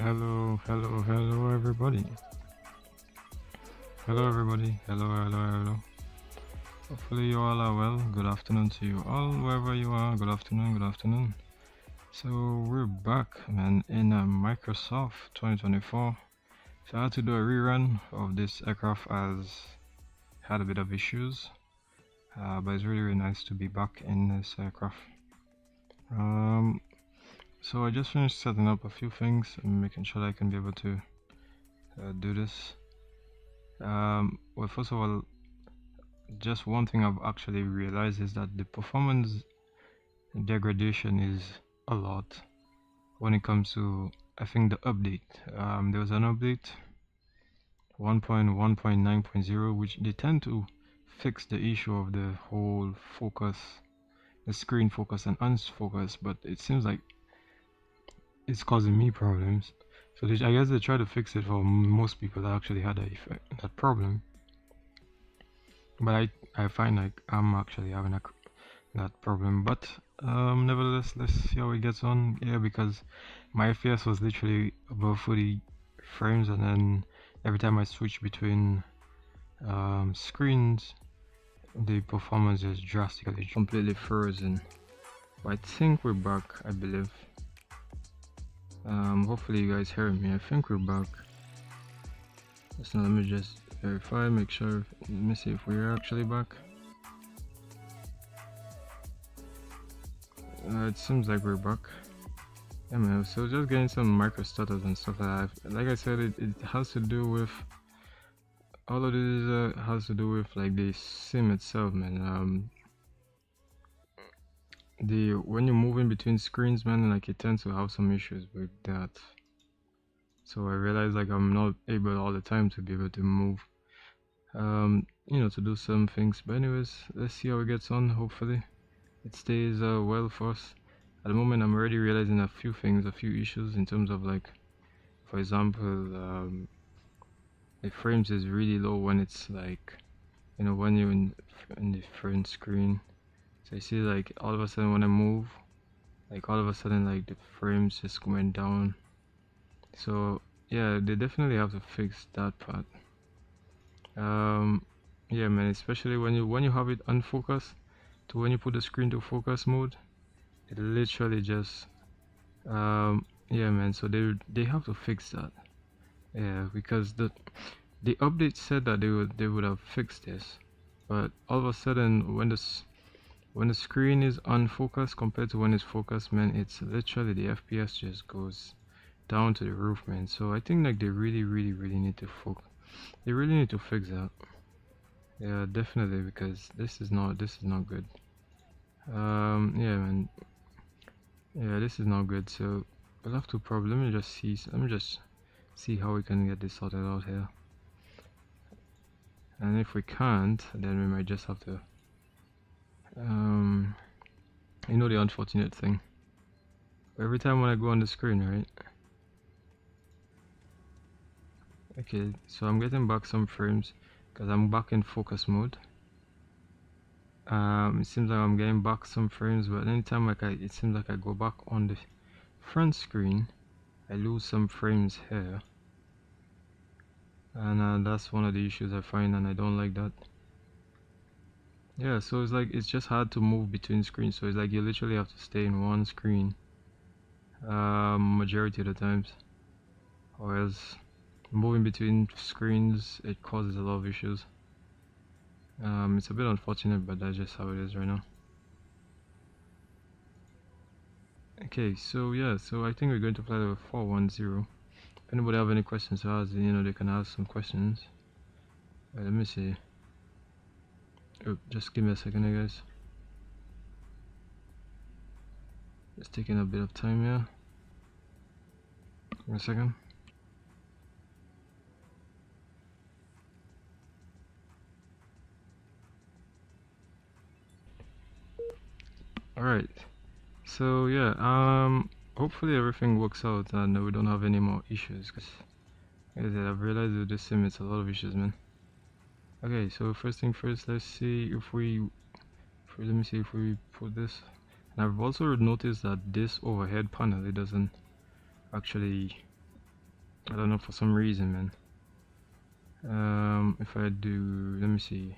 Hello everybody. Hello. Hopefully you all are well. Good afternoon to you all, wherever you are. Good afternoon. So we're back, man, in Microsoft 2024. So I had to do a rerun of this aircraft as had a bit of issues, but it's really nice to be back in this aircraft. So I just finished setting up a few things and making sure that I can be able to do this. Well, first of all, just one thing I've actually realized is that the performance degradation is a lot when it comes to, I think, the update. There was an update 1.1.9.0 which they tend to fix the issue of the whole focus, the screen focus and unfocus, but it seems like it's causing me problems. So I guess they try to fix it for most people that actually had that problem, but I find like I'm actually having that problem. But nevertheless, let's see how it gets on. Yeah, because my FPS was literally above 40 frames, and then every time I switch between screens, the performance is drastically completely frozen. But I think we're back, I believe. Hopefully you guys hear me. I think we're back. So let me just verify, make sure. Let me see if we're actually back. It seems like we're back. Yeah, man. So just getting some micro status and stuff like that. Like I said, it has to do with all of this. Has to do with like the sim itself, man. When you're moving between screens, man, like it tends to have some issues with that. So I realized like I'm not able all the time to be able to move, you know, to do some things. But anyways, let's see how it gets on. Hopefully it stays well for us. At the moment I'm already realizing a few things, a few issues in terms of, like, for example, the frames is really low when it's like, you know, when you're in the front screen. So you see, like, all of a sudden when I move, like all of a sudden like the frames just went down. So yeah, they definitely have to fix that part. Yeah, man, especially when you have it unfocused to when you put the screen to focus mode, it literally just yeah, man. So they have to fix that. Yeah, because the update said that they would have fixed this, but all of a sudden when the screen is unfocused compared to when it's focused, man, it's literally the FPS just goes down to the roof, man. So I think like they really need to they really need to fix that. Yeah, definitely, because this is not good. Yeah, man. Yeah, this is not good. So we'll have to probably let me just see how we can get this sorted out here. And if we can't, then we might just have to you know, the unfortunate thing, every time when I go on the screen, right? Okay, so I'm getting back some frames because I'm back in focus mode. It seems like I'm getting back some frames, but anytime like it seems like I go back on the front screen, I lose some frames here, and that's one of the issues I find, and I don't like that. Yeah, so it's like it's just hard to move between screens. So it's like you literally have to stay in one screen majority of the times, or else moving between screens, it causes a lot of issues. It's a bit unfortunate, but that's just how it is right now. Okay, so yeah, so I think we're going to fly level 410. If anybody have any questions to ask, you know, they can ask some questions. Let me see. Oh, just give me a second here, guys. It's taking a bit of time here. Give me a second. Alright, so yeah, hopefully everything works out and we don't have any more issues, because like I said, I've realized with this sim it's a lot of issues, man. Okay, so first thing first, let's see if let me see if we put this. And I've also noticed that this overhead panel, it doesn't actually I don't know, for some reason, man. If I do, let me see,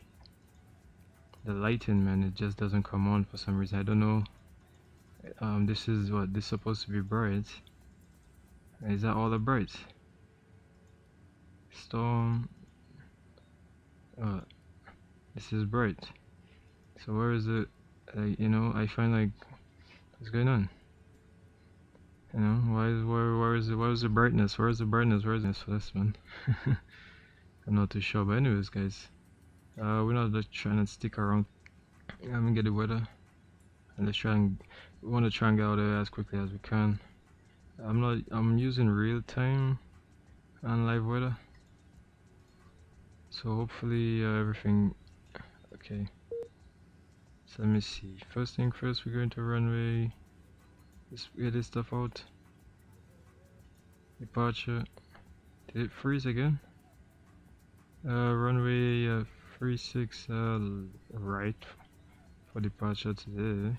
the lighting, man, it just doesn't come on for some reason. I don't know. This is what, this is supposed to be bright. Is that all the bright? Storm. This is bright. So where is it? You know, I find like, what's going on? You know, where is the brightness? Where is the brightness? Where is this for this one? I'm not too sure, but anyways, guys, we're not just trying to stick around and get the weather, and let's try and we want to try and get out there as quickly as we can. I'm using real time and live weather, so hopefully everything okay. So let me see. First thing first, we're going to runway. Let's get this stuff out. Departure. Did it freeze again? Runway 36 right for departure today,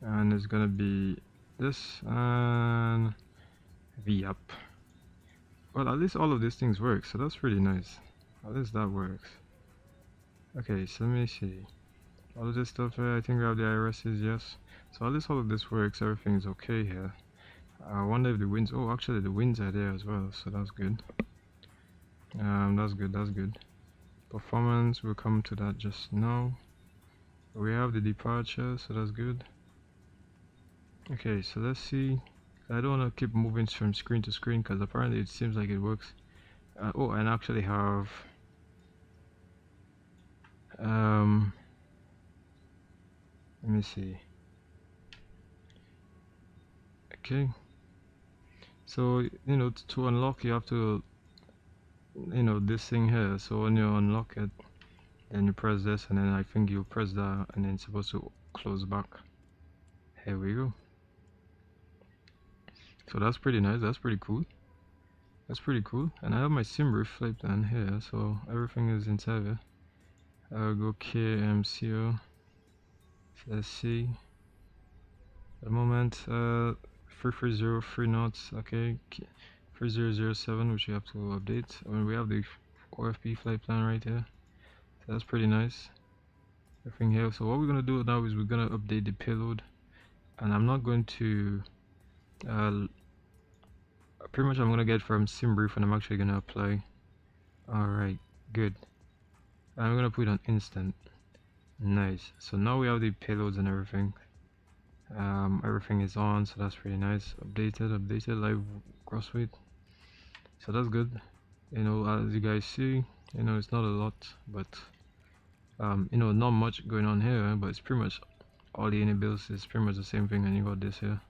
and it's gonna be this and VUp. Well, at least all of these things work, so that's pretty nice. At least that works. Okay, so let me see. All of this stuff here, I think we have the IRSs, yes. So at least all of this works, everything's okay here. I wonder if the winds, oh actually the winds are there as well, so that's good. That's good. Performance, we'll come to that just now. We have the departure, so that's good. Okay, so let's see. I don't want to keep moving from screen to screen because apparently it seems like it works. Oh, and actually have let me see. Okay, so you know, to unlock you have to, you know, this thing here. So when you unlock it, then you press this, and then I think you press that, and then it's supposed to close back. Here we go. So that's pretty nice. That's pretty cool. That's pretty cool. And I have my sim roof flight plan here, so everything is inside here. I'll go KMCO. So let's see. At the moment, 330 3 knots. Okay, 3007, which we have to update. I mean, we have the OFP flight plan right here. So that's pretty nice. Everything here. So what we're gonna do now is we're gonna update the payload, and I'm not going to. Pretty much, I'm gonna get from SimBrief, and I'm actually gonna apply. All right, good. I'm gonna put on instant. Nice. So now we have the payloads and everything. Everything is on, so that's pretty nice. Updated live gross weight. So that's good. You know, as you guys see, you know, it's not a lot, but you know, not much going on here, but it's pretty much all the iniBuilds is pretty much the same thing, and you got this here.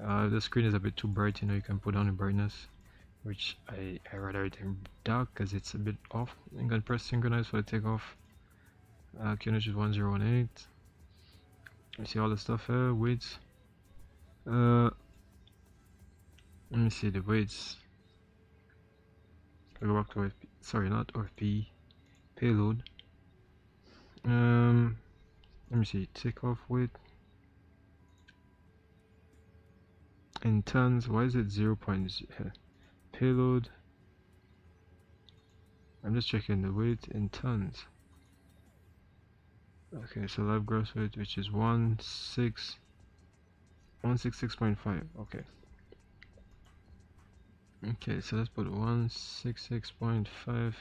If the screen is a bit too bright, you know, you can put down the brightness, which I rather it in dark because it's a bit off. You can press synchronize for the takeoff. QNH is 1018. You see all the stuff here. Weights. Let me see the weights. I'll go back to OFP. Sorry, not OFP. Payload. Let me see. Takeoff weight. In tons, why is it 0.0? Payload. I'm just checking the weight in tons. Okay, so live gross weight, which is 166.5. Okay. Okay, so let's put 166.5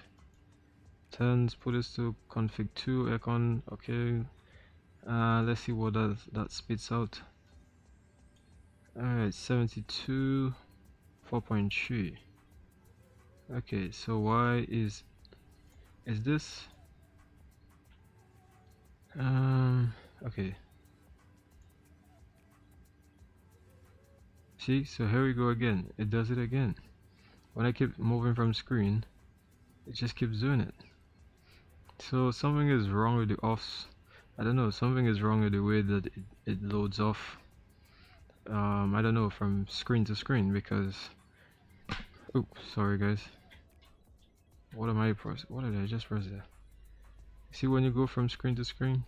tons. Put this to config 2 aircon. Okay. Let's see what that spits out. Alright, 72 4.3. Okay, so why is this okay, see, so here we go again. It does it again. When I keep moving from screen, it just keeps doing it. So something is wrong with the offs. I don't know, something is wrong with the way that it loads off. I don't know, from screen to screen, because oops, sorry guys, what am I pressing? What did I just press there? See, when you go from screen to screen,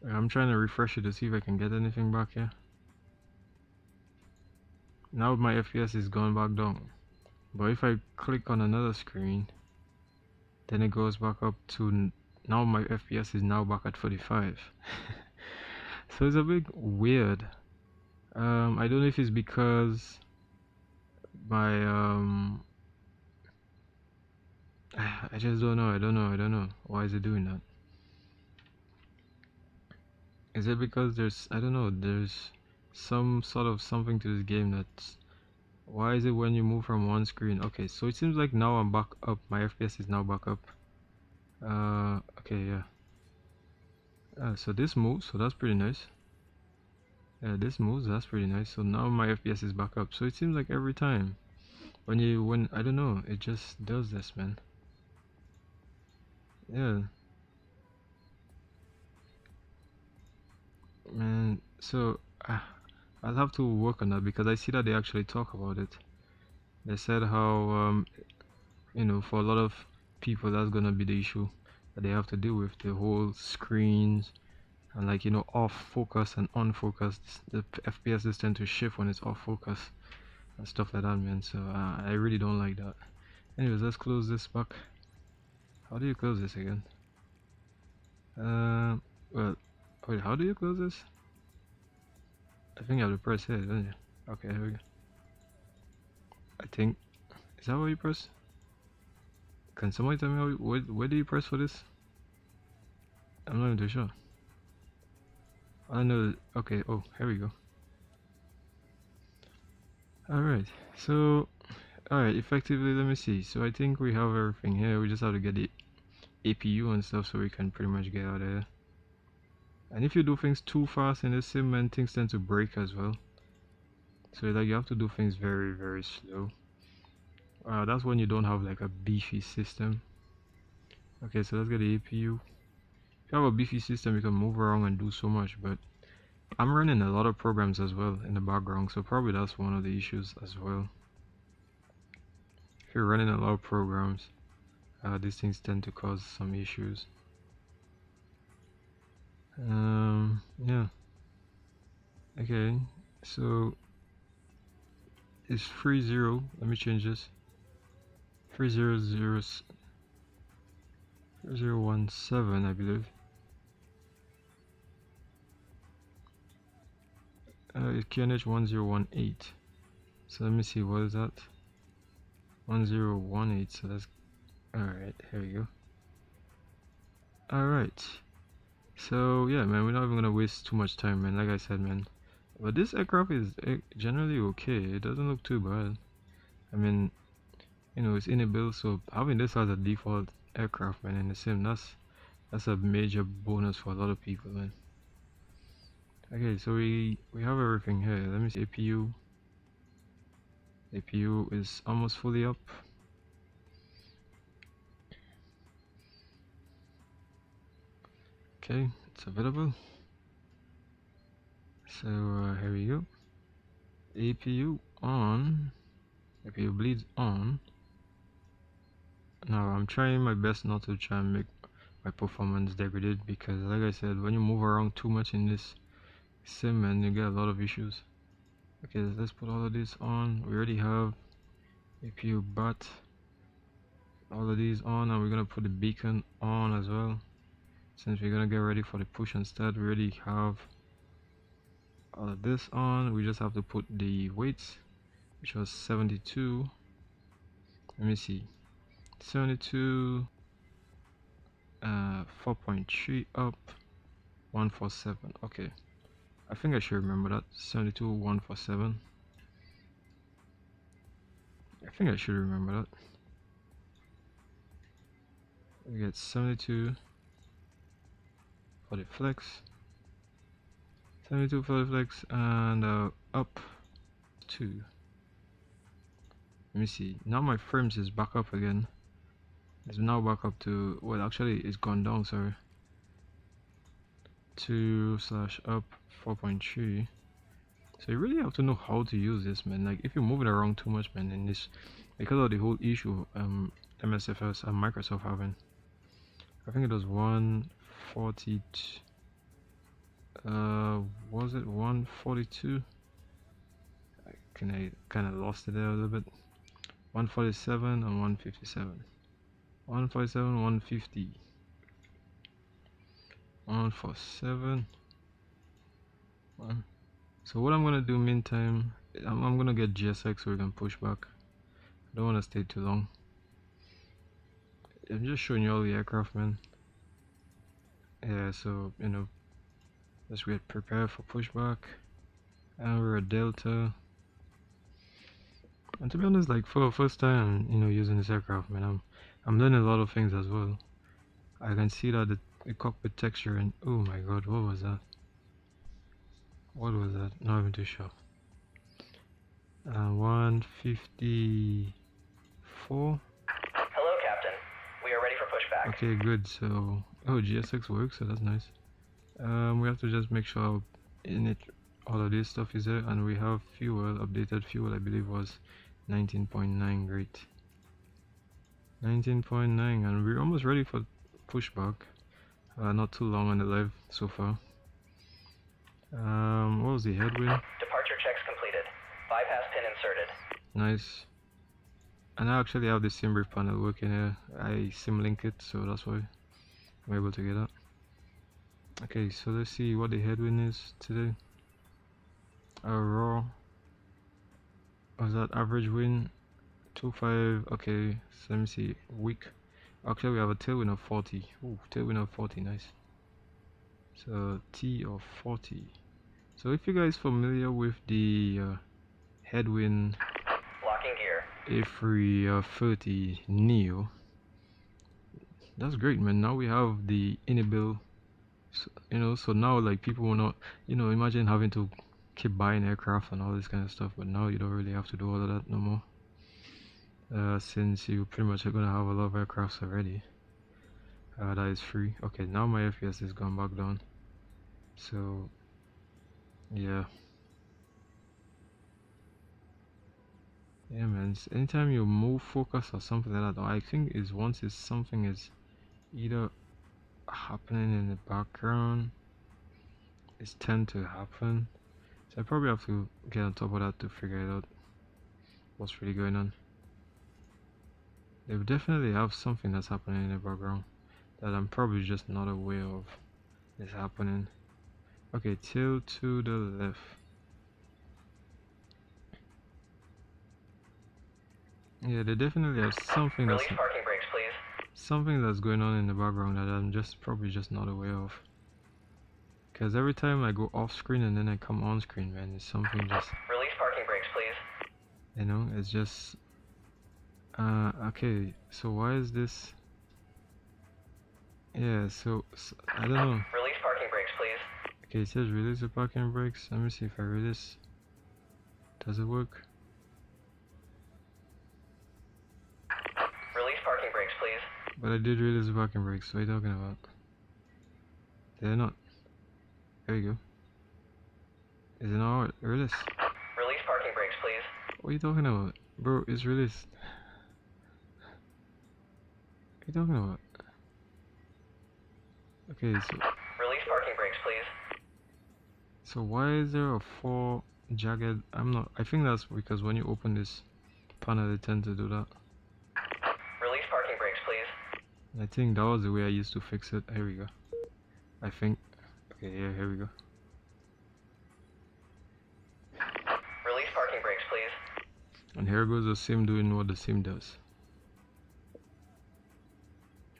I'm trying to refresh it to see if I can get anything back here. now my FPS is gone back down. But if I click on another screen, then it goes back up to, now my FPS is now back at 45. So it's a bit weird. I don't know if it's because my I just don't know. I don't know. Why is it doing that? Is it because there's, I don't know, there's some sort of something to this game that's, why is it when you move from one screen? Okay, so it seems like now I'm back up. My FPS is now back up. Okay, yeah. So this moves, so that's pretty nice. Yeah, this moves, that's pretty nice. So now my FPS is back up. So it seems like every time when I don't know, it just does this, man. Yeah, man. So I'll have to work on that, because I see that they actually talk about it. They said how you know, for a lot of people that's gonna be the issue that they have to deal with, the whole screens and, like, you know, off focus and on focus. The FPSs tend to shift when it's off focus and stuff like that, man. So I really don't like that. Anyways, let's close this back. How do you close this again? Well, wait, how do you close this? I think you have to press here, don't you? Okay, here we go. I think, is that what you press? Can somebody tell me where do you press for this? I'm not even too sure. I know. Okay, oh, here we go. Alright, so alright, effectively, let me see. So I think we have everything here. We just have to get the APU and stuff so we can pretty much get out of here. And if you do things too fast in this sim, man, things tend to break as well. So like, you have to do things very, very slow. That's when you don't have like a beefy system. Okay, so let's get the APU. If you have a beefy system, you can move around and do so much, but I'm running a lot of programs as well in the background, so probably that's one of the issues as well. If you're running a lot of programs, these things tend to cause some issues. Yeah. Okay, so it's 30. Let me change this. 3017, I believe. It's QNH 1018. So let me see, what is that? 1018. So that's alright. Here we go. Alright. So yeah, man, we're not even gonna waste too much time, man. Like I said, man. But this aircraft is generally okay. It doesn't look too bad. I mean, you know, it's Inibuild, so having this as a default aircraft, man, in the sim, that's a major bonus for a lot of people, man. Okay, so we have everything here. Let me see. APU is almost fully up. Okay, it's available. So here we go. APU on. APU bleeds on. Now I'm trying my best not to try and make my performance degraded, because like I said, when you move around too much in this sim, man, you get a lot of issues. Okay, let's put all of this on. We already have APU BAT, all of these on, and we're gonna put the beacon on as well. Since we're gonna get ready for the push instead, we already have all of this on. We just have to put the weights, which was 72. Let me see, 72, 4.3 up, 147. Okay, I think I should remember that. 72, 147. I think I should remember that. We get 72 for the flex, 72 for the flex, and up 2. Let me see. Now my frames is back up again. It's now back up to, well, actually it's gone down, sorry. 2/up 4.3. So you really have to know how to use this, man. Like, if you're moving around too much, man, in this, because of the whole issue MSFS and Microsoft having, I think it was 140, was it 142? kind of lost it there a little bit. 147 and 157. 147, 150. 147. So what I'm gonna do meantime, I'm gonna get GSX so we can push back. I don't want to stay too long. I'm just showing you all the aircraft, man. Yeah, so you know, let's get prepared for pushback. And we're at Delta. And to be honest, like for the first time, you know, using this aircraft, man, I'm learning a lot of things as well. I can see that the cockpit texture, and oh my god, what was that? What was that? Not even too sure. 154. Hello, Captain. We are ready for pushback. Okay, good. So, oh, GSX works, so that's nice. We have to just make sure in it all of this stuff is there, and we have fuel, updated fuel, I believe was 19.9. Great. 19.9, and we're almost ready for pushback. Not too long on the live so far. What was the headwind? Departure checks completed. Bypass pin inserted. Nice. And I actually have the sim brief panel working here. I sim link it, so that's why I'm able to get that. Okay, so let's see what the headwind is today. Raw. Was that average wind? 25. Okay, so let me see. Weak. Actually, we have a tailwind of 40. Ooh, tailwind of 40, nice. So T of 40. So if you guys familiar with the headwind locking gear A330 Neo, that's great, man. Now we have the Inibuild, so, you know, so now like people will not, you know, imagine having to keep buying aircraft and all this kind of stuff, but now you don't really have to do all of that no more, since you pretty much are gonna have a lot of aircrafts already. That is free. Okay, now my FPS is gone back down, so yeah, man, anytime you move focus or something like that, I think is once it's something is either happening in the background, it's tend to happen, so I probably have to get on top of that to figure it out what's really going on. They definitely have something that's happening in the background that I'm probably just not aware of is happening. Okay, tail to the left. Yeah, they definitely have something that's parking brakes, please. Something that's going on in the background that I'm probably just not aware of. Because every time I go off screen and then I come on screen, man, it's something just. Release parking brakes, please. You know, it's just. Okay, so why is this? Yeah, so I don't know. Release parking brakes, please. Okay, it says release the parking brakes. Let me see if I release. Does it work? Release parking brakes, please. But I did release the parking brakes. What are you talking about? Did I not? There you go. Is it not release? Release parking brakes, please. What are you talking about? Bro, it's released. What are you talking about? Okay, so release parking brakes, please. So why is there a 4 jagged? I think that's because when you open this panel they tend to do that. Release parking brakes, please. I think that was the way I used to fix it. Here we go. I think. Okay, yeah, here we go. Release parking brakes, please. And here goes the sim doing what the sim does.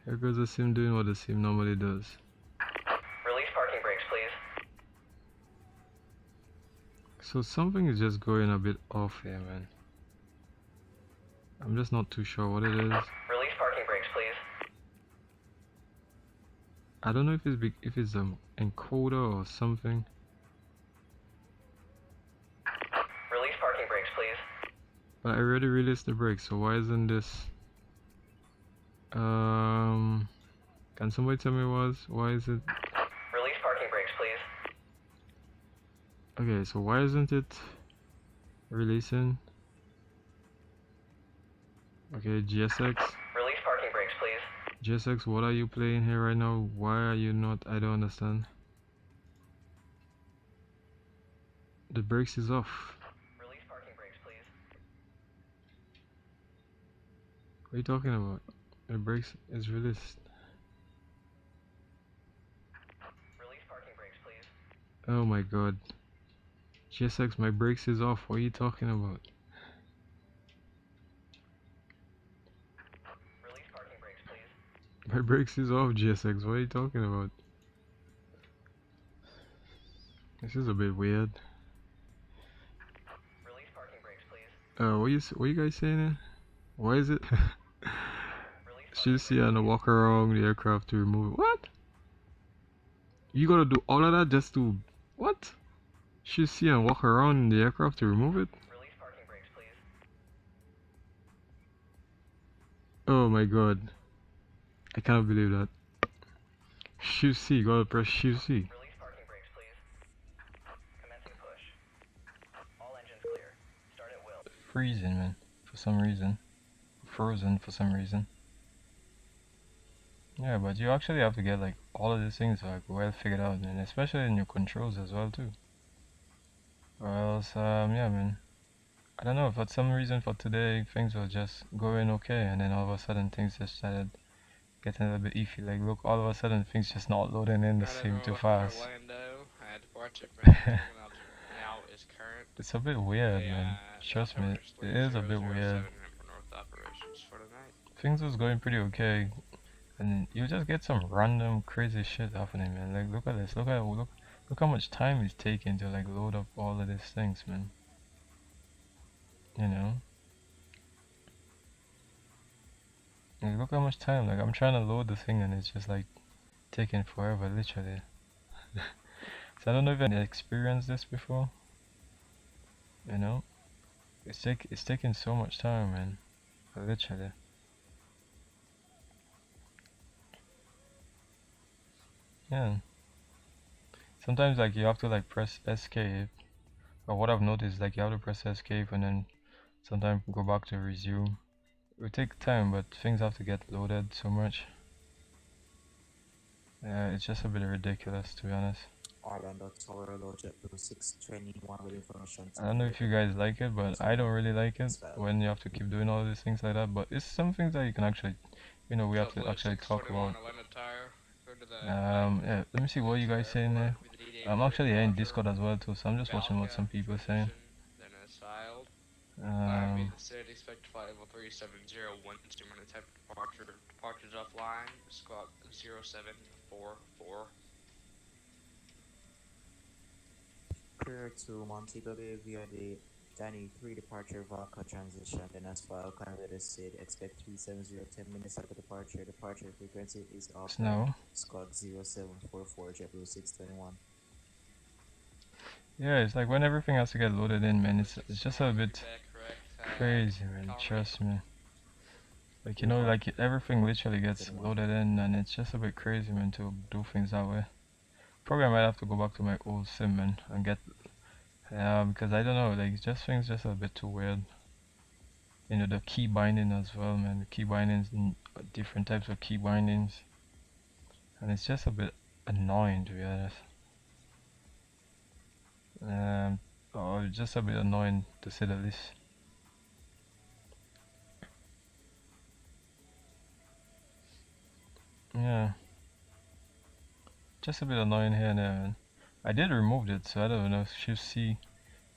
Here goes the sim doing what the sim normally does. Release parking brakes, please. So something is just going a bit off here, man. I'm just not too sure what it is. Release parking brakes, please. I don't know if it's encoder or something. Release parking brakes, please. But I already released the brakes, so why isn't this? Can somebody tell me why is it? Release parking brakes, please. Okay, so why isn't it releasing? Okay, GSX. Release parking brakes, please. GSX, what are you playing here right now? Why are you not? I don't understand. The brakes is off. Release parking brakes, are you talking about? The brakes is released. Release parking brakes, please. Oh my god. GSX, my brakes is off. What are you talking about? Release parking brakes, please. My brakes is off, GSX. What are you talking about? This is a bit weird. Release parking brakes, please. What you guys saying there? Why is it? Release Should see and walk around the aircraft to remove it. What? You gotta do all of that just to what? Should see and walk around the aircraft to remove it? Release parking brakes, please. Oh my god. I cannot believe that. Shift C, you gotta press Shift C. Release parking brakes, please. Commencing push. All engines clear. Start at will. Freezing, man. For some reason. Frozen for some reason. Yeah, but you actually have to get like all of these things like well figured out, and especially in your controls as well too. Or else, yeah, man. I don't know, for some reason for today things were just going okay, and then all of a sudden things just started getting a little bit iffy. Like look, all of a sudden things just not loading in the same too fast. Orlando. I had to watch it, but now is current. It's a bit weird, man. Trust me, it is a bit weird. Things was going pretty okay, and you just get some random crazy shit happening, man. Like look at this, look how much time it's taking to like load up all of these things, man. You know, like, look how much time. Like I'm trying to load the thing and it's just like taking forever, literally. So I don't know if you experienced this before. You know, it's taking so much time, man. Literally. Yeah. Sometimes like you have to like press escape. But what I've noticed, like you have to press escape and then sometimes go back to resume. It will take time, but things have to get loaded so much. Yeah, it's just a bit ridiculous, to be honest. Orlando Tower Low JeppView 621 with information. I don't know if you guys like it, but I don't really like it when you have to keep doing all these things like that. But it's some things that you can actually, you know, we have to actually talk about. Yeah, let me see what you guys saying there. I'm actually here in Discord as well too, so I'm just watching what some people are saying. Expect flight level 3701 instrument type departures offline, squawk 0744. Clear to Montego Bay via the Danny 3 departure Vodka transition, then as file Canada said expect 370 10 minutes after departure. Departure frequency is off. No. Squawk 0744 JeppView 621. Yeah, it's like when everything has to get loaded in, man, it's just a bit crazy, man, trust me. Like, you know, like everything literally gets loaded in and it's just a bit crazy, man, to do things that way. Probably I might have to go back to my old sim, man, and get, because I don't know, like just things just a bit too weird. You know, the key binding as well, man, the key bindings, different types of key bindings. And it's just a bit annoying, to be honest. Or just a bit annoying to say the least. Yeah, just a bit annoying here and there, man. I did remove it, so I don't know. Shift C.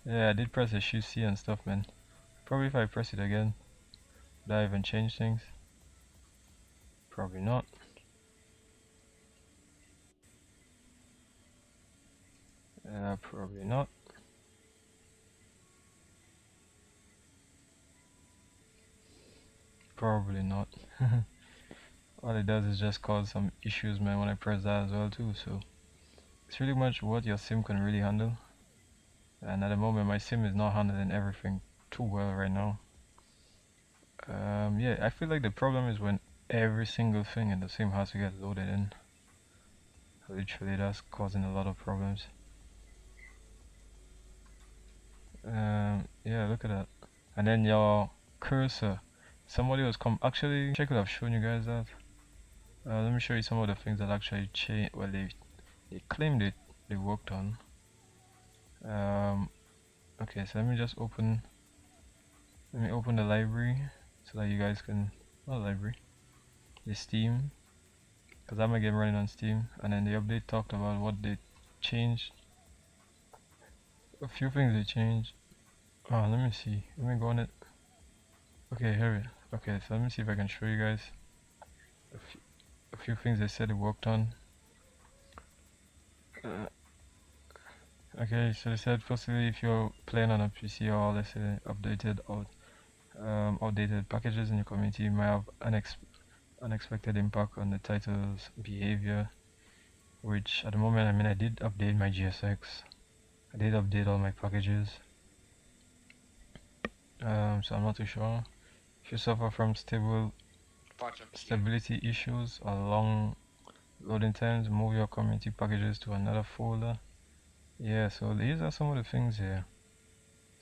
Yeah, I did press the Shift C and stuff, man. Probably if I press it again, would I even change things? Probably not. Probably not. Probably not. All it does is just cause some issues, man, when I press that as well too, so it's really much what your sim can really handle. And at the moment my sim is not handling everything too well right now. Yeah, I feel like the problem is when every single thing in the sim has to get loaded in. Literally that's causing a lot of problems. Yeah, look at that. And then your cursor, somebody was actually, I could have shown you guys that. Let me show you some of the things that actually changed. Well, they claimed it, they worked on. Okay, so let me open the library so that you guys can not library, the Steam, because I'm a game running on Steam, and then the update talked about what they changed. A few things they changed. Oh, let me see. Let me go on it. Okay, here it. Okay, so let me see if I can show you guys a few things they said they worked on. Okay, so they said firstly, if you're playing on a PC or let's say updated or outdated packages in your community, you might have unexpected impact on the title's behavior. Which at the moment, I mean, I did update my GSX. I did update all my packages. So I'm not too sure. If you suffer from stability issues or long loading times, move your community packages to another folder. Yeah, so these are some of the things here.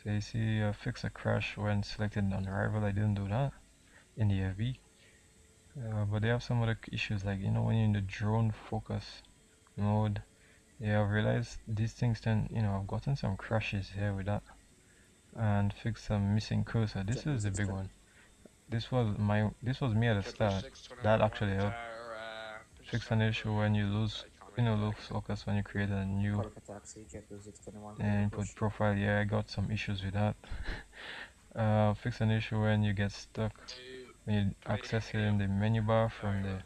So you see, fix a crash when selected on arrival. I didn't do that in the FB. But they have some other issues, like, you know, when you're in the drone focus mode. Yeah, I've realized these things tend, you know, I've gotten some crashes here with that. And fix some missing cursor. This is the big one. This was me at the start. That actually helped. Fix an issue when you lose focus when you create a new input profile. Yeah, I got some issues with that. Fix an issue when you get stuck when you access it in the menu bar from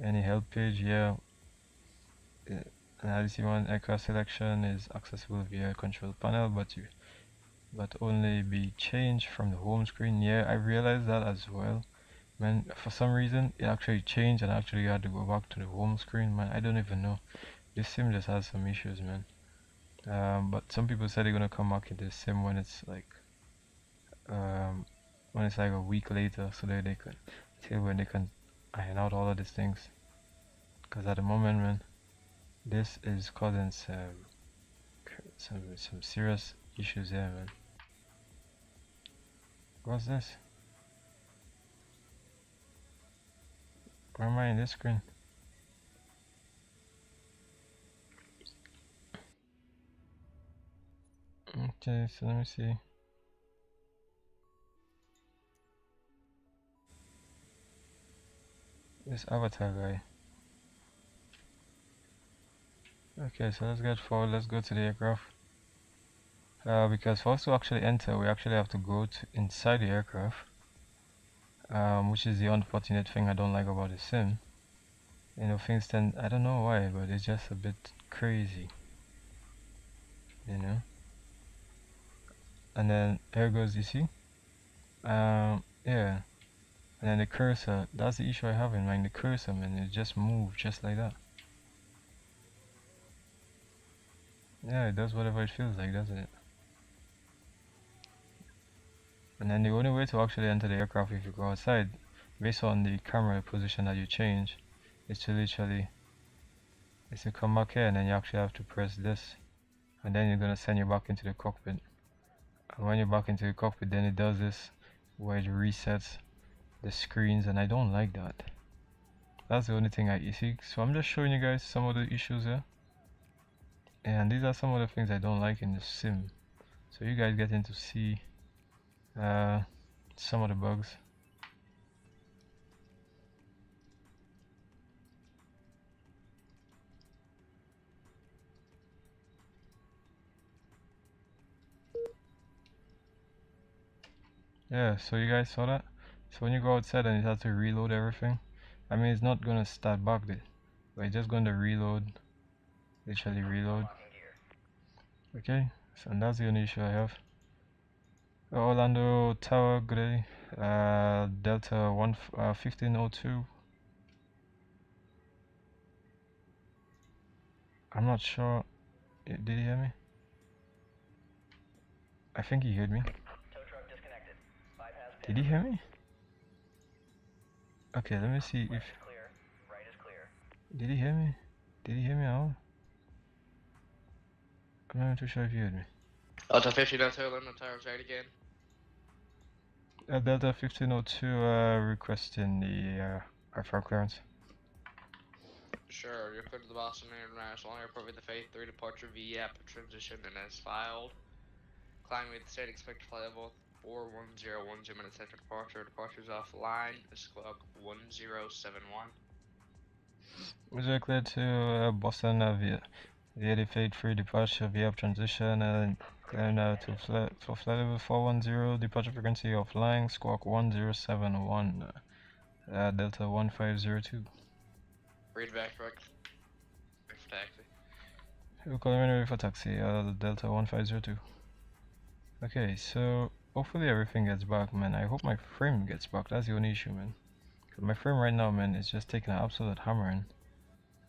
any help page. Yeah. Analysis one aircraft selection is accessible via control panel, but only be changed from the home screen. Yeah, I realized that as well. Man, for some reason it actually changed and I actually had to go back to the home screen. Man, I don't even know. This sim just has some issues, man. But some people said they're gonna come back in this sim when it's like a week later, so that they can till when they can iron out all of these things. Because at the moment, man, this is causing some serious issues here, man. What's this? Where am I in this screen? Okay, so let me see. This avatar guy. Okay, so let's get forward. Let's go to the aircraft. Because for us to actually enter, we actually have to go to inside the aircraft. Which is the unfortunate thing I don't like about the sim. You know, things tend, I don't know why, but it's just a bit crazy. You know? And then here goes, you see? Yeah. And then the cursor, that's the issue I have in mind, the cursor, man, it just moves just like that. Yeah, it does whatever it feels like, doesn't it? And then the only way to actually enter the aircraft if you go outside, based on the camera position that you change, is to literally come back here and then you actually have to press this. And then you're gonna send you back into the cockpit. And when you're back into the cockpit, then it does this where it resets the screens, and I don't like that. That's the only thing you see. So I'm just showing you guys some of the issues here. And these are some of the things I don't like in the sim. So you guys getting to see some of the bugs. Yeah, so you guys saw that? So when you go outside and you have to reload everything, I mean, it's not gonna start back there, but it's just gonna reload, literally reload. Okay, so and that's the only issue I have. Orlando Tower, good day. Delta 1502. I'm not sure. Did he hear me? I think he heard me. Did he hear me? Okay, let me see if. Did he hear me? Did he hear me at all? I'm not too sure if he heard me. Delta 1502, London Tower, say it again. Delta 1502, requesting the airfare clearance. Sure, you're clear to the Boston International Airport with the Phase 3 departure via transition and as filed. Climbing with the state, expect to fly both 4101 minutes after departure. Departure's offline. This clock 1071. Would you clear to Boston VA free departure via transition and clear now to flight level 410, departure frequency offline, squawk 1071, Delta 1502. Read back correct. Wait for taxi. We're calling ready for taxi, Delta 1502. Okay, so hopefully everything gets back, man. I hope my frame gets back, that's the only issue, man. Cause my frame right now, man, is just taking an absolute hammering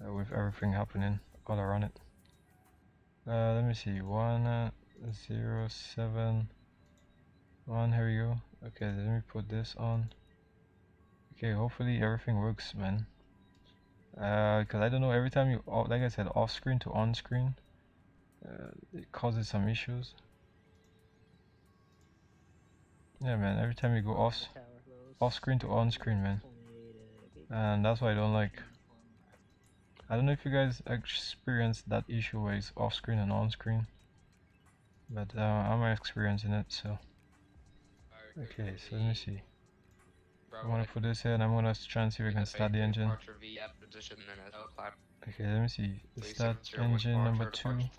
with everything happening all around it. Let me see, 1071, here we go. Okay, let me put this on. Okay, hopefully everything works, man. Because I don't know, every time you, like I said, off screen to on screen, it causes some issues. Yeah, man, every time you go off screen to on screen, man, and that's what I don't like. I don't know if you guys experienced that issue where it's off screen and on screen, but I'm experiencing it. So okay, so let me see. I'm gonna put this here and I'm gonna try and see if we can start the engine. Okay, let me see. Start engine number 2.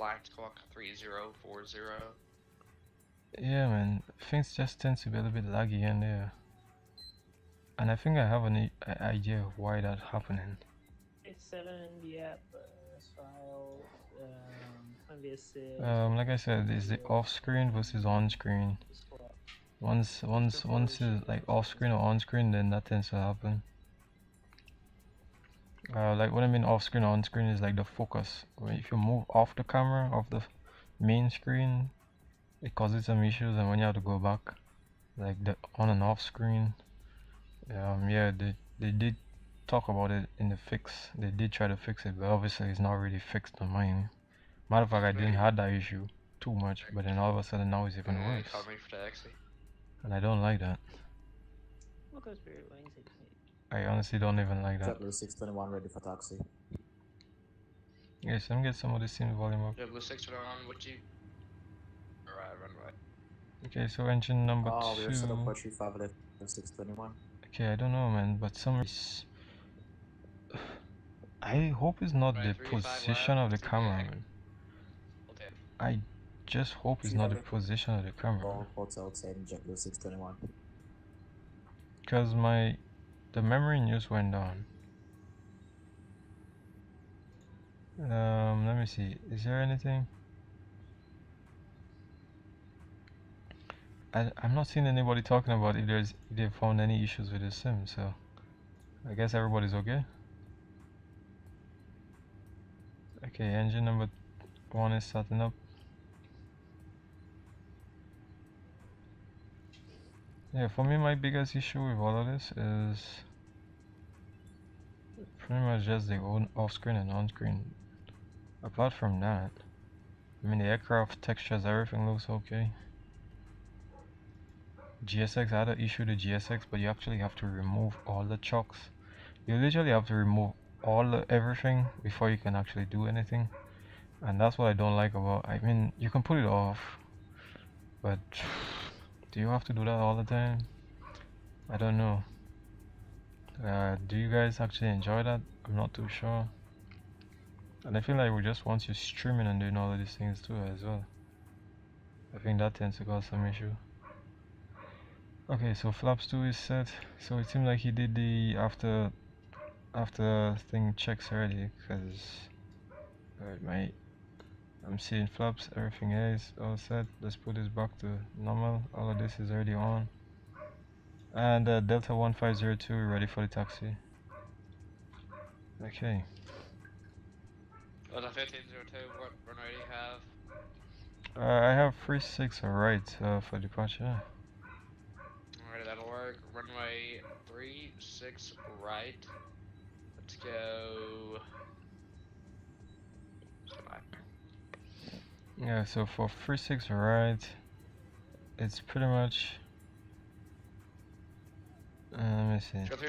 Yeah, man, things just tend to be a little bit laggy in there, and I think I have an idea of why that's happening. It's 7 in the app file. Like I said, it's the off screen versus on screen. Once it's like off screen or on screen, then that tends to happen. Like what I mean off screen or on screen is like the focus. If you move off the camera, off the main screen, it causes some issues, and when you have to go back, like the on and off screen, yeah, they did talk about it in the fix. They did try to fix it, but obviously it's not really fixed on mine. Matter of fact, I didn't have that issue too much, but then all of a sudden now it's even worse. And I don't like that. I honestly don't even like that. JeppView 621 ready for taxi. Yes, let me get some of this sim volume up. JeppView 621, would you? Alright, runway. Okay, so engine number 2. We're set up for 35 left 621. Okay, I don't know, man, but some. I hope it's not the position of the camera, man. I just hope it's not the position of the camera. JeppView 621. Because the memory news went down. Let me see. Is there anything? I'm not seeing anybody talking about if they found any issues with the sim, so I guess everybody's okay. Okay, engine number 1 is starting up. Yeah, for me my biggest issue with all of this is pretty much just the off-screen and on-screen. Apart from that, I mean the aircraft textures, everything looks okay. GSX, I had an issue with the GSX, but you actually have to remove all the chocks. You literally have to remove everything before you can actually do anything, and that's what I don't like about. I mean, you can put it off, but do you have to do that all the time? I don't know. Do you guys actually enjoy that? I'm not too sure. And I feel like we just want you streaming and doing all of these things too as well. I think that tends to cause some issue. Okay, so flaps 2 is set. So it seems like he did the after thing checks already, because I'm seeing flaps, everything is all set. Let's put this back to normal. All of this is already on. And Delta 1502 ready for the taxi. Okay. Delta 1502, what runway do you have? I have 36 right for departure. Alright, that'll work. Runway 36 right. Let's go. Yeah, so for 36 right, it's pretty much. Let me see. What do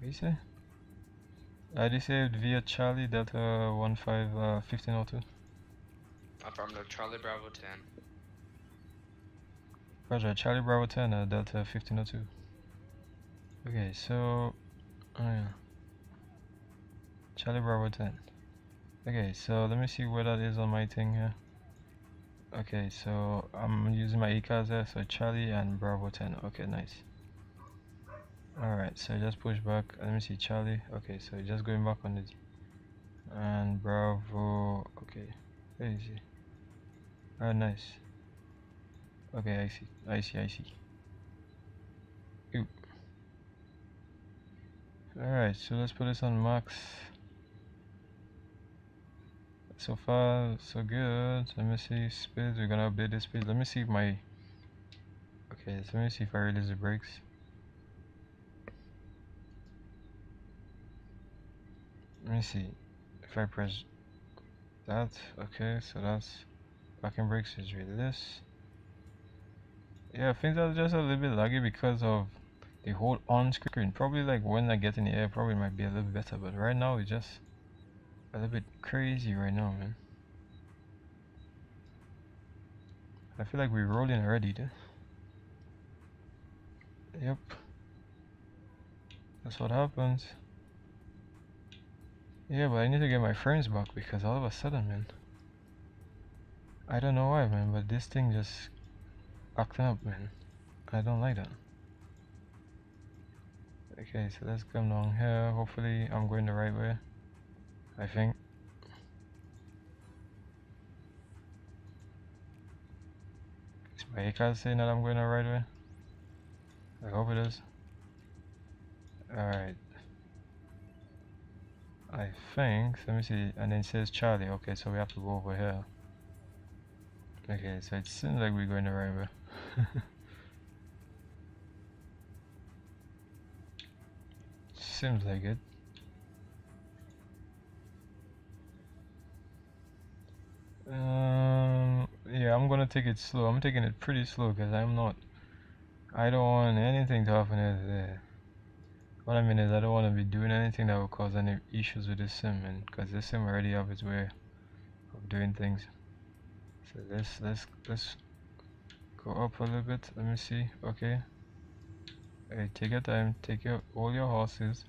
you say? They say via Charlie Delta 1502. Affirmative, Charlie Bravo 10. Roger, Charlie Bravo 10, Delta 1502. Okay, so, oh yeah, Charlie Bravo 10. Okay, so let me see where that is on my thing here. Okay, so I'm using my ECAS there, so Charlie and Bravo 10. Okay, nice. Alright, so just push back. Let me see Charlie. Okay, so just going back on it. And Bravo. Okay, where is he? Oh, nice. Okay, I see. Ew. Alright, so let's put this on max. So far, so good. Let me see speed. We're gonna update the speed. Let me see if my. Okay, so let me see if I release the brakes. Let me see if I press that. Okay, so that's backing brakes is released. Yeah, things are just a little bit laggy because of the whole on screen. Probably like when I get in the air, probably might be a little bit better, but right now it's just a little bit crazy right now, man. I feel like we're rolling already, dude. Yep. That's what happens. Yeah, but I need to get my frames back because all of a sudden, man, I don't know why, man, but this thing just acting up, man. I don't like that. Okay, so let's come down here. Hopefully I'm going the right way, I think. Is my ACAS saying that I'm going the right way? I hope it is. Alright. I think, let me see, and then it says Charlie. Okay, so we have to go over here. Okay, so it seems like we're going the right way. Seems like it. Yeah, I'm gonna take it slow. I'm taking it pretty slow because I don't want anything to happen there. What I mean is I don't want to be doing anything that will cause any issues with this sim, man, because this sim already have its way of doing things. So let's go up a little bit. Let me see. Okay. Hey, take your time. Take all your horses.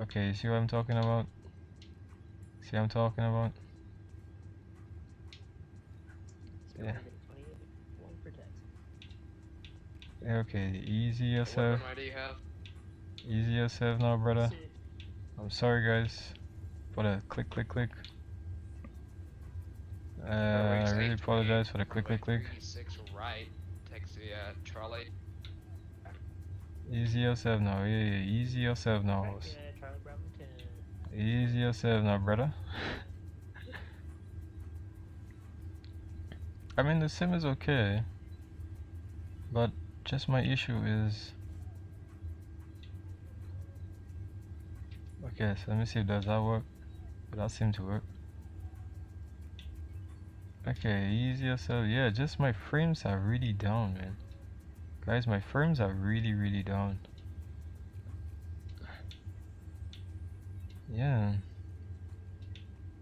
Okay, you see what I'm talking about? See what I'm talking about? Yeah. Okay, easy yourself. What weapon do you have? Easy yourself now, brother. I'm sorry, guys, for the click. I really apologize for the click. 6 right. Takes the trolley. Easy yourself now. Yeah, easy yourself now. Easy yourself now, brother. I mean, the sim is okay, but just my issue is. Okay, so let me see if does that work. But that seemed to work. Okay, easy yourself. Yeah, just my frames are really down, man. Guys, my frames are really down. Yeah.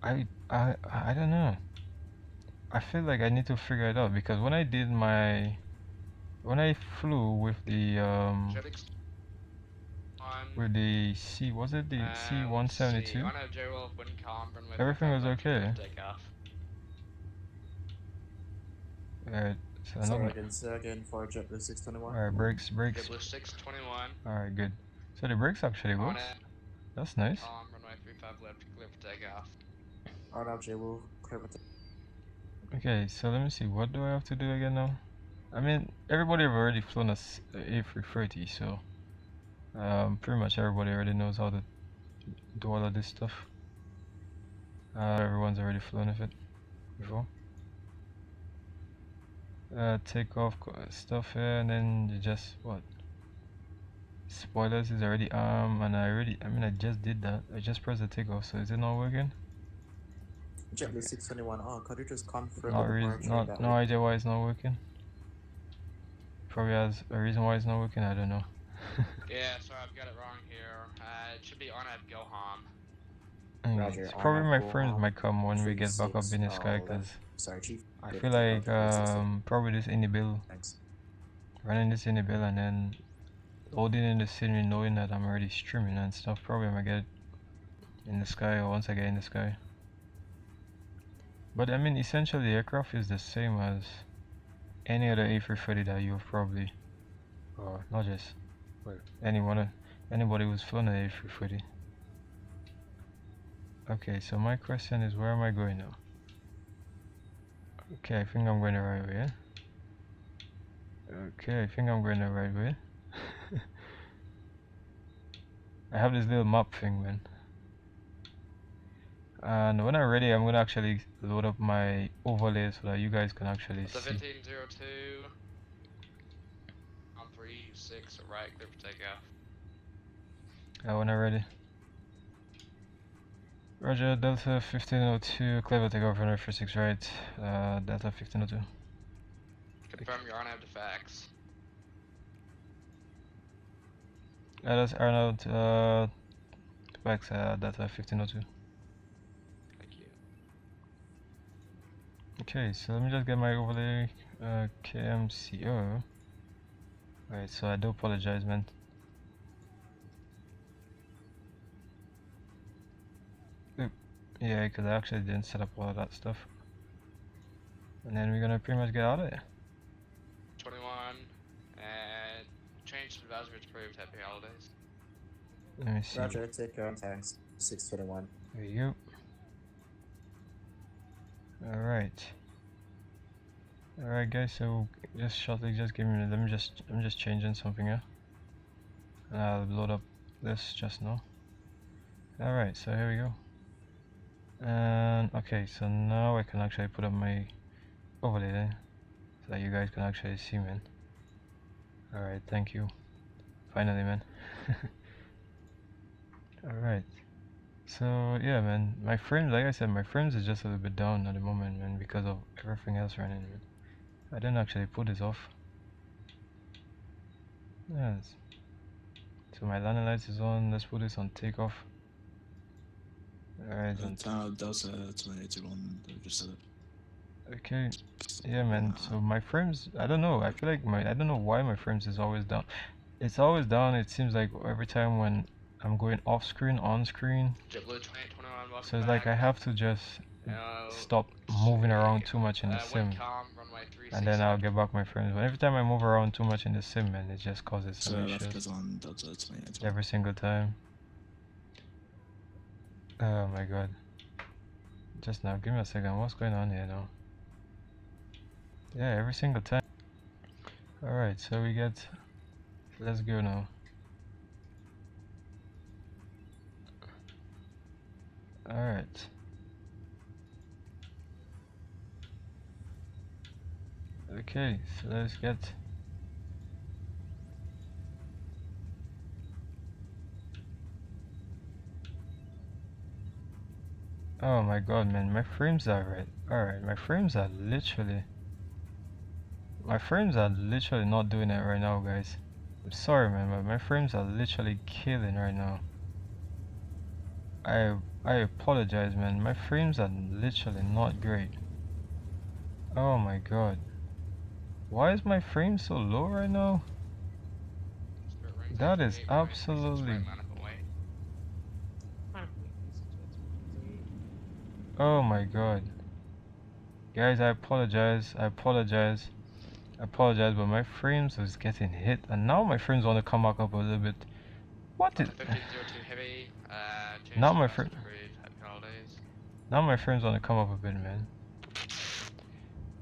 I don't know. I feel like I need to figure it out because when I flew with the was it the C-172? Everything was okay. Alright, so Sorry, I didn't say again for JeppView 621. Alright, brakes. JeppView 621. Alright, good. So the brakes actually works. That's nice. Runway 35 left, clear for takeoff. Alright, now JeppView, clear for takeoff. Okay, so let me see. What do I have to do again now? I mean, everybody have already flown a A330, so pretty much everybody already knows how to do all of this stuff. Everyone's already flown with it before. Take off stuff here, and then you just spoilers is already and I just did that. I just pressed the takeoff, so is it not working? JeppView 621. Oh, could you just confirm no idea why it's not working. Probably has a reason why it's not working. I don't know. Yeah, sorry, I've got it wrong here. It should be on at go home. Roger, It's probably RNAV my go friends home. might come when we get back up 36, in the sky, left. cause Sorry, Chief. I 50, feel like takeoff to 360. probably this Inibuild, Thanks. running this Inibuild and then loading in the scenery, knowing that I'm already streaming and stuff. Probably I might get in the sky, or once I get in the sky. But I mean, essentially, the aircraft is the same as any other A330 that you've probably, or not just, well, anybody who's flown an A330. Okay, so my question is, where am I going now? Okay, I think I'm going the right way. Okay, I think I'm going the right way. I have this little map thing, man. And when I'm ready, I'm gonna actually load up my overlay so that you guys can actually see. 1702 on 36, right, clear for takeoff. When I'm ready. Roger, Delta 1502, clear for takeoff, runway 46 right, Delta 1502. Confirm your RNAV to fax. That's Arnold, fax, Delta 1502. Thank you. Okay, so let me just get my overlay, KMCO. Alright, so I do apologize, man. Yeah, because I actually didn't set up all of that stuff. And then we're gonna pretty much get out of there. 21, and change to advisory to approved. Happy holidays. Let me see. Roger, take your own tanks. 621. There you go. Alright. Alright guys, so just shortly, just give me a minute. I'm just changing something here. And I'll load up this just now. Alright, so here we go. And okay, so now I can actually put up my overlay there, so that you guys can actually see, man. Alright, thank you. Finally, man. Alright. So yeah, man, my frames, like I said, my frames is just a little bit down at the moment, man, because of everything else running, man. I didn't actually put this off. Yes. So my landing lights is on. Let's put this on takeoff. Alright. Delta 2821, just said it. Okay. Yeah, man. So my frames, I don't know. I feel like I don't know why my frames is always down. It's always down. It seems like every time when I'm going off screen, on screen. JetBlue 2821, So it's like I have to just stop moving around too much in the sim, and then I'll get back my frames. But every time I move around too much in the sim, man, it just causes some issues on Delta 2821. every single time. Oh my god. Just now, give me a second. What's going on here now? Yeah, every single time. Alright, so we get. Let's go now. Alright. Okay, so let's get. Oh my god, man, my frames are right. Alright, my frames are literally. My frames are literally not doing it right now, guys. I'm sorry, man, but my frames are literally killing right now. I apologize, man. My frames are literally not great. Oh my god. Why is my frame so low right now? That is absolutely. Oh my god. Guys, I apologize. But my frames was getting hit, and now my frames want to come back up a little bit. What is? Heavy, Now my frames want to come up a bit, man.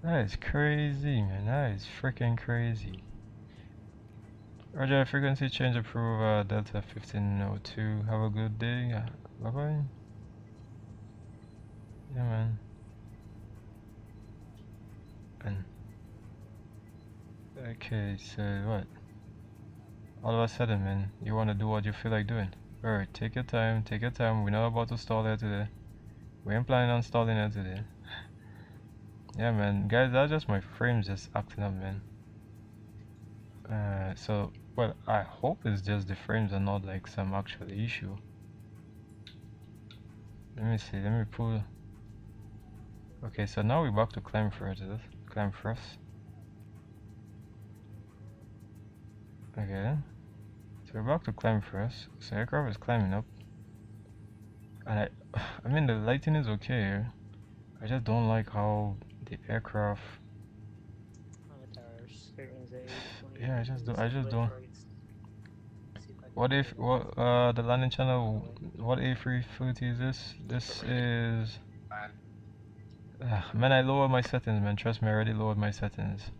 That is crazy, man. That is freaking crazy. Roger, frequency change approved, Delta 1502. Have a good day. Bye bye. Yeah, man. And okay, so what? All of a sudden, man, you want to do what you feel like doing. Alright, take your time, take your time. We're not about to stall here today. We ain't planning on stalling here today. Yeah, man, guys, that's just my frames just acting up, man. So, well, I hope it's just the frames and not like some actual issue. Let me see, let me pull. Okay, so now we're back to climb thrust. Climb thrust. Okay. So we're back to climb thrust. So aircraft is climbing up. And I mean the lighting is okay here. I just don't like how the aircraft. Yeah, I just don't. What if the landing channel? What A330 is this? This is. Man, I lowered my settings, man. Trust me, I already lowered my settings.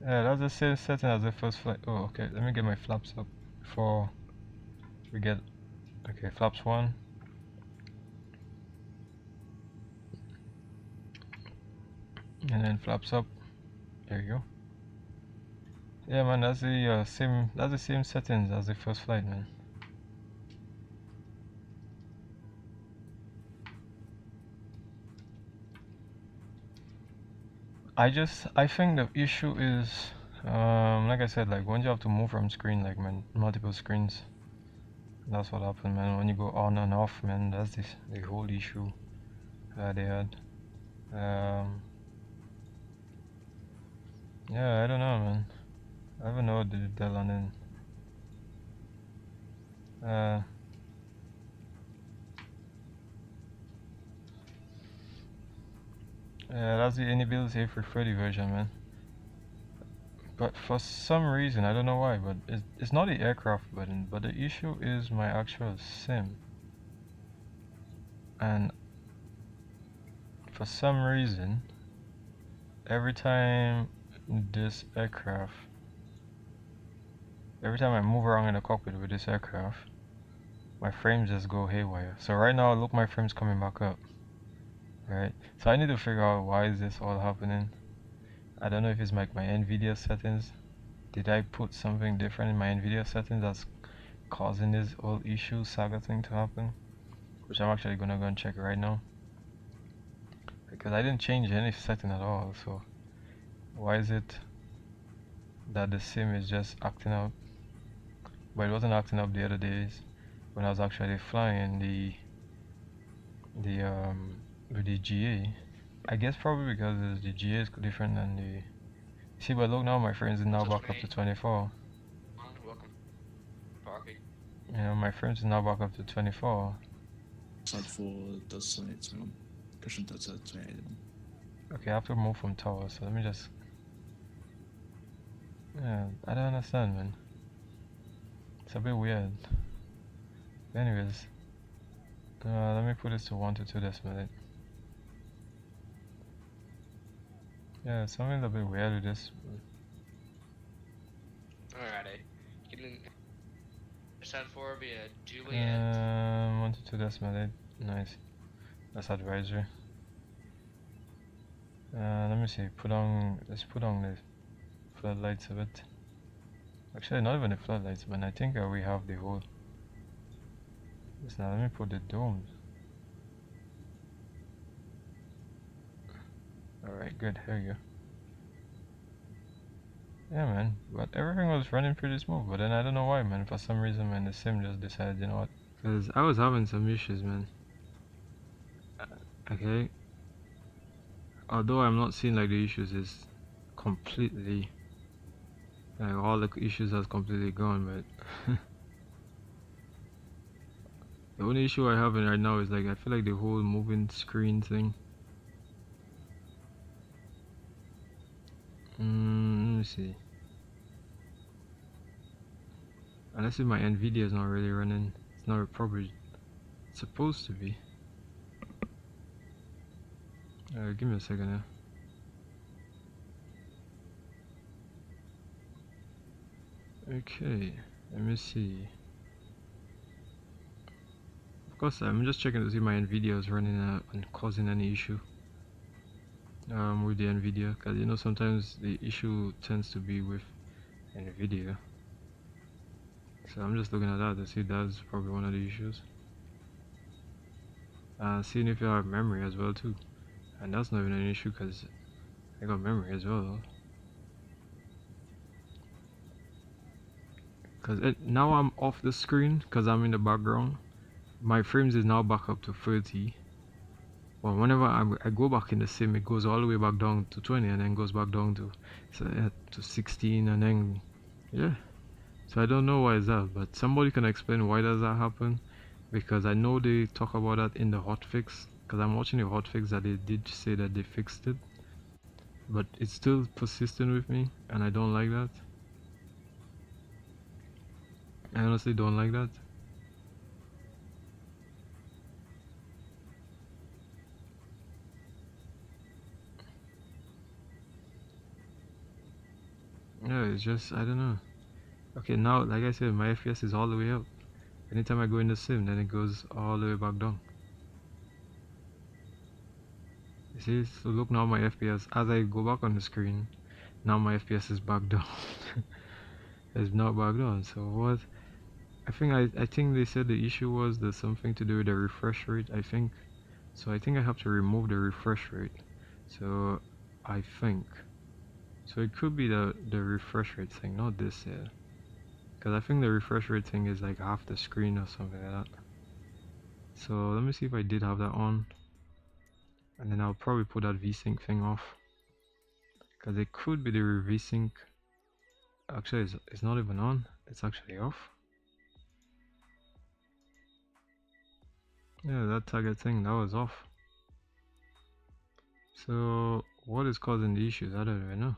Yeah, that's the same setting as the first flight. Oh, okay. Let me get my flaps up before we get. Okay, flaps 1. And then flaps up. There you go. Yeah, man, that's the same. That's the same settings as the first flight, man. I think the issue is, like I said, like when you have to move from screen, like man, multiple screens. That's what happened, man. When you go on and off, man, that's the whole issue they had. Yeah, I don't know, man. I don't know what the DAL and then. Yeah, that's the Inibuild A330 version, man. But for some reason, I don't know why, but it's not the aircraft button, but the issue is my actual sim. And for some reason, every time I move around in the cockpit with this aircraft, my frames just go haywire. So right now, look, my frame's coming back up. Right? So I need to figure out why is this all happening. I don't know if it's like my NVIDIA settings. Did I put something different in my NVIDIA settings that's causing this whole issue saga thing to happen? Which I'm actually gonna go and check right now. Because I didn't change any setting at all, so why is it that the sim is just acting up? But it wasn't acting up the other days when I was actually flying with the GA. I guess probably because the GA is different than the. See, but look now, my friends is now back up to 24. Welcome. Parking. You know, my friends is now back up to 24. Side 4 does 28, pushing to 28. Okay, I have to move from tower, so let me just. Yeah, I don't understand, man. It's a bit weird. Anyways, let me put this to 1 to 2 decimal. Yeah, something's a bit weird with this. Alrighty. Getting side 4 via Juliet. 1 to 2 decimal 8. Nice. That's advisory. Let me see. Let's put on the floodlights a bit. Actually, not even the floodlights, but I think we have the whole. Now let me put the domes. Alright, good. Here you go. Yeah, man. But everything was running pretty smooth. But then I don't know why, man. For some reason, man, the sim just decided, you know what? Because I was having some issues, man. Okay. Although I'm not seeing like the issues is completely. Like all the issues has completely gone, but. The only issue I have right now is like I feel like the whole moving screen thing. Let me see. Unless if my NVIDIA is not really running, it's not probably it's supposed to be. Give me a second here. Okay, let me see. Of course, I'm just checking to see my NVIDIA is running and causing any issue with the NVIDIA, because you know sometimes the issue tends to be with NVIDIA. So I'm just looking at that to see if that's probably one of the issues. seeing if you have memory as well too, and that's not even an issue because I got memory as well. Because now I'm off the screen because I'm in the background. My frames is now back up to 30. Well, whenever I go back in the sim, it goes all the way back down to 20 and then goes back down to to 16 and then yeah. So I don't know why is that, but somebody can explain why does that happen, because I know they talk about that in the hotfix, because I'm watching the hotfix that they did say that they fixed it, but it's still persistent with me and I don't like that. I honestly don't like that. Yeah, it's just, I don't know. Okay, now, like I said, my FPS is all the way up. Anytime I go in the sim, then it goes all the way back down. You see, so look now my FPS, as I go back on the screen, now my FPS is back down. It's not back down, so what? I think they said the issue was there's something to do with the refresh rate, I think. So I think I have to remove the refresh rate. So I think. So it could be the refresh rate thing, not this here. Because I think the refresh rate thing is like half the screen or something like that. So let me see if I did have that on. And then I'll probably put that VSync thing off. Because it could be the VSync. Actually, it's not even on. It's actually off. Yeah, that target thing, that was off. So what is causing the issues? I don't even know.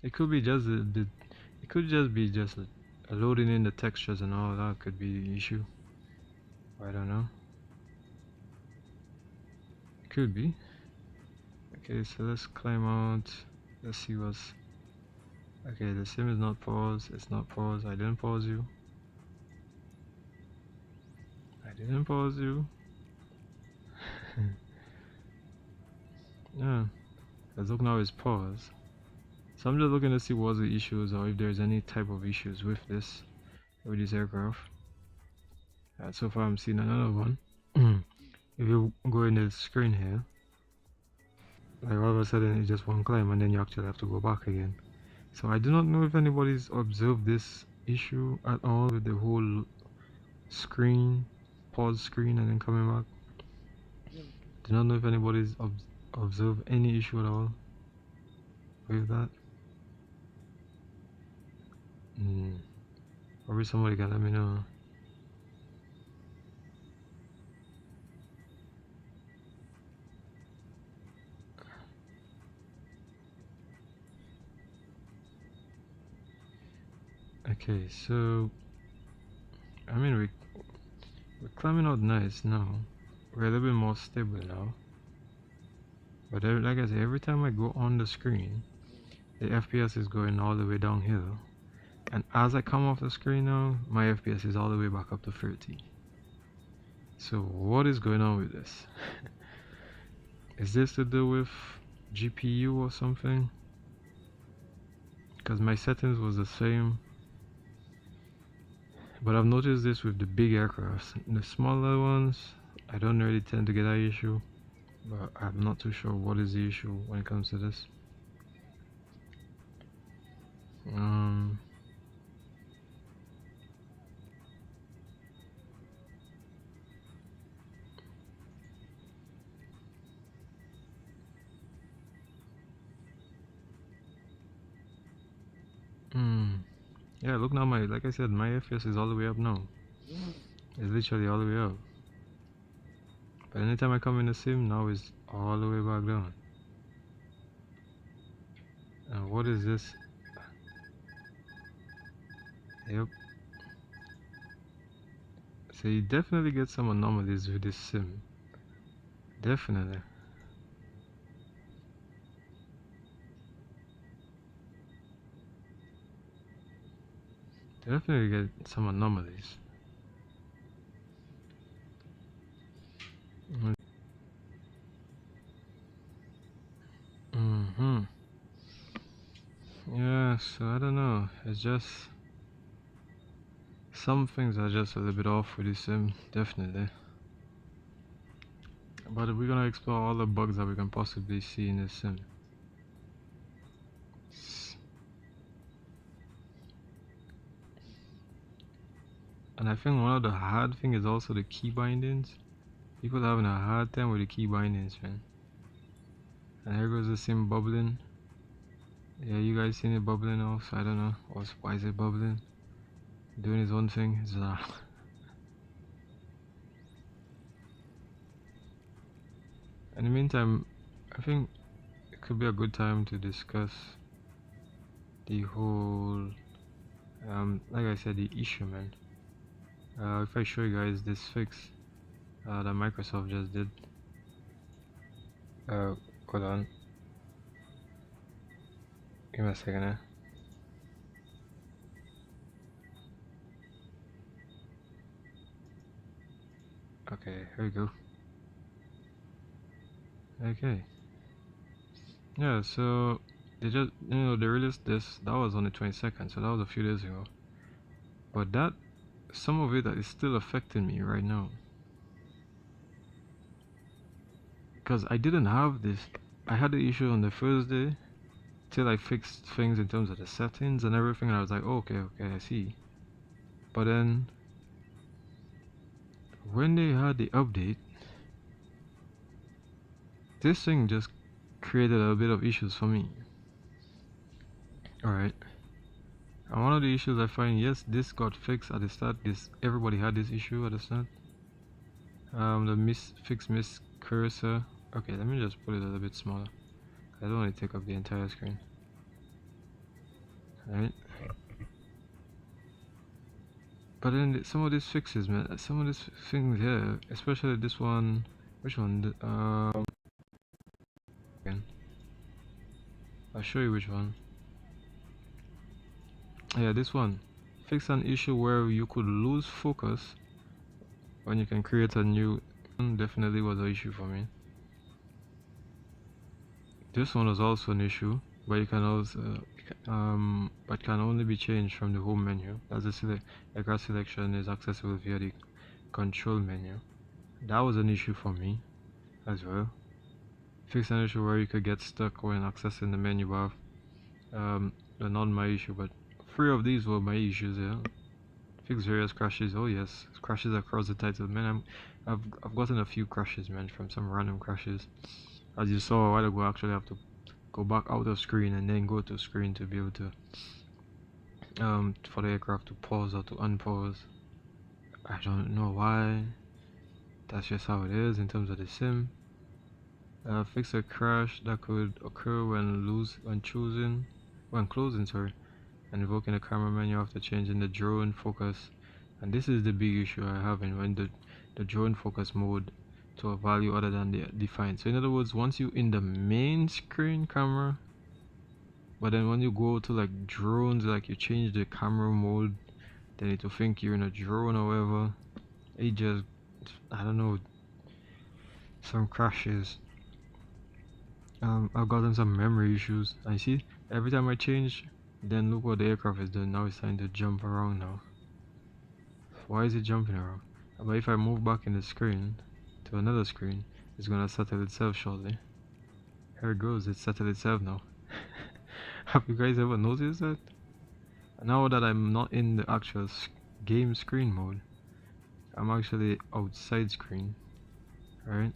It could be just it could just be just loading in the textures and all that could be the issue. I don't know. Could be. Okay, so let's climb out. Let's see what's. Okay, the sim is not paused. It's not paused. I didn't pause you. I didn't pause you. Yeah, because look now it's paused. So I'm just looking to see what's the issues or if there's any type of issues with this aircraft. So far I'm seeing another one. If you go in the screen here, like all of a sudden it's just one climb and then you actually have to go back again. So I do not know if anybody's observed this issue at all with the whole screen, pause screen and then coming back. Do not know if anybody's observed any issue at all with that. Probably somebody can let me know. Okay, so I mean we're climbing out nice now. We're a little bit more stable now. But like I said, every time I go on the screen, the FPS is going all the way downhill. And as I come off the screen now, my FPS is all the way back up to 30. So what is going on with this? Is this to do with GPU or something? Because my settings was the same. But I've noticed this with the big aircrafts. The smaller ones, I don't really tend to get that issue. But I'm not too sure what is the issue when it comes to this. Yeah, look now, like I said, my FPS is all the way up now. It's literally all the way up. But anytime I come in the sim, now it's all the way back down. And what is this? Yep. So you definitely get some anomalies with this sim. Definitely. Definitely get some anomalies. Yeah, so I don't know. It's some things are just a little bit off with this sim, definitely. But we're gonna explore all the bugs that we can possibly see in this sim. And I think one of the hard thing is also the key bindings. People are having a hard time with the key bindings, man. And here goes the sim bubbling. Yeah, you guys seen it bubbling also? I don't know. Why is it bubbling? Doing his own thing. In the meantime, I think it could be a good time to discuss the whole, like I said, the issue, man. If I show you guys this fix that Microsoft just did. Hold on. Give me a second here. Okay, here we go. Okay. Yeah, so they just, they released this. That was on the 22nd, so that was a few days ago. But that, some of it is still affecting me right now. Because I didn't have this. I had the issue on the first day till I fixed things in terms of the settings and everything, and I was like, oh, okay, I see. But then when they had the update, this thing just created a bit of issues for me. Alright. And one of the issues I find, yes, this got fixed at the start. Everybody had this issue at the start. The fix miss cursor. Okay, let me just put it a little bit smaller. I don't want to take up the entire screen. Alright. But then some of these fixes, man, some of these things here, especially this one. Which one? Again. I'll show you which one. Yeah, this one. Fix an issue where you could lose focus when you can create a new. Definitely was an issue for me. This one was also an issue, but you can also but can only be changed from the home menu. As the aircraft selection is accessible via the control menu. That was an issue for me as well. Fix an issue where you could get stuck when accessing the menu bar. Not my issue, but 3 of these were my issues. Yeah. Fix various crashes. Oh yes, crashes across the title. Man, I've gotten a few crashes, man, from some random crashes. As you saw a while ago, I actually have to go back out of screen and then go to screen to be able to for the aircraft to pause or to unpause. I don't know why. That's just how it is in terms of the sim. Fix a crash that could occur when closing, sorry, and invoking the camera menu after changing the drone focus. And this is the big issue I have when the drone focus mode to a value other than the defined. So in other words, once you in the main screen camera, but then when you go to like drones, like you change the camera mode, then it will think you're in a drone or whatever. It just, I don't know, some crashes. I've gotten some memory issues. I see every time I change, then look what the aircraft is doing. Now it's starting to jump around now. Why is it jumping around? But if I move back in the screen to another screen, it's gonna settle itself shortly. Here it goes, it settled itself now. Have you guys ever noticed that? Now that I'm not in the actual game screen mode, I'm actually outside screen, right?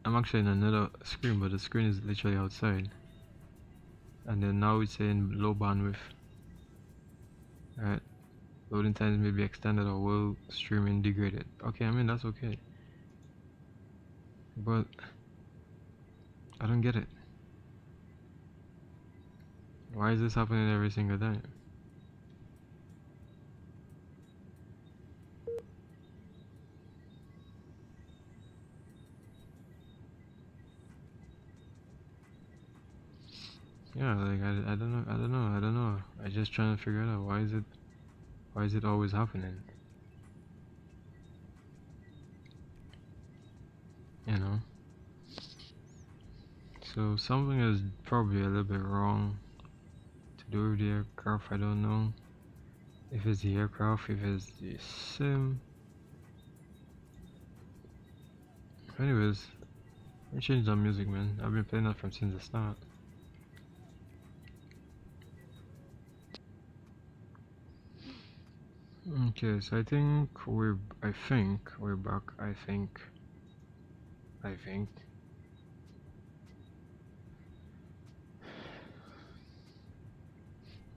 I'm actually in another screen, but the screen is literally outside. And then now it's saying low bandwidth. Alright. Loading times may be extended or will streaming degraded. Okay, I mean that's okay. But I don't get it. Why is this happening every single time? Yeah, like I don't know. I just trying to figure it out. Why is it always happening? You know? So something is probably a little bit wrong to do with the aircraft, I don't know. if it's the aircraft, if it's the sim. Anyways, let me change that music, man. I've been playing that from since the start. Okay, so I think we're back. I think.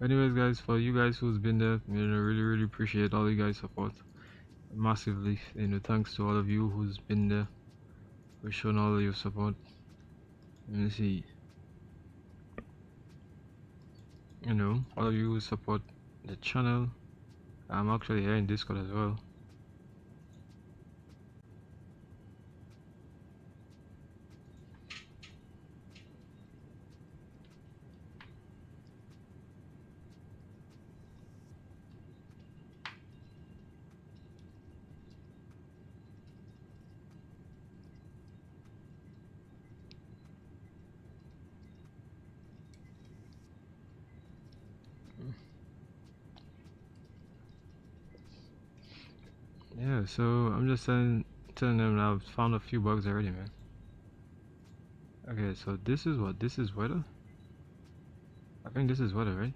Anyways, guys, for you guys who's been there, you know, really appreciate all you guys' support massively. You know, thanks to all of you who's been there, for showing all of your support. Let me see. You know, all of you who support the channel. I'm actually here in Discord as well. Yeah, so I'm just telling them that I've found a few bugs already, man. Okay, so this is what? This is weather? I think this is weather, right?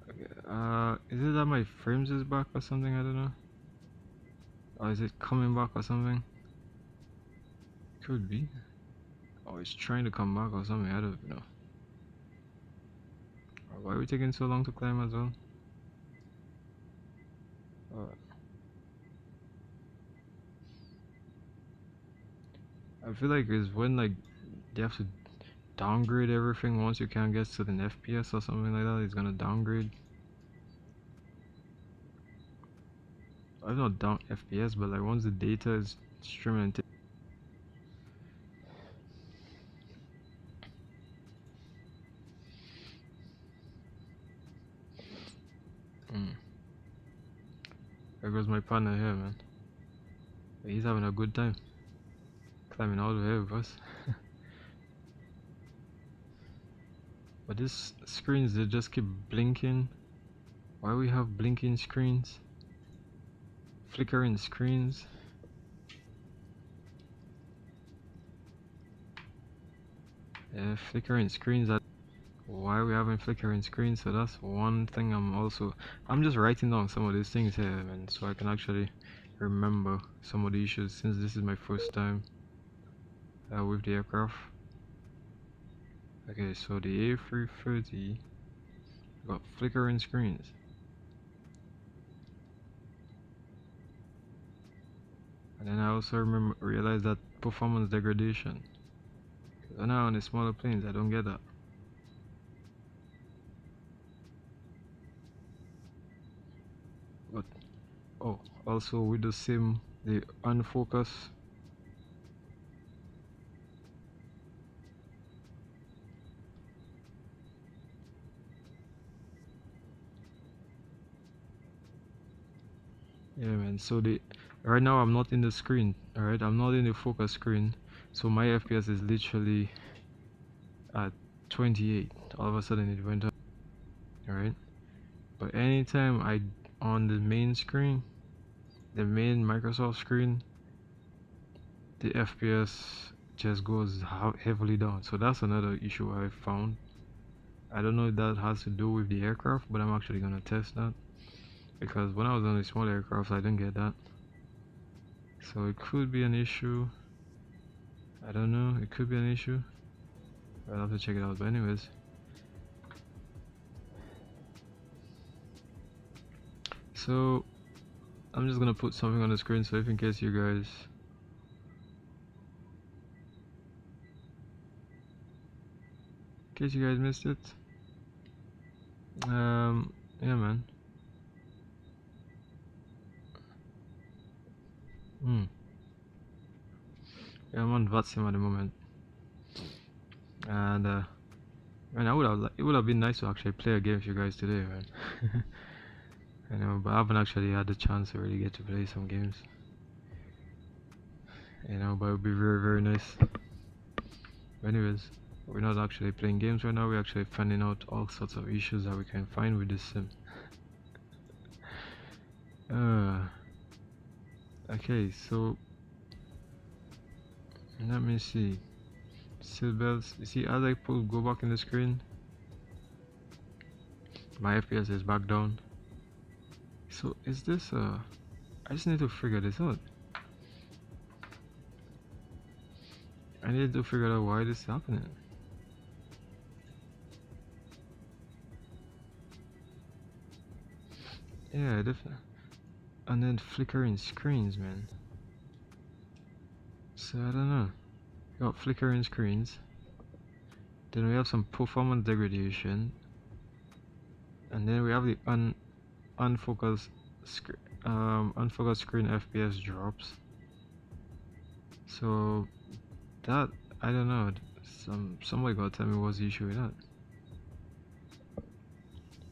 Okay, is it that my frames is back or something? I don't know. Or is it coming back or something? Could be. Or it's trying to come back or something, I don't know. Why are we taking so long to climb as well? I feel like it's when like they have to downgrade everything once you can't get to an FPS or something like that. It's gonna downgrade. I've not down FPS, but like once the data is streaming. There goes my partner here, man. He's having a good time climbing all the way with us. But these screens, they just keep blinking. Why we have blinking screens? Flickering screens. Yeah, flickering screens. Why are we having flickering screens? So that's one thing. I'm just writing down some of these things here, man, so I can actually remember some of the issues, since this is my first time with the aircraft. Okay, so the A330 got flickering screens. And then I also realized that performance degradation. So now on the smaller planes, I don't get that. But oh, also with the sim, the unfocus. Yeah, man. So right now I'm not in the screen. All right, I'm not in the focus screen. So my FPS is literally at 28. All of a sudden it went up. All right. But anytime I on the main screen, the main Microsoft screen, the FPS just goes heavily down. So that's another issue I found. I don't know if that has to do with the aircraft, but I'm actually gonna test that, because when I was on the small aircraft I didn't get that. So it could be an issue. I don't know, it could be an issue. I'll have to check it out. But anyways, so I'm just gonna put something on the screen, so if in case you guys missed it, yeah, man. Yeah, I'm on Vatsim at the moment, and man, it would have been nice to actually play a game with you guys today, man. I know, but I haven't actually had the chance to really get to play some games. You know, but it would be very nice. But anyways, we're not actually playing games right now. We're actually finding out all sorts of issues that we can find with this sim. Okay, so let me see. Seat belts. You see, as I go back in the screen, my FPS is back down. So is this I just need to figure this out. I need to figure out why this is happening. Yeah, definitely. And then flickering screens, man. So I don't know. We got flickering screens. Then we have some performance degradation. And then we have the unfocused screen FPS drops. So that, I don't know. Somebody gotta tell me what's the issue with that.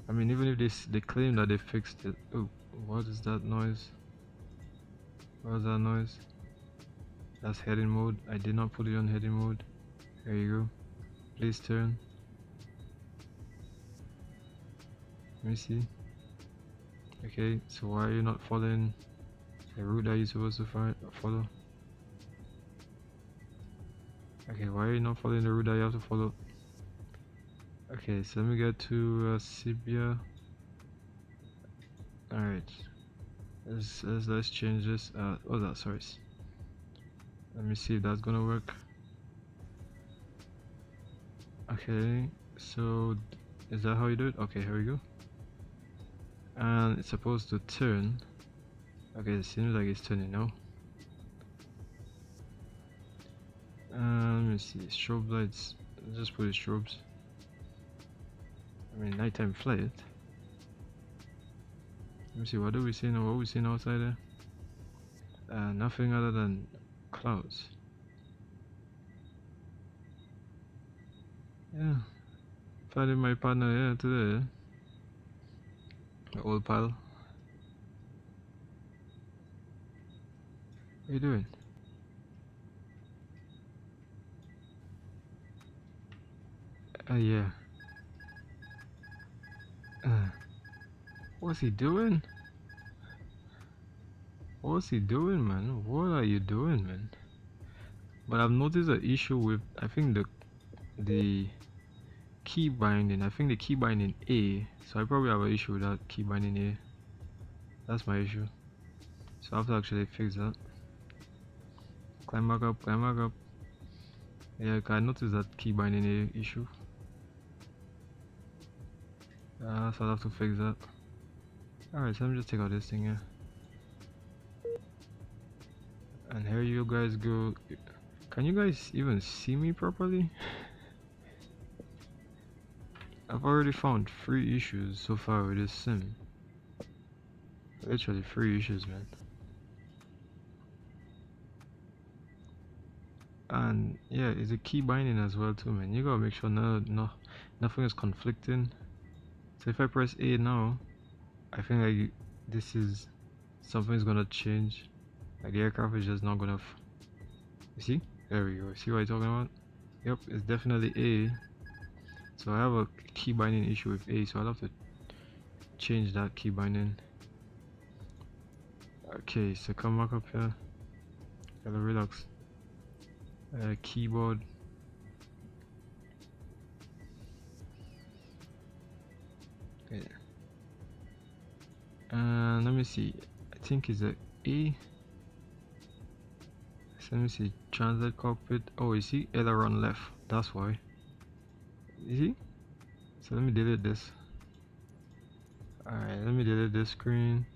I mean, even if they claim that they fixed it. Oh, what is that noise? What is that noise? That's heading mode. I did not put it on heading mode. There you go. Please turn. Let me see. Okay, so why are you not following the route that you're supposed to follow? Okay, why are you not following the route that you have to follow? Okay, so let me get to Sibia. Alright, let's change this. Oh, that, sorry. Let me see if that's gonna work. Okay, so is that how you do it? Okay, here we go. And it's supposed to turn. Okay, it seems like it's turning now. Let me see, strobe lights. Let's just put it strobes. I mean, nighttime flight. Let me see, what do we see now? What are we seeing outside there? Nothing other than clouds. Yeah, finding my partner here today. The old pal. What are you doing? Yeah. What's he doing? What's he doing, man? What are you doing, man? But I've noticed an issue with, I think the key binding. I think the key binding A. So I probably have an issue with that key binding A. That's my issue. So I have to actually fix that. Climb back up, climb back up. Yeah, I noticed that key binding A issue. So I'll have to fix that. Alright, so let me just take out this thing here. And here you guys go. Can you guys even see me properly? I've already found 3 issues so far with this sim. Literally 3 issues, man. And yeah, it's a key binding as well too, man. You gotta make sure nothing is conflicting. So if I press A now, I think like this is something's gonna change. Like the aircraft is just not gonna. You see? There we go. See what I'm talking about? Yep, it's definitely A. So I have a key binding issue with A, so I'll have to change that key binding. Okay, so come back up here. Gotta relax. Keyboard. Okay. Let me see. I think it's a A. So let me see. Transit cockpit. Oh, you see? Aileron left. That's why. You see? So let me delete this. Alright, let me delete this screen.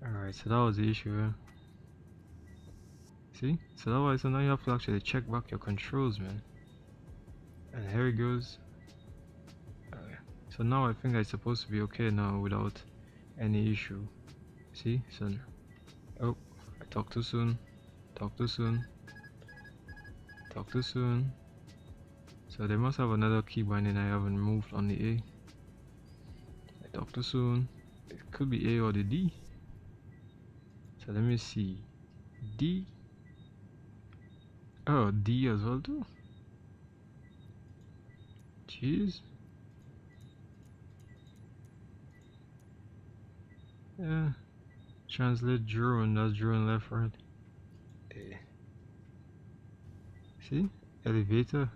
Alright, so that was the issue here. See? So that was, so now you have to actually check back your controls, man. And here it goes. So now I think it's supposed to be okay now without any issue. See? So, oh, I talked too soon. Talk too soon. Talk too soon. So they must have another key binding I haven't moved on the A. I talked too soon. It could be A or the D. So let me see. D. Oh, D as well too. Jeez. Yeah. Translate drone, that's drone left, right. Eh. See? Elevator.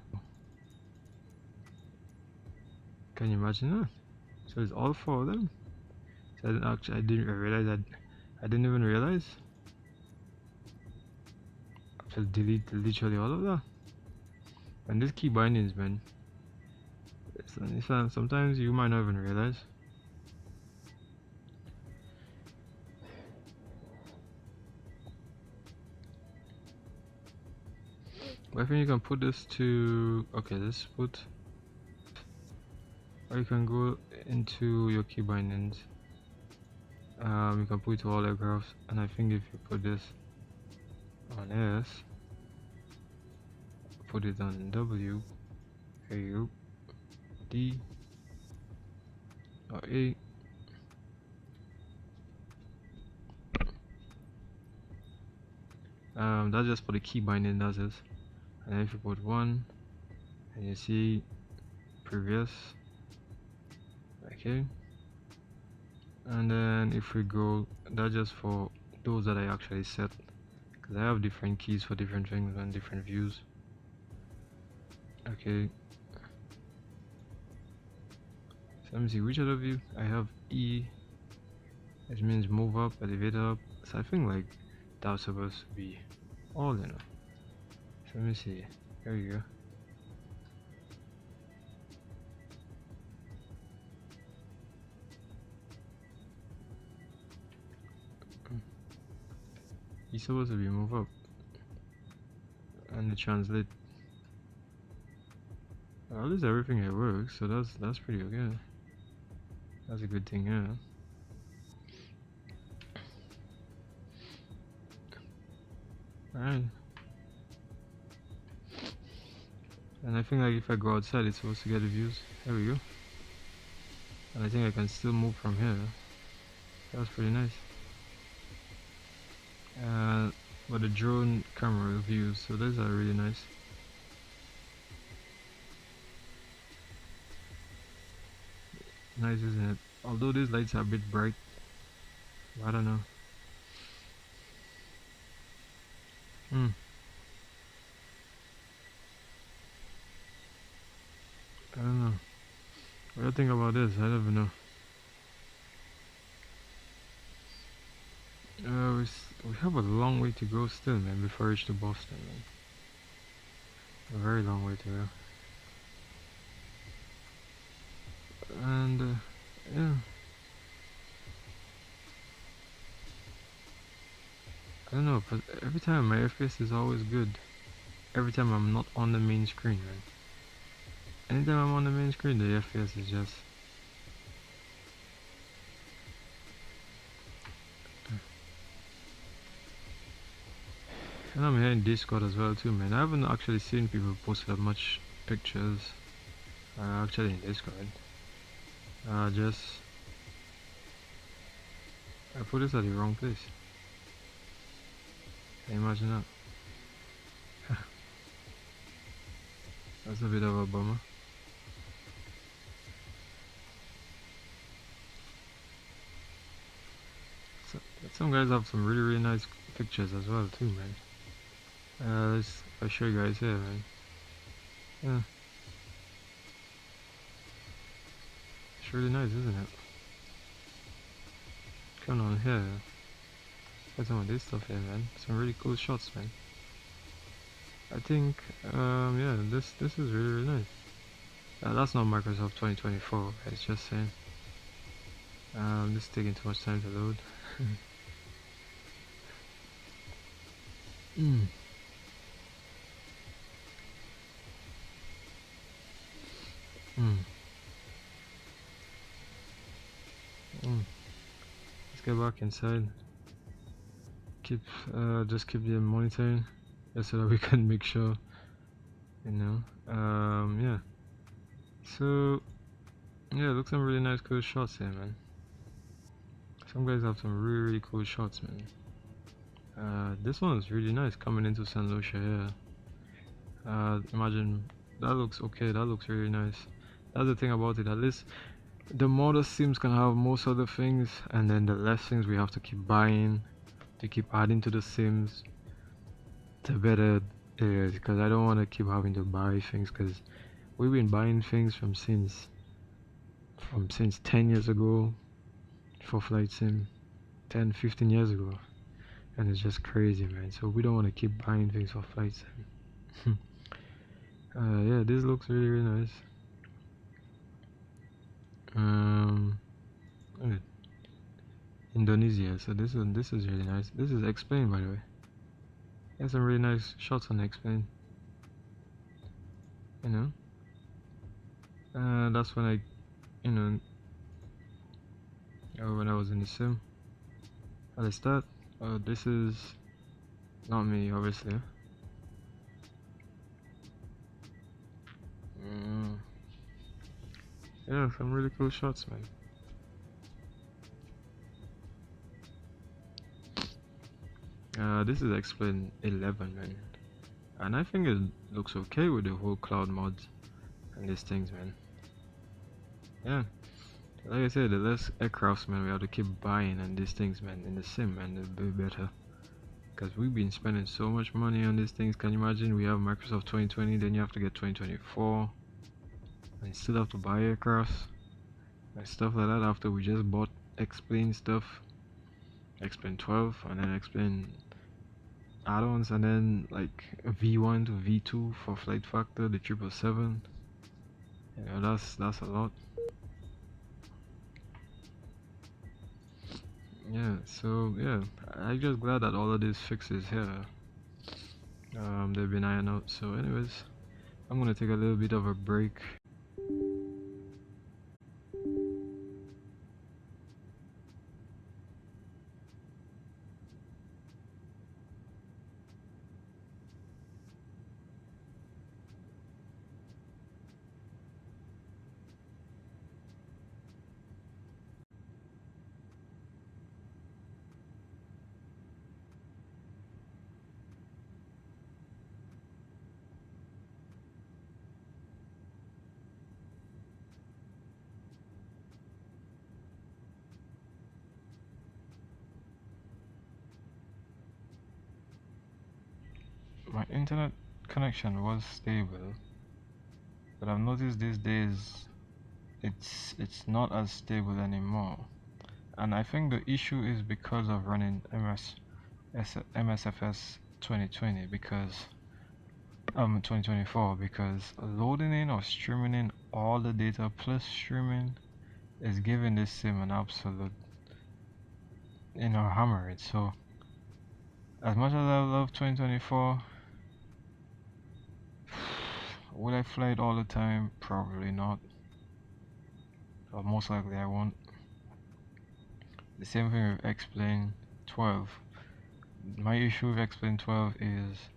Can you imagine that? So it's all four of them. So I didn't realize that. I didn't even realize. I just delete literally all of that. And these key bindings, man. Sometimes you might not even realize. But I think you can put this to, okay, let's put, or you can go into your key bindings. You can put it to all aircrafts, and I think if you put this on S, put it on W, here you go, D, or A, that's just for the key binding, that's it. And if you put 1, and you see previous, okay, and then if we go, that's just for those that I actually set, because I have different keys for different things and different views. Okay, so let me see which other view I have. E, which means move up, elevate up. So I think like that's supposed to be all, you know. So let me see, there you go. He's supposed to be move up, and the translate. At least everything here works, so that's pretty okay. That's a good thing, yeah. Alright. And I think like if I go outside, it's supposed to get the views. There we go. And I think I can still move from here. That was pretty nice. But the drone camera views, so those are really nice. Nice, isn't it? Although these lights are a bit bright, I don't know. I don't know. What do you think about this? I don't even know. We have a long way to go still, man, before we reach to Boston, man. A very long way to go. And yeah, I don't know, but every time my FPS is always good. Every time I'm not on the main screen, man. Anytime I'm on the main screen, the FPS is just... And I'm here in Discord as well too, man. I haven't actually seen people post that much pictures actually in Discord. I put this at the wrong place. Can you imagine that? That's a bit of a bummer. So, some guys have some really nice pictures as well too, man. I'll show you guys here, man. Yeah, it's really nice, isn't it? Come on here. Got some of this stuff here, man. Some really cool shots, man. I think, yeah, this is really nice. That's not Microsoft 2024. It's just saying. This is taking too much time to load. Let's get back inside. Just keep the monitoring, just so that we can make sure, you know. Yeah. So yeah, look, some really nice cool shots here, man. Some guys have some really cool shots, man. This one is really nice coming into St. Lucia here. Imagine, that looks okay, that looks really nice. That's the thing about it, at least the model sims can have most of the things, and then the less things we have to keep buying, to keep adding to the sims to better it, because I don't want to keep having to buy things, because we've been buying things from since 10 years ago for flight sim, 10-15 years ago, and it's just crazy, man. So we don't want to keep buying things for flight sim. Yeah, this looks really nice. Okay. Indonesia, so this is really nice. This is explained, by the way. There's some really nice shots on explain, you know. That's when I, you know, when I was in the sim. How I start? This is not me, obviously. Yeah, some really cool shots, man. This is explain 11, man, and I think it looks okay with the whole cloud mods and these things, man. Yeah, like I said, the less aircrafts, man, we have to keep buying and these things, man, in the sim, man, it'll be better. Because we've been spending so much money on these things. Can you imagine? We have Microsoft 2020, then you have to get 2024, and you still have to buy aircrafts and stuff like that after we just bought explain stuff, explain 12, and then explain add-ons, and then like V1 to V2 for flight factor, the 777. You know, that's a lot. Yeah, so yeah, I'm just glad that all of these fixes here, they've been ironed out. So anyways, I'm gonna take a little bit of a break. My internet connection was stable, but I've noticed these days it's not as stable anymore, and I think the issue is because of running MSFS 2020, because 2024, because loading in or streaming in all the data plus streaming is giving this sim an absolute, you know, hammer it. So as much as I love 2024, would I fly it all the time? Probably not, or most likely I won't. The same thing with X-Plane 12. My issue with X-Plane 12 is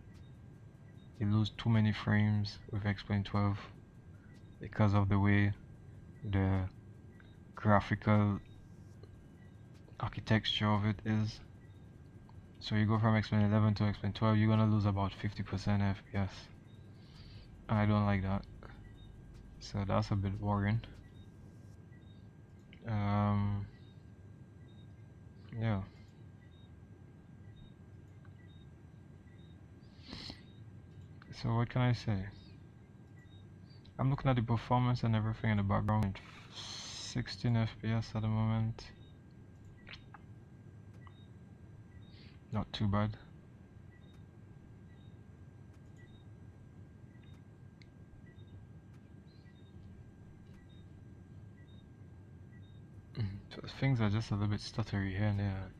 you lose too many frames with X-Plane 12 because of the way the graphical architecture of it is. So you go from X-Plane 11 to X-Plane 12, you're gonna lose about 50% FPS, and I don't like that. So that's a bit worrying. Yeah. So what can I say? I'm looking at the performance and everything in the background. 16 FPS at the moment. Not too bad. So things are just a little bit stuttery here and there.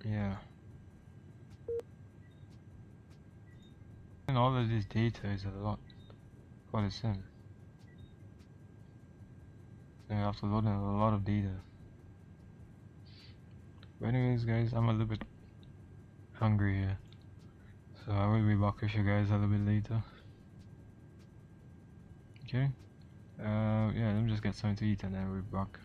Yeah. And all of this data is a lot for the sim. You have to load in a lot of data. But anyways, guys, I'm a little bit hungry here, so I will be back with you guys a little bit later. Okay. Yeah, let me just get something to eat and then we'll be back.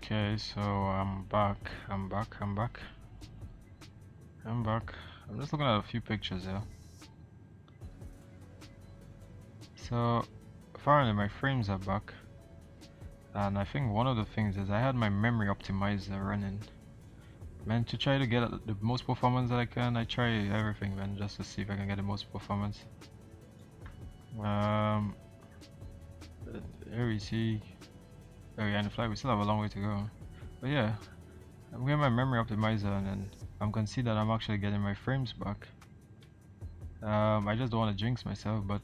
Okay, so I'm back. I'm just looking at a few pictures here. So apparently my frames are back, and I think one of the things is I had my memory optimizer running. Man, to try to get the most performance that I can, I try everything, man, just to see if I can get the most performance. Here we see, oh yeah, in the flight we still have a long way to go. But yeah, I'm getting my memory optimizer, and then I'm gonna see that I'm actually getting my frames back. I just don't want to jinx myself, but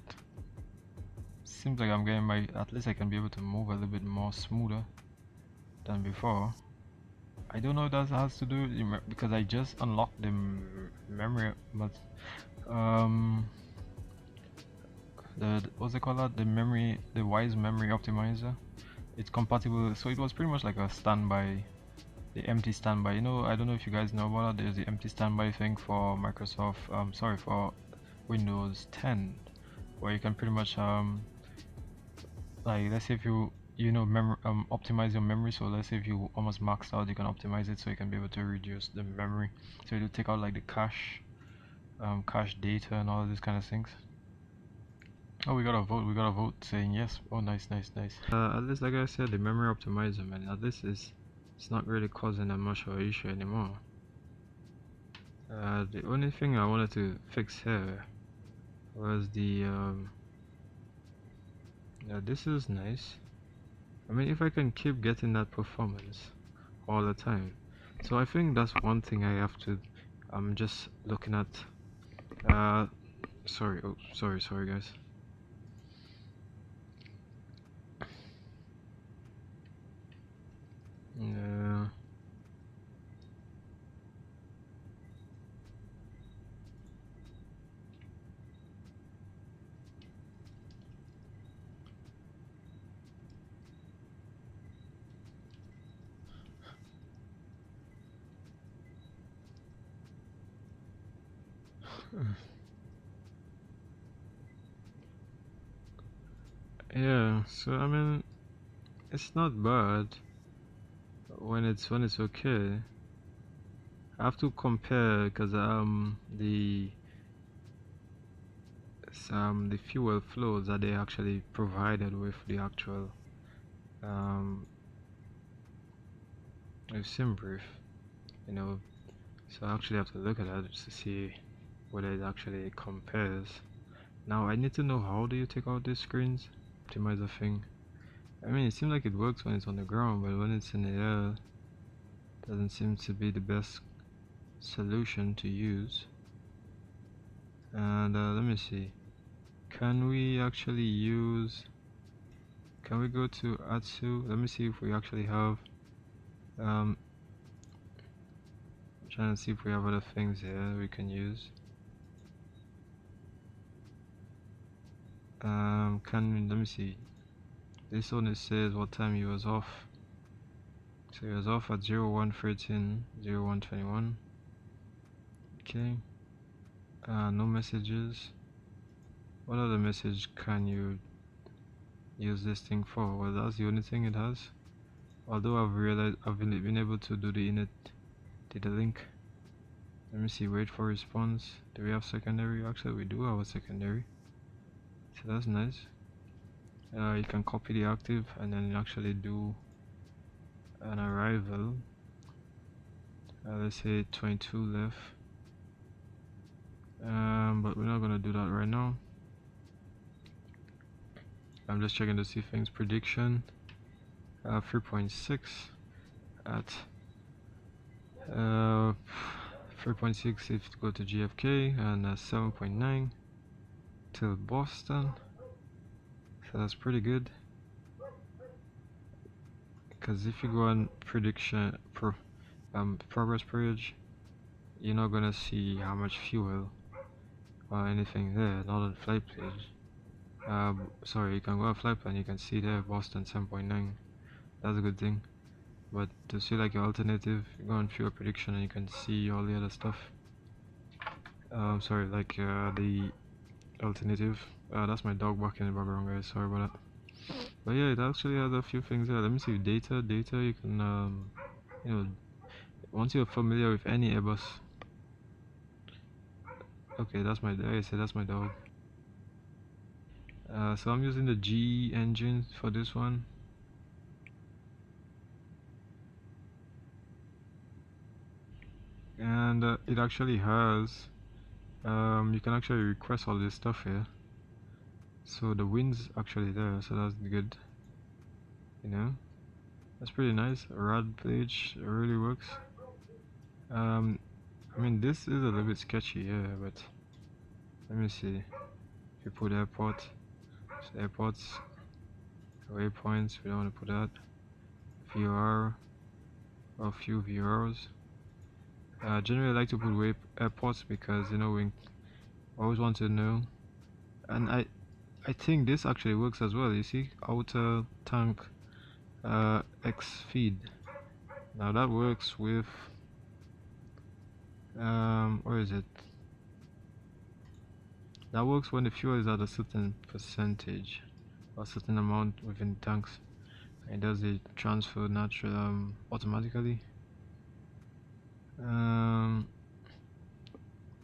seems like I'm getting my, at least I can be able to move a little bit more smoother than before. I don't know if that has to do because I just unlocked the memory, but the what's it called, the memory, the wise memory optimizer. It's compatible, so it was pretty much like a standby, the empty standby. You know, I don't know if you guys know about it. There's the empty standby thing for Microsoft. Sorry, for Windows 10, where you can pretty much like, let's say if you optimize your memory. So let's say if you almost maxed out, you can optimize it so you can be able to reduce the memory, so it'll take out like the cache data and all of these kind of things. Oh, we got a vote saying yes. Oh, nice. At least, like I said, the memory optimizer, man, at least it's not really causing that much of an issue anymore. The only thing I wanted to fix here was the this is nice. I mean, if I can keep getting that performance all the time, so I think that's one thing I have to, I'm just looking at, sorry guys. Yeah. Yeah, so I mean, it's not bad when it's okay. I have to compare, because the fuel flows that they actually provided with the actual with SimBrief, you know, so I actually have to look at that just to see whether it actually compares. Now I need to know, how do you take out these screens? Optimize the thing. I mean, it seems like it works when it's on the ground, but when it's in the air, it doesn't seem to be the best solution to use. And let me see, can we actually use, can we go to Atsu? Let me see if we actually have I'm trying to see if we have other things here we can use. Let me see, this one, it says what time he was off. So he was off at 01:13, 01:21. Okay. No messages. What other message can you use this thing for? Well, that's the only thing it has. Although I've realized I've been able to do the init, did the link. Let me see, wait for response. Do we have secondary? Actually, we do have a secondary, so that's nice. You can copy the active and then actually do an arrival. Let's say 22 left. But we're not gonna do that right now. I'm just checking to see things. Prediction 3.6 at 3.6 if you go to GFK, and 7.9 till Boston, so that's pretty good. Because if you go on prediction progress page, you're not gonna see how much fuel or anything there, not on flight page. Sorry, you can go on flight plan, you can see there Boston 7.9. That's a good thing. But to see like your alternative, you go on fuel prediction and you can see all the other stuff. Sorry, like the alternative. That's my dog barking in the background, guys, sorry about that. But yeah, it actually has a few things there. Let me see. Data you can you know, once you're familiar with any Airbus. Okay, that's my, like I said, that's my dog. So I'm using the G engine for this one. And it actually has you can actually request all this stuff here. So the wind's actually there, so that's good. You know, that's pretty nice. Rad page really works. I mean, this is a little bit sketchy, yeah, but let me see. If you put airport, so airports, waypoints, we don't want to put that. VOR, or a few VORs. Generally, I like to put airports because, you know, we always want to know. And I think this actually works as well. You see, outer tank X feed. Now that works with where is it? That works when the fuel is at a certain percentage or a certain amount within tanks. It does the transfer naturally, automatically.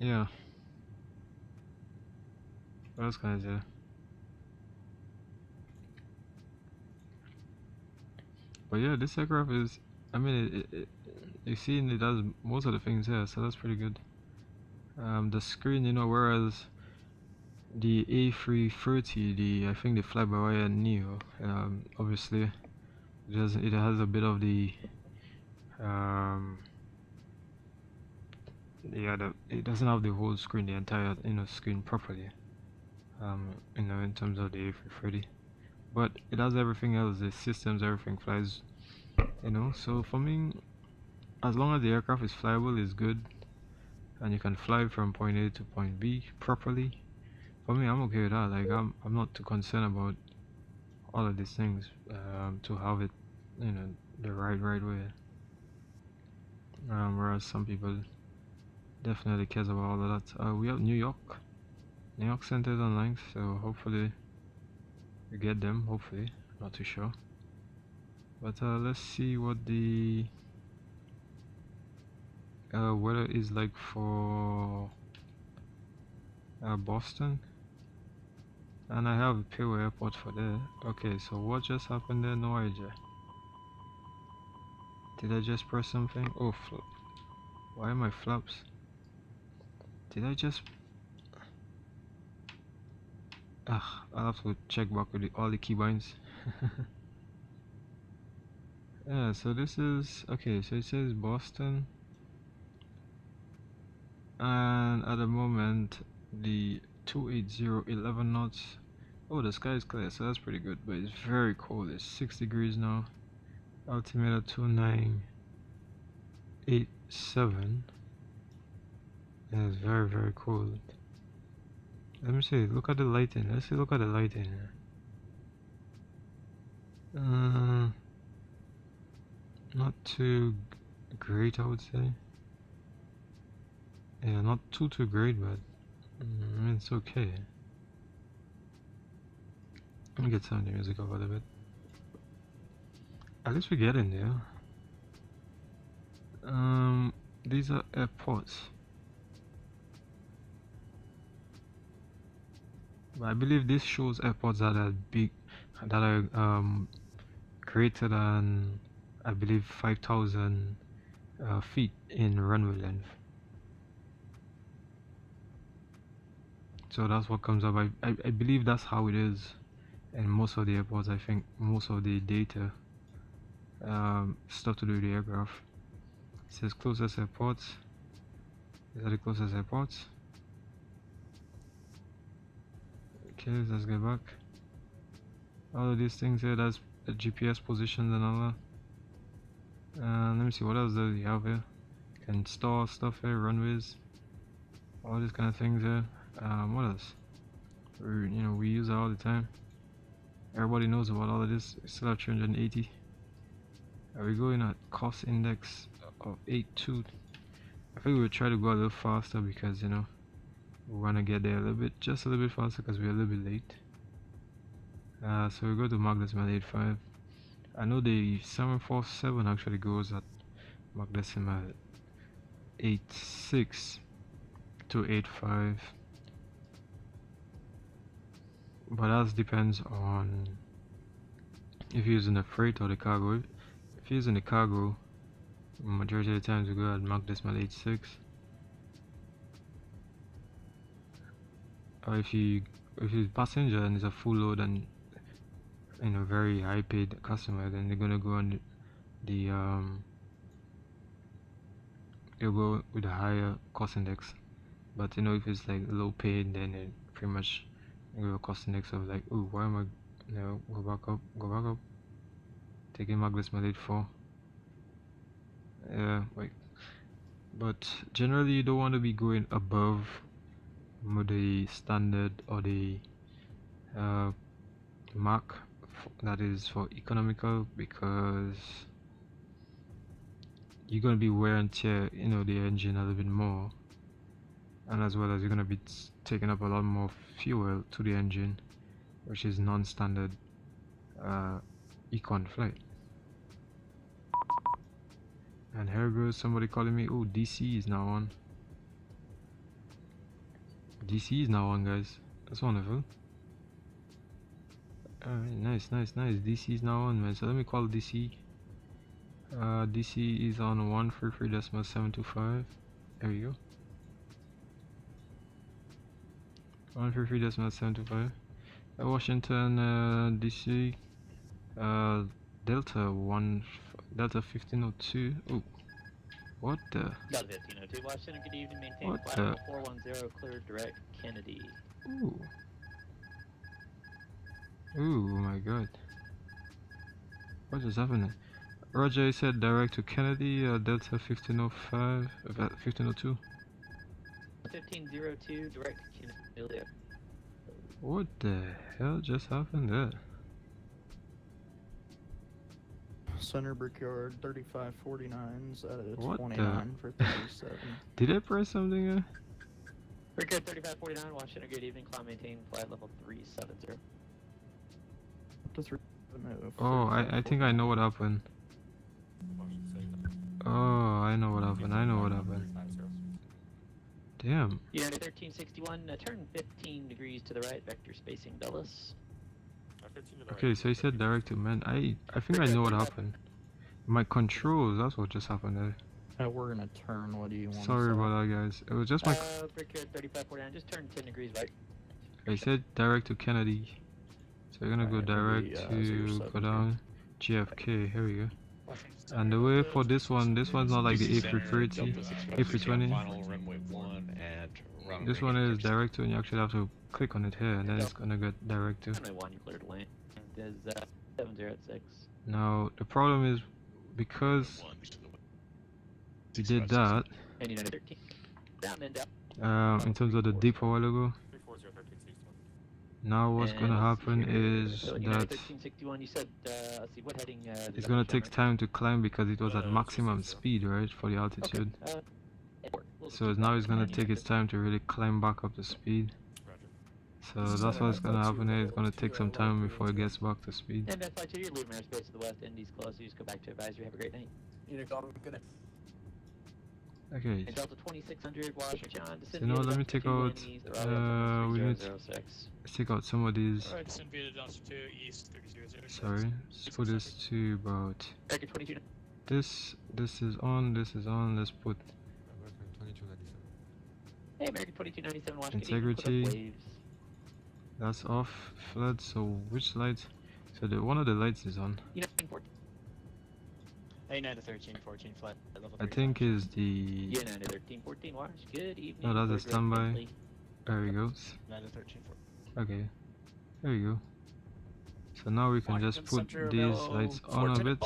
Yeah. What else can I say? But yeah, this aircraft is, I mean, you see, it does most of the things here, so that's pretty good. The screen, you know, whereas the A330, I think the fly-by-wire Neo, obviously, it has a bit of the, it doesn't have the whole screen, the entire, you know, screen properly, you know, in terms of the A330. But it has everything else, the systems, everything flies, you know. So for me, as long as the aircraft is flyable, is good, and you can fly from point A to point B properly, for me, I'm okay with that. Like, I'm not too concerned about all of these things, to have it, you know, the right way. Whereas some people definitely cares about all of that. We have New York centers online, so hopefully we get them. Hopefully, not too sure. But let's see what the weather is like for Boston. And I have a Pure Airport for there. Okay, so what just happened there? No idea. Did I just press something? Oh, why are my flaps? Did I just... I'll have to check back with all the keybinds. Yeah, so this is... Okay, so it says Boston. And at the moment, the 280, 11 knots. Oh, the sky is clear, so that's pretty good. But it's very cold. It's 6 degrees now. Altimeter 2987. And it's very cold. Let me see. Look at the lighting. Let's see. Look at the lighting. Not too great, I would say. Yeah, not too great, but I mean, it's okay. Let me get some of the music over a bit. At least we get in there. These are airports. But I believe this shows airports that are big, that are greater than, I believe, 5,000 feet in runway length. So that's what comes up. I believe that's how it is in most of the airports. I think most of the data stuff to do with the aircraft. It says closest airports. These are the closest airports. Okay, let's get back. All of these things here, that's GPS positions and all that. Let me see, what else do we have here? You can store stuff here, runways, all these kind of things here. What else? We use it all the time. Everybody knows about all of this. We still have 380. We're going at cost index of 82. I think we'll try to go a little faster because, we want to get there just a little bit faster because we're a little bit late. So we go to Maxteamdesign 85. I know the 747 actually goes at Maxteamdesign 86 to 85, but that depends on if you're using the freight or the cargo. If you're using the cargo, majority of the times we go at Maxteamdesign 86. Or if you passenger and it's a full load and very high paid customer, then they're gonna go on the they'll go with a higher cost index. But if it's like low paid, then it pretty much go a cost index of like, oh, why am I go back up, taking Maxteamdesign 84. Yeah, like, but generally you don't want to be going above the standard or the mark that is for economical, because you're going to be wear and tear the engine a little bit more, and as well as you're going to be taking up a lot more fuel to the engine, which is non-standard econ flight. And here goes somebody calling me. Oh, DC is now on. DC is now on, guys. That's wonderful. Alright, nice. DC is now on, man. So let me call DC. DC is on 133.725. There we go. 133.725. Washington, DC, Delta 1502. Oh, what the? Delta 1502, Washington, good evening, maintain What flight the? 410, clear direct Kennedy. Ooh. Ooh, my god. What is happening? Roger, he said direct to Kennedy, Delta 1505, 1502. 1502, direct to Kennedy. What the hell just happened there? Center Brickyard 3549s out of What 29 for 37. Did I press something here? Brickyard 3549, Washington, good evening, climb maintain flight level 370. To 370. Oh, I think I know what happened. Oh, I know what happened. Damn. United 1361, turn 15 degrees to the right, vector spacing Dulles. Okay, so he said direct to man. I think I know what happened. My controls, that's what just happened there. We're gonna turn. What do you want? Sorry about that, guys. It was just my. Brickyard 3549, just turn 10 degrees right. I said direct to Kennedy. So we're gonna go direct to go down GFK. Here we go. And the way for this one's not like the A330, A320. This one is direct to, and you actually have to click on it here, and then it's gonna get direct to. Runway 1, you cleared land. Is 7086. Now the problem is because we did that. And United 13. Down and down. In terms of the dip a while ago. Now what's gonna happen is so that 1361, you said, let's see, what heading? it's gonna take time to climb because it was at maximum speed, right, for the altitude. Okay. So now it's gonna take its time to really climb back up to speed. So that's what's gonna happen here. It's gonna take some time before it gets back to speed. And flight 2, you're leaving airspace to the west, Indy's close, so you just go back to advisory, have a great night. Okay. And Delta 2600, Washington, So now let me take out, we need to take out some of these. Sorry, let's put this to about, this is on, let's put Hey, American 2297, Washington. integrity, that's off, flood, so which light? So one of the lights is on. A9 to 1314 flight level 3. I think is the... Yeah, 9 to 1314, Wash, good evening. No, that's a standby. There we go. 9 to 1314. Okay, there we go. So now we can just put these lights on a bit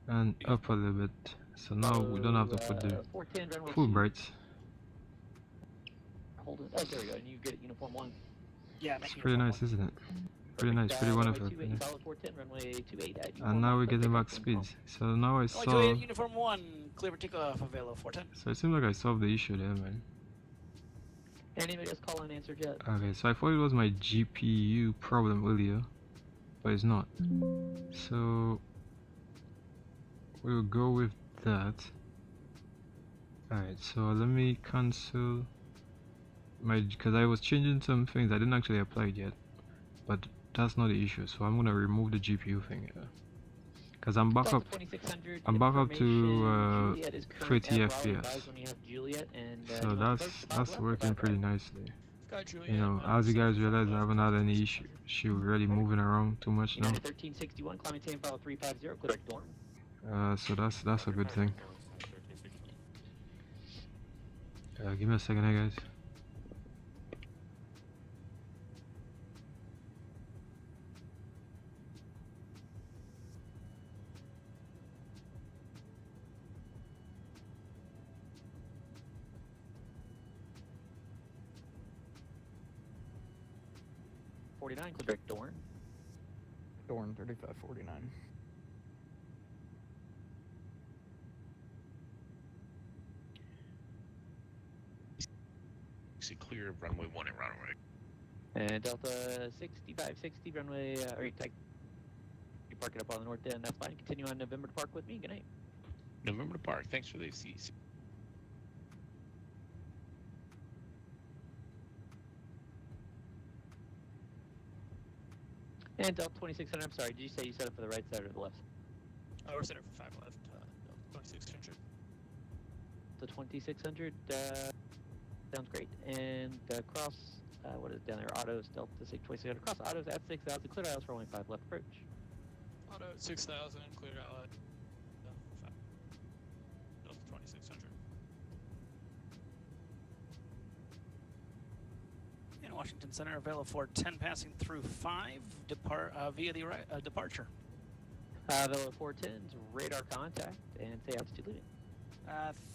and up a little bit. So now we don't have to put the full brights. Hold it. Oh, there we go. And you get uniform 1. Yeah, It's pretty nice, isn't it? Pretty nice, pretty wonderful. Yeah. And now we're getting back speeds. So now I saw. Uniform 1, clear for takeoff, available 410. So it seems like I solved the issue there, man. Anybody else call and answer yet? Okay, so I thought it was my GPU problem earlier, but it's not. So we'll go with that. Alright, so let me cancel my, because I was changing some things. I didn't actually apply it yet, but that's not the issue. So I'm gonna remove the GPU thing here, because I'm back up. I'm back up to 30 FPS. So that's working pretty nicely. You know, as you guys realize, I haven't had any issue really moving around too much now. 1361, climb maintain file 350, clear dorm. So that's a good thing. Give me a second here, guys. Clear Dorn. Dorn 3549. Clear of runway 1 and runway. And Delta 6560 runway, you park it up on the north end, that's fine. Continue on November to park with me, good night. November to park, thanks for the seats. And Delta 2600, I'm sorry, did you say you set up for the right side or the left? We're set up for 5 left, 2600. The 2600, sounds great. And cross, what is it down there? Autos, Delta 2600. Cross autos at 6000, clear aisles for only 5 left approach. Auto 6000, clear outlet. Delta 2600. In Washington Center, available for 10 passing through 5, via the departure. Velo 410's radar contact, and say altitude leaving.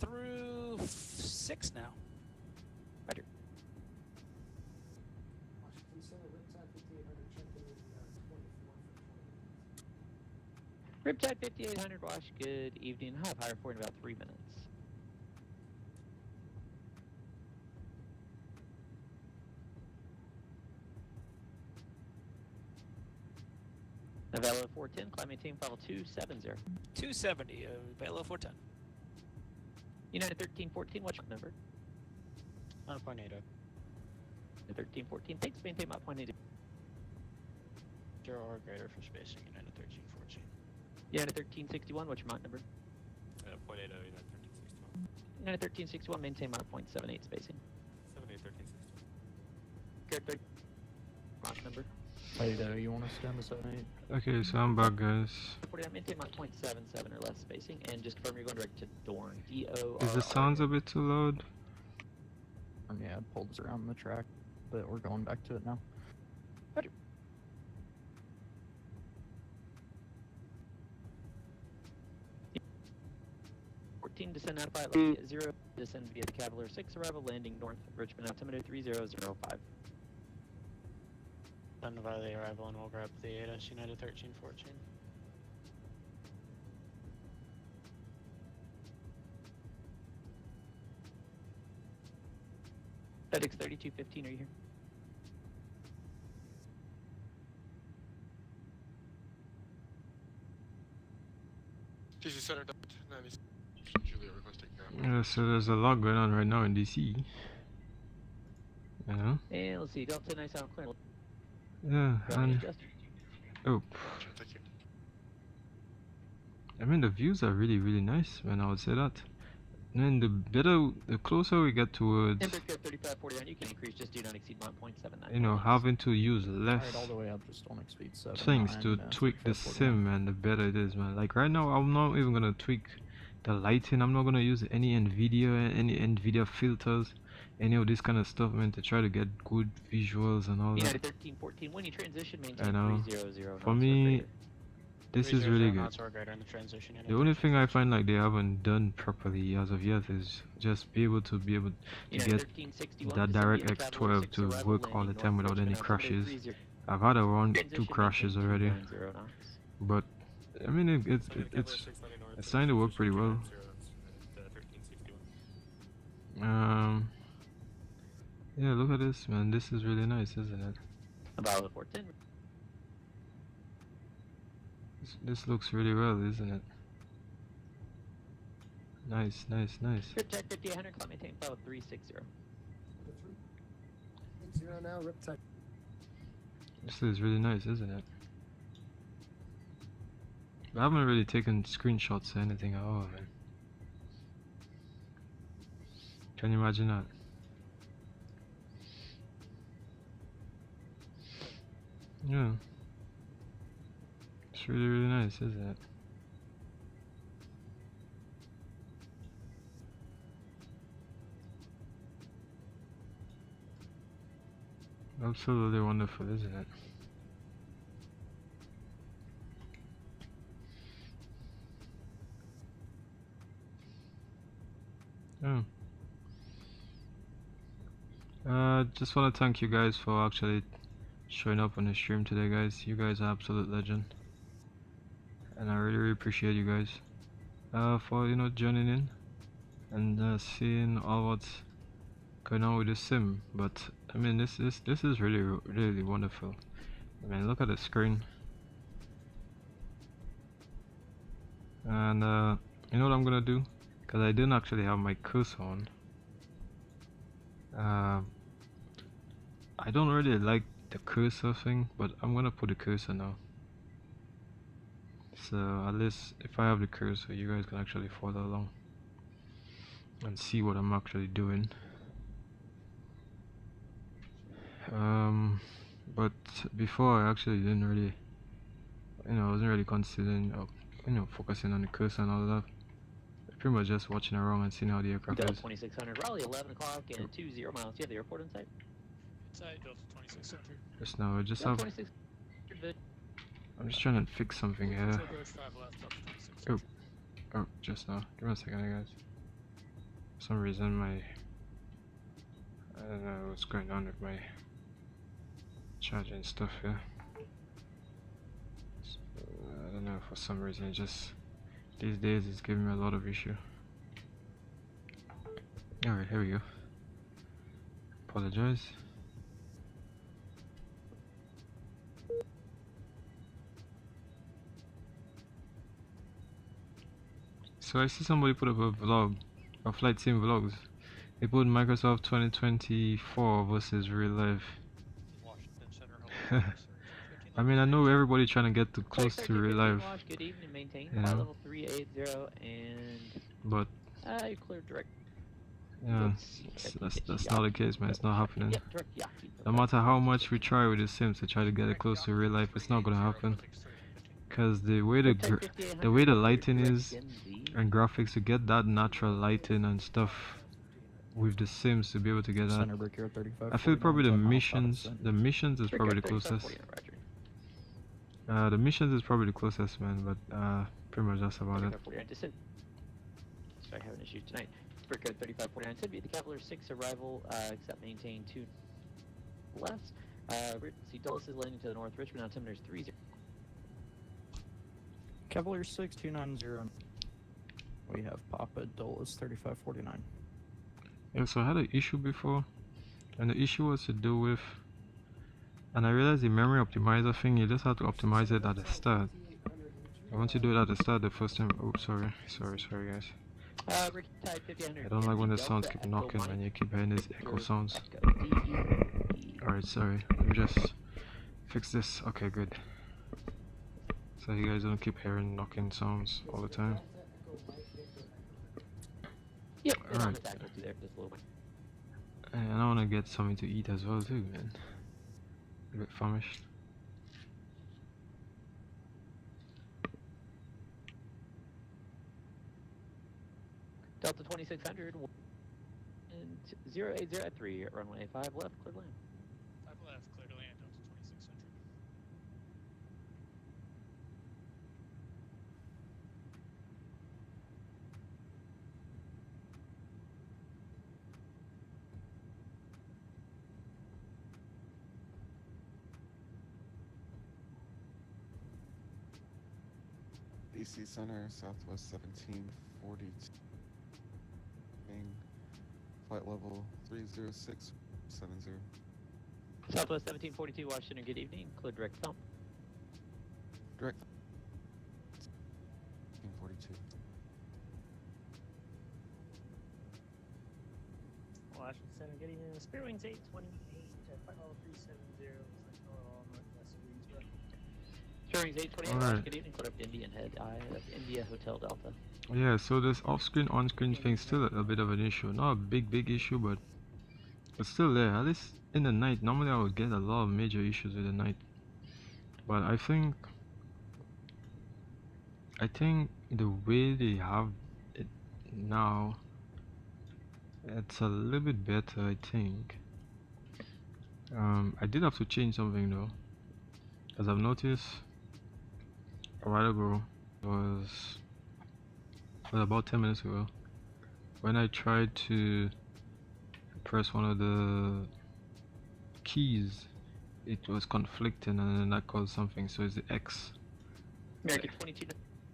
Through 6 now. Roger. Riptide 5800, Wash, good evening. I'll have higher for in about 3 minutes. Velo 410, climb maintain file 270. 270, Velo 410. United 1314, what's your number? 1.80. 1314, thanks, maintain my point 80. 0 or greater for spacing, United 1314. United 1361, what's your Mont number? 0.80, United 1361. United 1361, maintain my point 78 spacing. 78, 1361. Good, Mont number. Hey, you want us down to 78? Okay, so I'm back, guys. Maintain my point 77 or less spacing, and just confirm you're going direct to Dorn. D-O-R-R. Is the sounds a bit too loud? Yeah, it pulls around the track, but we're going back to it now. Roger. Descend out of pilot 0, descend via the Cavalier 6 arrival, landing north Richmond altimeter 3005. Done via the arrival, and we'll grab the ADAS United 1314. FedEx 3215, are you here? TC Center, 90. Julia requesting. Yeah, so there's a lot going on right now in DC. You know? And let's see, Delta nice out clear. Yeah, and oh, Thank you. I mean the views are really nice, man. I would say that. And the closer we get towards, 3549, you can increase, just do not exceed 1.79. you know, having to use less All the way up, just don't exceed 7. things to tweak the sim, man, the better it is, man. Like right now, I'm not even gonna tweak the lighting. I'm not gonna use any NVIDIA filters, any of this kind of stuff, man, to try to get good visuals and all United that. 1314, when you transition, maintain I know. 300 For me, this is really good. The only thing I find like they haven't done properly as of yet is just be able to get that direct X12 to work all the time without any crashes. I've had around 2 crashes already, but I mean it's starting to work pretty well. Yeah, look at this, man. This is really nice, isn't it? About 410. This looks really well, isn't it? Nice, nice, nice. Riptide 50-100, climb maintain file 360. 0 now, Riptide. This is really nice, isn't it? I haven't really taken screenshots or anything at all, man. Can you imagine that? Yeah. It's really, really nice, isn't it? Absolutely wonderful, isn't it? Yeah. Just want to thank you guys for actually showing up on the stream today, guys. You guys are absolute legend, and I really, really appreciate you guys for joining in and seeing all what's going on with the sim. But I mean, this is really, really wonderful. I mean, look at the screen, and you know what I'm gonna do, because I didn't actually have my cursor on. I don't really like the cursor thing, but I'm gonna put the cursor now. So at least if I have the cursor, you guys can actually follow along and see what I'm actually doing. But before I actually didn't really, I wasn't really considering, focusing on the cursor and all that. Pretty much just watching around and seeing how the aircraft Delta is. 2600, Raleigh 11 o'clock and 20 miles. Do you have the airport in sight? Inside Delta 2600. Just now, I just Delta have. 2600. I'm just trying to fix something here. Approach 5 left, Delta 2600. Oh, just now. Give me a second, guys. For some reason, I don't know what's going on with my charging stuff here. So, I don't know, for some reason, it just these days it's giving me a lot of issue. Alright, here we go. Apologize. So I see somebody put up a vlog, a flight sim vlogs. They put Microsoft 2024 versus real life. I mean, I know everybody trying to get too close to real life. Good evening, maintain Yeah. level 380 and But you clear direct. yeah, that's not the case, man. It's not happening. No matter how much we try with the sims to try to get it close to real life, it's not gonna happen. Cause the way the lighting is and graphics, to get that natural lighting and stuff with the sims to be able to get that, I feel probably the missions is probably the closest. The missions is probably the closest, man. But pretty much that's about it. Sorry, having issues tonight. Code 3549 should be the Cavalier 6 arrival, except maintain 2 left. See Dulles is landing to the north, Richmond altimeter is 30. Cavalier 6 290. We have Papa Dulles 3549. Yeah, so I had an issue before, and the issue was to do with, and I realized the memory optimizer thing, you just have to optimize it at the start. And once you do it at the start the first time, oh sorry guys. I don't like when the sounds keep knocking and you keep hearing these echo sounds. Alright, sorry. Let me just fix this. Okay, good. So you guys don't keep hearing knocking sounds all the time. Yep. Alright. And I want to get something to eat as well too, man. A bit famished. Delta 2600 and 080 at runway 5 left, clear to land. 5 left, clear to land, Delta 2600. DC Center, Southwest 1742. Flight level 306, 70. Southwest 1742 Washington, good evening. Include direct thump. Direct 1742. Washington Center, good evening. Spirit Wings 828 at flight level 370. Looks like a little northwest breeze, but Spirit Wings 828 Alright. good evening. Include up to Indian Head. That's India Hotel Delta. Yeah, so this off-screen, on-screen thing still a bit of an issue. Not a big issue, but it's still there. At least in the night, normally I would get a lot of major issues with the night. But I think the way they have it now, it's a little bit better, I think. I did have to change something though, as I've noticed a while ago, was about 10 minutes ago, when I tried to press one of the keys, it was conflicting and then that caused something. So it's the X. American 22.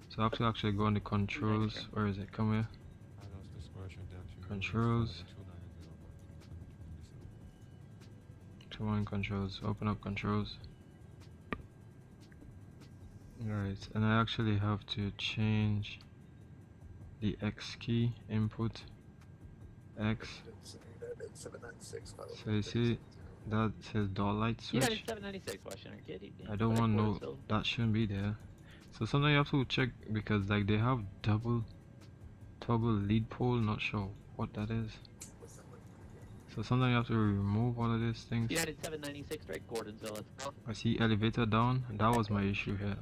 So I have to actually go on the controls. Where is it? Come here. Controls. 21 controls. Open up controls. Alright, and I actually have to change the X key input. X. So you see that says door light switch. United 796 Washington, good evening. I don't want no, that shouldn't be there. So sometimes you have to check because like they have double toggle lead pole, not sure what that is. So sometimes you have to remove all of these things. United 796 right, Gordonsville. Let's go. I see elevator down, that was my issue here.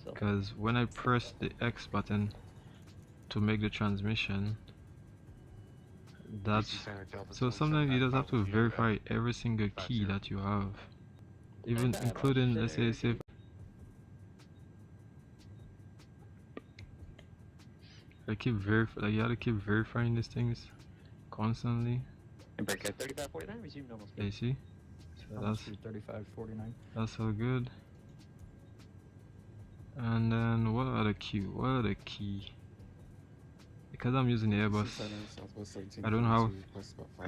Because when I pressed the X button to make the transmission, that's so sometimes you just have to verify every single key that you have, even including, let's say I keep like you have to keep verifying these things constantly. And break at 3549, resume normal speed. You see, so Normal speed 3549. that's all good. And then what are the key? What are the key? Because I'm using the Airbus, I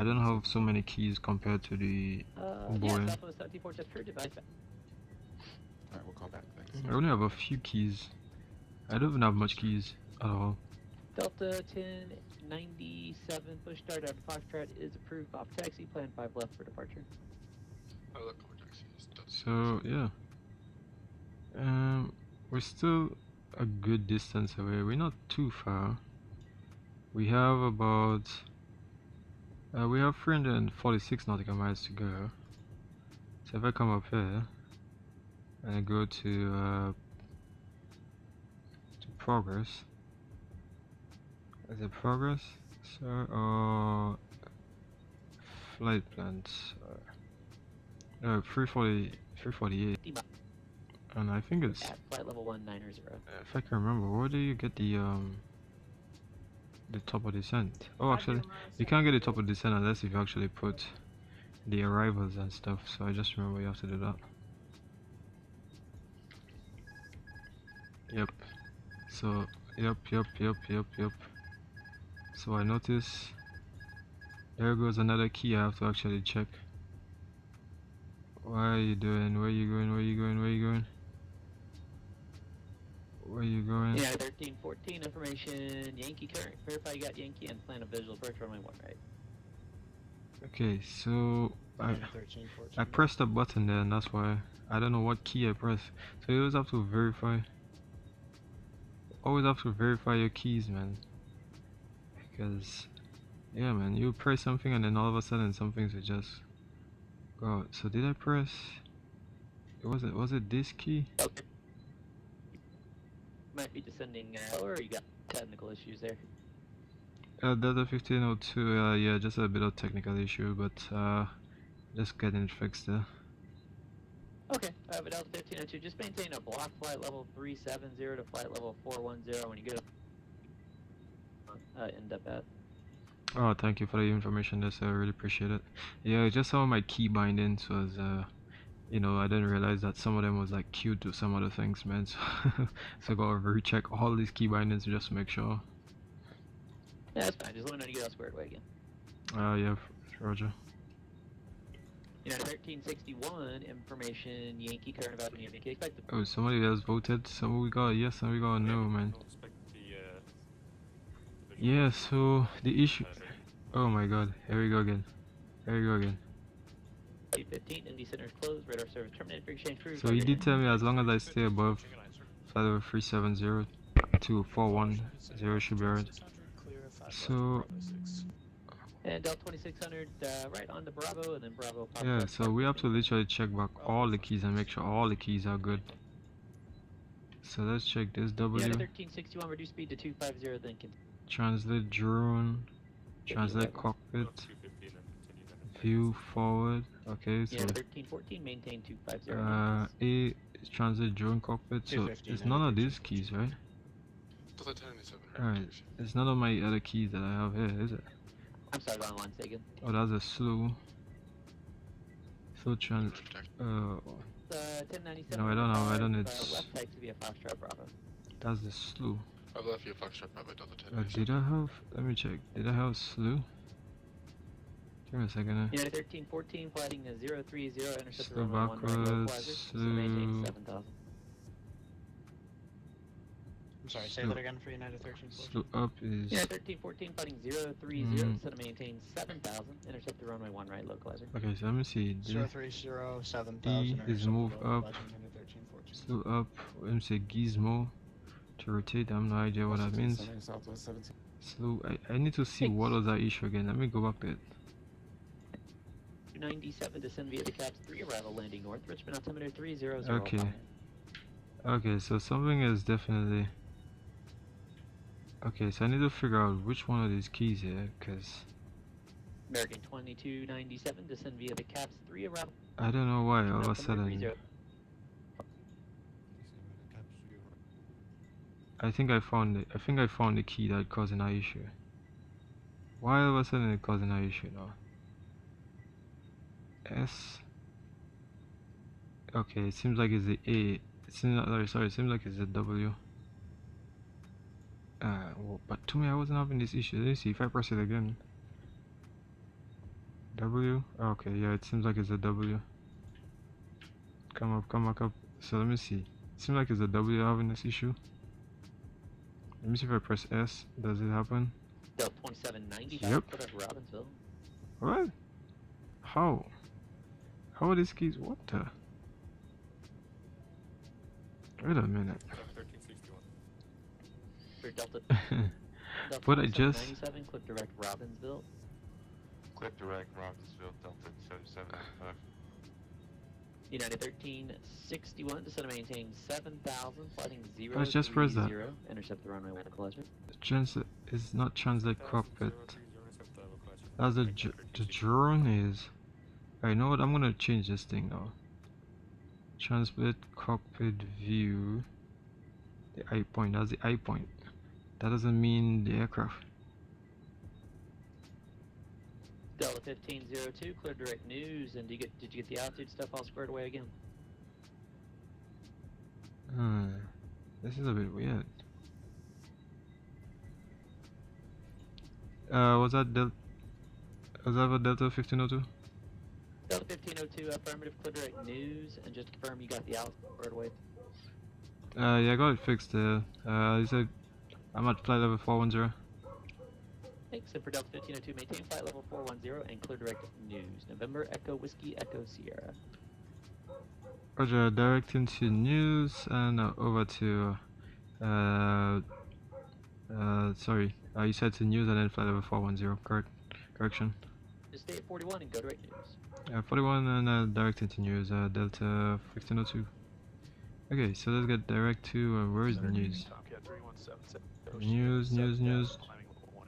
don't have so many keys compared to the Boeing. Yeah, Southwest 74 just heard device. Alright, we'll call back. Thanks. I only have a few keys. I don't even have much keys at all. Delta 1097 push start out of Foxtrot is approved. Pop taxi, plan 5 left for departure. Oh, look, taxi is done. So yeah, we're still a good distance away. We're not too far. We have about we have 346 nautical miles to go. So if I come up here and I go to progress, is it progress? So flight plans. No, 348. And I think it's at flight level 190. if I can remember, where do you get the top of descent? Oh, actually, you can't get the top of descent unless if you actually put the arrivals and stuff. So I just remember you have to do that. Yep. So yep. So I notice there goes another key I have to actually check. What are you doing? Where are you going? Where are you going? Where are you going? Where are you going? Yeah, 1314 information. Yankee current. Verify you got Yankee and plan a visual approach runway 1 right. Okay, so I pressed the button there and that's why I don't know what key I pressed. So you always have to verify. Always have to verify your keys, man. Because yeah, man, you press something and then all of a sudden something will just go out. So did I press? Was it this key? Okay. Might be descending or you got technical issues there. Delta 1502, yeah, just a bit of technical issue, but just getting it fixed there. Okay, but Delta 1502, just maintain a block flight level 370 to flight level 410 when you get end up at. Oh, thank you for the information, I really appreciate it. Yeah, just some of my key bindings was, you know, I didn't realize that some of them was like queued to some other things, man. So, so I gotta recheck all these key bindings just to make sure. Yeah, that's fine. Just let me know to get all squared away again. Yeah, Roger. United 1361, information Yankee current about when you expect the Oh, somebody else voted. So we got a yes and we got a no, man. Yeah, so the issue. Oh my god, here we go again. Here we go again. 15 Indy Center's closed, radar service terminated for exchange crew. So he did tell me as long as I stay above flight level 370 to 410 should be right. So and Delta 2600 right on to Bravo, and then Bravo pops yeah, up. so we have to literally check back all the keys and make sure all the keys are good. So let's check this W. Yeah, 1361 reduce speed to 250, then continue. Translate drone, translate cockpit, view forward. Okay, so Yeah, 1314 maintain 250. A is translate drone cockpit. So it's none of these keys, right? Alright, it's none of my other keys that I have here, is it? I'm sorry, the online again. Oh, that's a slew. So no, I don't know. I don't need. Left side to be a Foxtrot Bravo. That's the slew. I've left you a Foxtrot Bravo Delta 10. Did I have? Let me check. Did I have slew? Give me a second. United 1314 flighting to 030, intercept the Slew runway 1 right backwards. localizer, maintain 7,000. I'm sorry, say that again for United 1314. Slew up is. Yeah, 1314 fighting 030, set to maintain 7,000, intercept the runway 1 right localizer. Okay, so let me see. 030, 7,000. E is move up. Slew up. Let me say gizmo to rotate. I have no idea what that means. Slew. I need to see what was that issue again. Let me go back to it. 297 descend via the caps 3 arrival landing north, Richmond altimeter 300. Okay. Okay, so something is definitely. Okay, so I need to figure out which one of these keys here, because American 2297 descend via the caps 3 arrival. I don't know why all of a sudden. I think I found it. I think I found the key that caused an issue. Why all of a sudden it caused an issue now? S. Okay, it seems like it's the A. It seems sorry, it seems like it's the W. Well, but to me I wasn't having this issue. Let me see if I press it again. W. Okay, yeah, it seems like it's a W. Come back up. So let me see. It seems like it's a W having this issue. Let me see if I press S. Does it happen? Delta 2790. Yep. Robbinsville. What? How? How are these keys? What the? Wait a minute. For Delta. But I just. 97, click direct Robbinsville. Click direct Robbinsville, Delta 7795. United 1361, descend to maintain 7,000, flighting 0. Let's just press that. Intercept the runway 1 closer. Translate is not translate cockpit. That's the drone is. I know what, I'm gonna change this thing now. Translate cockpit view. The eye point. That's the eye point. That doesn't mean the aircraft. Delta 1502, clear direct news. And did you get the altitude stuff all squared away again? This is a bit weird. Was that for Delta 1502? Delta 1502, affirmative, clear direct news, and just confirm you got the altitude squared away. Yeah, I got it fixed there. You said I'm at flight level 410. Thanks, and for Delta 1502, maintain flight level 410 and clear direct news. November Echo Whiskey Echo Sierra. Roger, directing to news and over to sorry, you said to news and then flight level 410, correction. Just stay at 41 and go direct news. 41 and directing to news, Delta 1502. Okay, so let's get direct to, where is the news? News.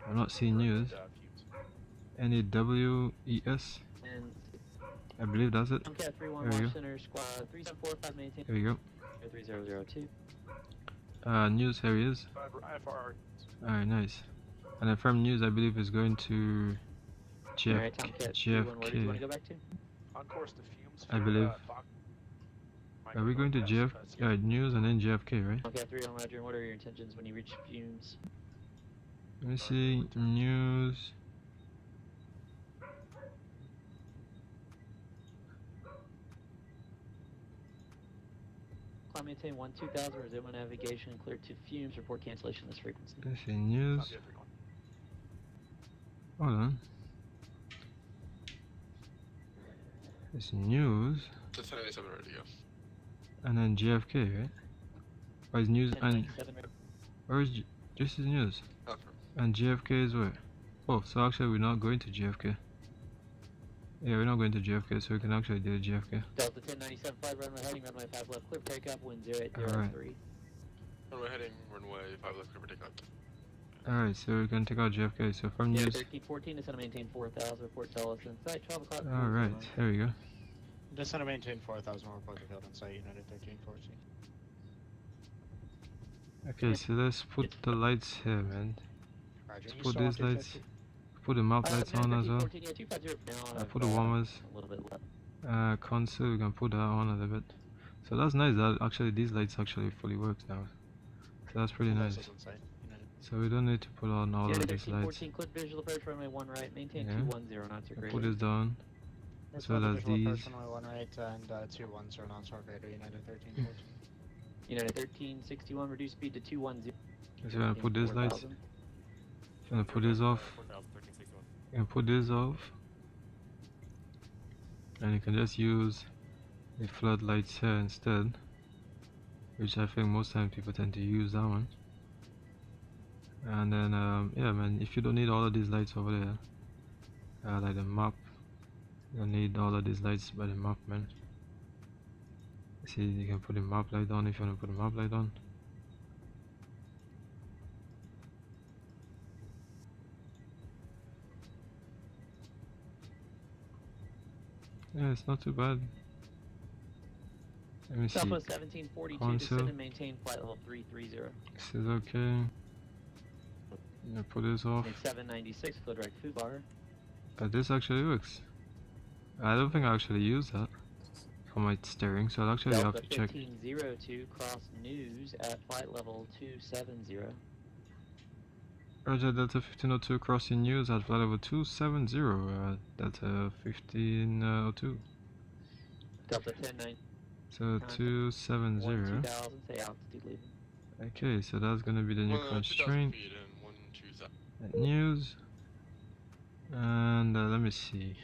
I'm not seeing news. NAWES. I believe that's it. There we go. There we go. 3002. News, here he is. Alright, nice. And from news, I believe is going to JFK. I believe. Are we going to JFK? Yeah, news and then JFK, right? Okay, 3 on Roger, and what are your intentions when you reach fumes? Let me see, news. climb maintain 2000, resume on navigation, clear to fumes, report cancellation of this frequency. Let's see, news. Hold on. It's news. It's 1097 ready to go. And then JFK, right? Or is news and... 1097 ready. Or is... This is news. And JFK is where? Oh, so actually we're not going to JFK. Yeah, we're not going to JFK, so we can actually do JFK. Delta 1097, 5 runway heading, runway 5 left, clear takeoff, wind 0803. Alright. Runway heading, runway 5 left, clear for takeoff. Alright, so we can take out JFK. So from Yeah, news. 1314, descend to maintain 4000, report Toliss in sight, 12 o'clock. Alright, there we go. Descend to maintain 4000, report the field in sight, United 1314. Okay, so let's put the lights here, man. Roger, Let's you put still these on lights. Put the map lights on as well. 1314, yeah, 250 for now. Put the warmers. A little bit left. Console, we can put that on a little bit. So that's nice that actually these lights actually fully work now. So that's pretty nice. So we don't need to put on all of these lights. 1314, clear visual approach, runway 1 right, maintain Yeah. 210 knots or greater. Put this down. As well as these. Runway 1 right and 210 knots or greater, United 1314. United 1361, reduce speed to 210. So we're gonna put these lights. Gonna put this off. You can put this off. And you can just use the floodlights here instead. Which I think most times people tend to use that one. And then yeah man, if you don't need all of these lights over there, like the map, you don't need all of these lights by the map, man. See, you can put the map light on if you want to put the map light on. Yeah, it's not too bad. Let me see. Southwest 1742, Console. descend and maintain flight level 330. This is okay. Yeah, put this off. 796, flow direct foo bar. This actually works. I don't think I actually use that for my steering, so I'll actually have Delta to check. 1502, cross news at flight level 270. Roger, Delta 1502 crossing news at flight level 270. Delta 1502. Delta 109. So 270. 2000, say altitude leaving. Okay, so that's gonna be the new 2000 constraint. feet and 12000. At news. And let me see.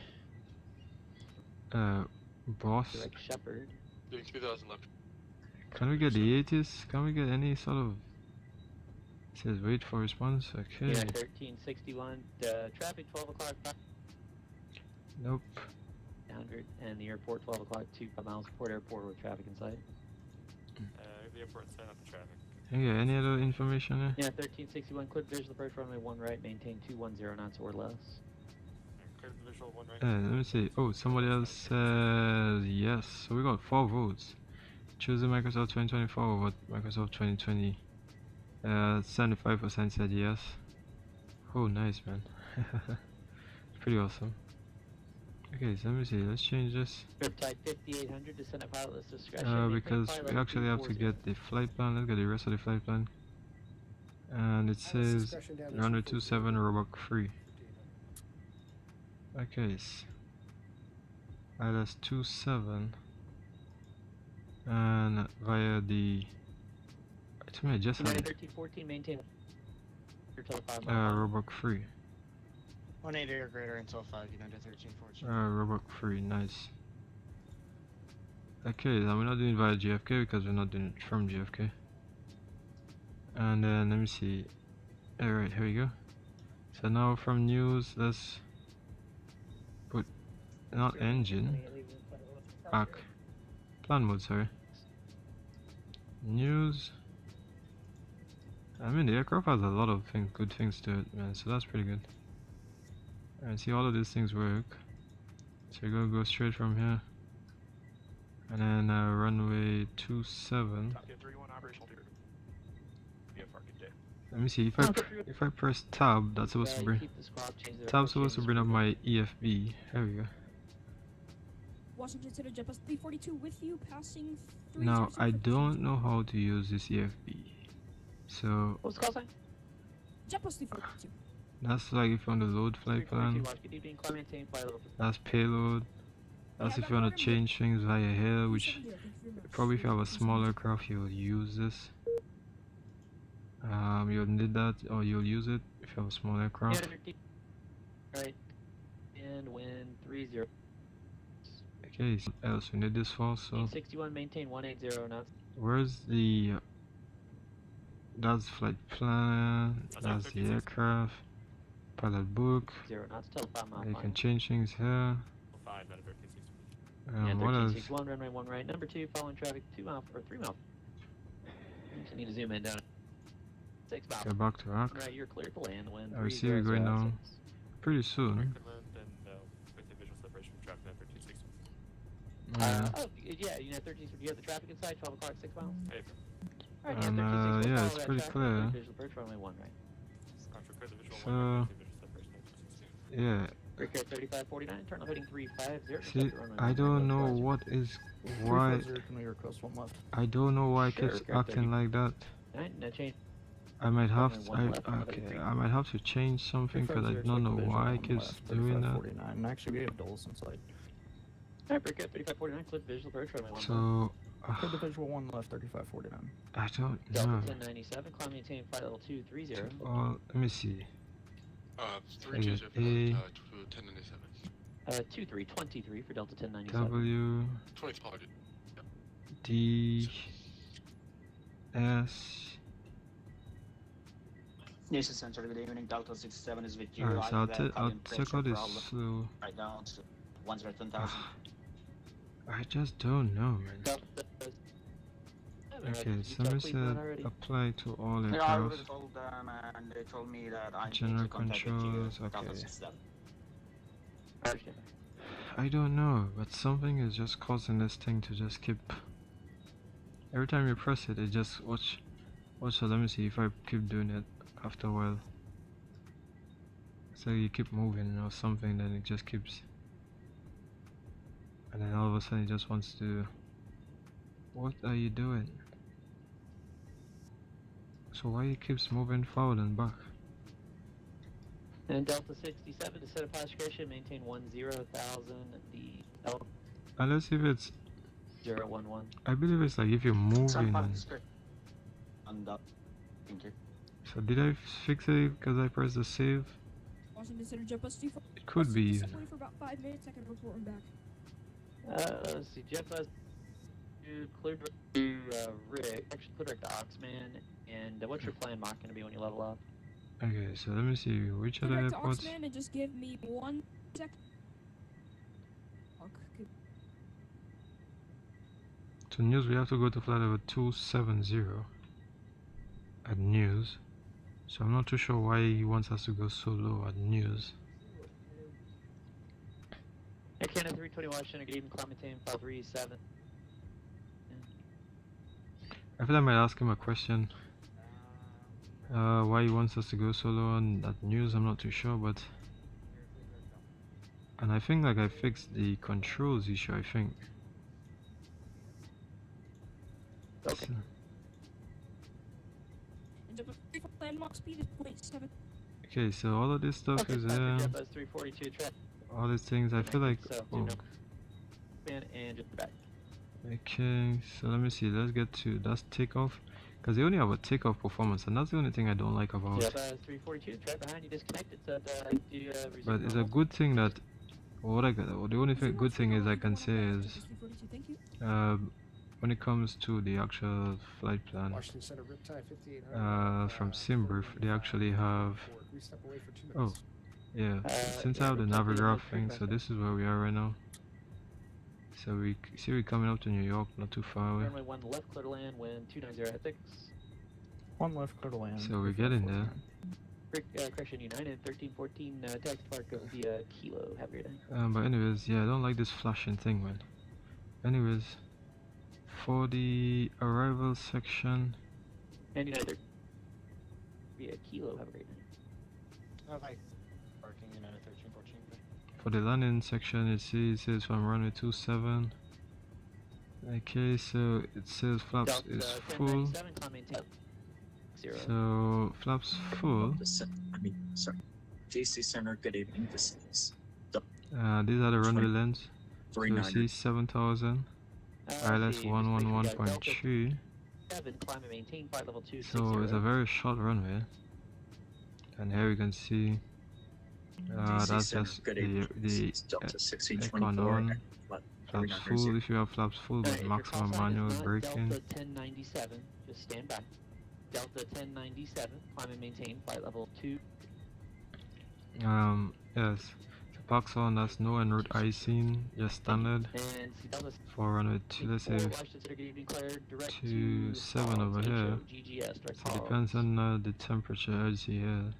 Boss. Direct Shepherd. Doing 2000 left. Can we get the 80s? Can we get any sort of... It says wait for response. Okay. Yeah, 1361. Traffic 12 o'clock. Nope. 100 and the airport 12 o'clock. 2 miles Port Airport with traffic in sight. The airport set up the traffic. Okay, any other information there? Yeah, 1361. Clear visual approach runway 1 right. Maintain 210 knots or less. Clear the visual 1 right. Let me see. Oh, somebody else says yes. So we got 4 votes. Choosing Microsoft 2024 over Microsoft 2020. 75% said yes. Oh, nice, man. Pretty awesome. Okay, so let me see. Let's change this. Riptide 5800. Descend at pilotless discretion. Because we actually have to get the flight plan. Let's get the rest of the flight plan. And it says runway 27 Roebuck free. Okay, ILS 27 and via the I just had 1314 maintain Roebuck free. 180 or greater until 5, United 1314. Roebuck free, nice. Okay, now we're not doing via JFK because we're not doing it from JFK. And then let me see. Alright, here we go. So now from news, let's put not engine, back, plan mode, sorry. News. I mean, the aircraft has a lot of good things to it, man, so that's pretty good. And see, all of these things work. So we're gonna go straight from here. And then runway 27. Let me see, if I press tab, that's supposed to bring tab's supposed to bring up my EFB. There we go. Washington Center JetBus 342 with you, passing 3. Now I don't know how to use this EFB. So what's the call sign? JetBus 342. That's like if you want to load flight plan. That's payload. That's if you want to change things via here, which Probably if you have a smaller craft, you'll use this. You'll need that, or you'll use it if you have a small aircraft. Right. And wind 30. Okay, so what else we need this for? So 61, maintain 180 knots. where's the that's flight plan, that's the aircraft, pilot book. 0 knots, tell 5 miles. You can change things here. 5 out of 1361. And What else? 1361, runway 1 right. Number 2, following traffic 2 miles or 3 miles. Just need to zoom in down. 6 miles. Go back to Arc. Right, you're clear to land. Wind I see we're going down pretty soon. And with the visual separation from traffic at 1360. Yeah, you know, 13. Do you have the traffic inside? 12 o'clock, 6 miles. Hey, Alright, And, yeah, it's pretty clear. Visual approach runway 1 right. So yeah. Break air 3549, turn heading 350. See, I don't know what is why. Can we request one left? I don't know why it keeps acting like that. No change. I might have to, I might have to change something because I don't know why it keeps doing that. And actually, we have Dulles inside. Alright, break air 3549, clip visual approach runway 1. So Clear the visual 1 left, 3549. I don't Delta know. 1097, climb maintain flight level 230. Let me see. 320 to 1097. 2323 for Delta 1097. W 25. D S. Nation Center, good evening. Delta 67 is with you. Alright, so I'll check out this slow. Right now, it's 110,000. I just don't know, man. Okay, so let me set apply to all Yeah, I aircraft. already told them, and they told me that I need General to contact you. controls, Delta okay. 67. I don't know, but something is just causing this thing to just keep. Every time you press it, it just watch. So let me see if I keep doing it after a while. So you keep moving or something, then it just keeps. And then all of a sudden it just wants to. What are you doing? So why it keeps moving forward and back? And Delta 67 to set a classification, maintain 10,000. The L Unless if it's. 011. I believe it's like if you're moving. And thank you. So did I fix it because I pressed the save? Washington Center, JeppViewCharts 2. It could be. For about 5 minutes, I can report him back. Let's see, JeppViewCharts cleared to Rick, actually cleared to Oxman, and what's your plan mock going to be when you level up? Okay, so let me see which other Direct to airports. Oxman and just give me 1 second. Okay. To news, we have to go to flight level 270 at news. So I'm not too sure why he wants us to go so low at news. Air Canada 320 Washington, good evening, climb maintain 537. I feel I might ask him a question. Why he wants us to go so low on that news, I'm not too sure, but. And I think like I fixed the controls issue, I think. Okay. Landmark speed is 0.7. Okay, so all of this stuff is there. JeppViewCharts 342 track. All these things, I feel like. So, Oh. and just back. Okay, so let me see. Let's get to that's takeoff, because they only have a takeoff performance, and that's the only thing I don't like about. JeppViewCharts 342 track behind you, disconnected. So But it's a good thing that. What I got. The only good thing is I can say is. When it comes to the actual flight plan, Washington Center, Riptide 5800. from SimBrief, they actually have. Oh, yeah. Since I have the Navigraph thing, so this is where we are right now. So we see we're coming up to New York, not too far away. Runway 1 left, clear to land, wind 290 at 6. 1 left, clear to land. So we're getting there. Correction, United 1314, taxi park of the Kilo. Have a great day. But anyways, yeah, I don't like this flashing thing, man. Anyways, for the arrival section. And United via Kilo. Have a great day. Hi. Parking United 1314. For the landing section, it says from runway 27. Okay, so it says flaps is full. So flaps full. Sorry. JC Center, good evening. This is These are the runway lengths. So you see 7,000. ILS 111.3. Climb and maintain flight level 260. So it's a very short runway. And here you can see that's just the icon on. Flaps full if you have flaps full, but maximum manual braking. Delta 1097, just stand by. Delta 1097, climb and maintain flight level 2. Yes. So parks on, that's no en route icing, just standard. For runway 2, let's say 27 over here. So it depends on the temperature as you here.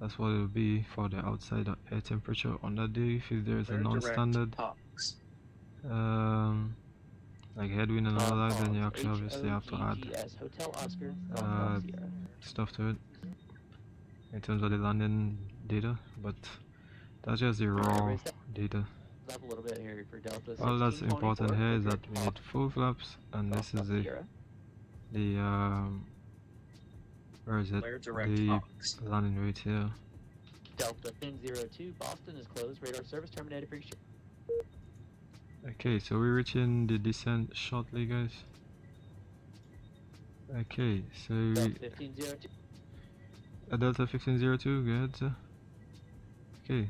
That's what it will be for the outside air temperature on that day. If there is a non-standard like headwind and all that, then you actually obviously have to add stuff to it in terms of the landing data, but that's just the raw data. All that's important here is that we need full flaps, and this is the where is it? The landing rate here. Delta 1002, Boston is closed. Radar service terminated. Appreciate. Okay, so we're reaching the descent shortly, guys. Okay, so Delta 1502, go ahead, sir. Okay.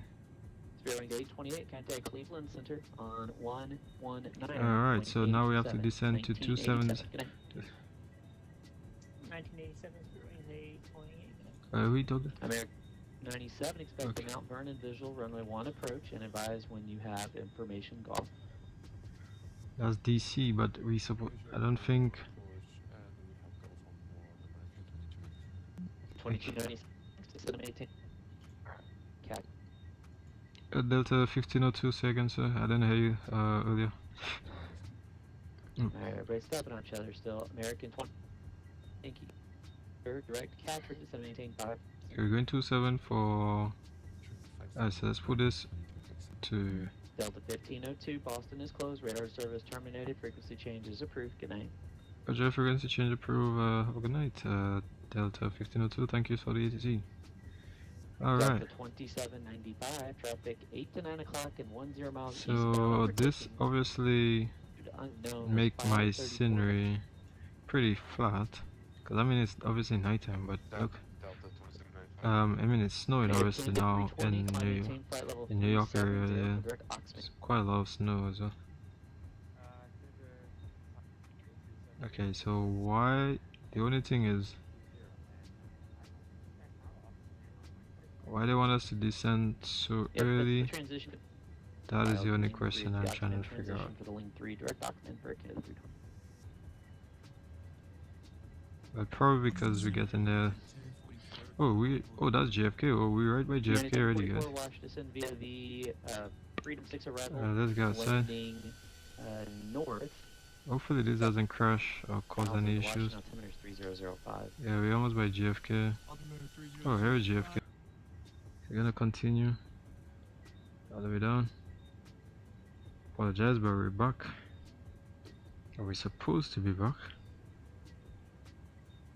Spearwing to 828, contact Cleveland Center on 119. Alright, so now we have to descend to 27. 1987, Spearwing to 828. We talking? American 97, expect the Mount Vernon visual runway 1 approach and advise when you have information golf. That's DC, but we suppose I don't think. 2296 Delta 1502 seconds, sir. I didn't hear you earlier. Alright, everybody's stepping on each other still. American 20. Thank you. Direct capture to maintain 5. We're going 27 for. So let's put this to. Delta 1502, Boston is closed. Radar service terminated. Frequency change is approved. Good night. Roger, frequency change approved. Have a good night. Delta 1502, thank you for the ATC. Alright. Delta 2795, traffic 8 to 9 o'clock and 10 miles east. So this obviously make my scenery pretty flat. Because I mean it's obviously nighttime, but look. I mean it's snowing obviously now in New York area, yeah. It's quite a lot of snow as well. Okay, so why, the only thing is, why they want us to descend so early? That is the only question I'm trying to figure out. But probably because we're getting there. Oh, that's JFK. Oh, we're right by JFK already, guys. Let's go outside. Hopefully this doesn't crash or cause any issues. Yeah, we're almost by JFK. Oh, here's JFK. We're gonna continue all the way down. Apologize, but we're back. Are we supposed to be back?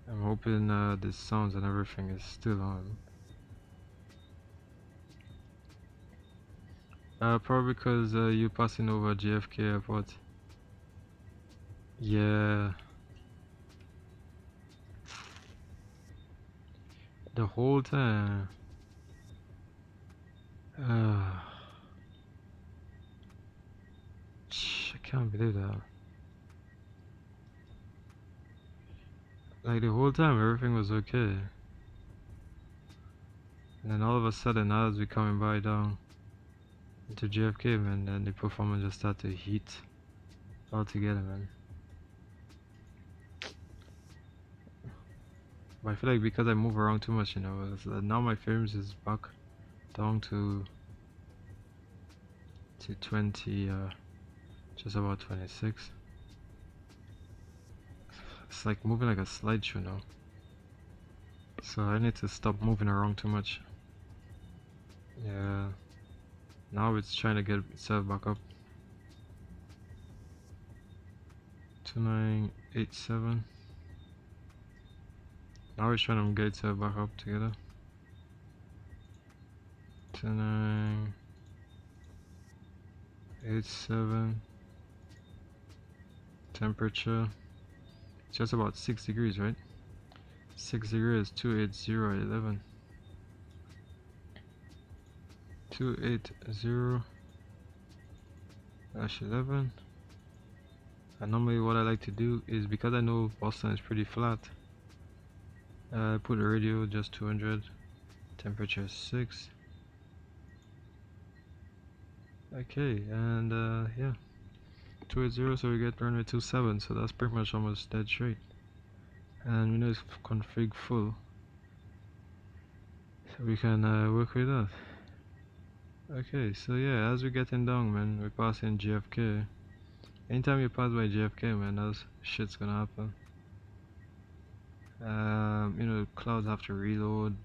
I'm hoping the sounds and everything is still on. Probably because you're passing over JFK airport. Yeah. The whole time. I can't believe that. Like the whole time everything was okay. And then all of a sudden now as we're coming by down into JFK, man, then the performance just started to heat altogether, man. But I feel like because I move around too much, you know, now my frames is back down to 20, just about 26. It's like moving like a slideshow now. So I need to stop moving around too much. Yeah. Now it's trying to get itself back up. 2987. Now it's trying to get itself back up together. 2987. Temperature just about 6 degrees, right? 6 degrees, 280.11. 280-11. And normally what I like to do is, because I know Boston is pretty flat, put the radio just 200, temperature 6. Okay, and yeah, 280, so we get runway 27, so that's pretty much almost dead straight. And we know it's config full, so we can work with that. Okay, so yeah, as we're getting down, man, we're passing JFK. Anytime you pass by JFK, man, that's shit's gonna happen. You know, clouds have to reload.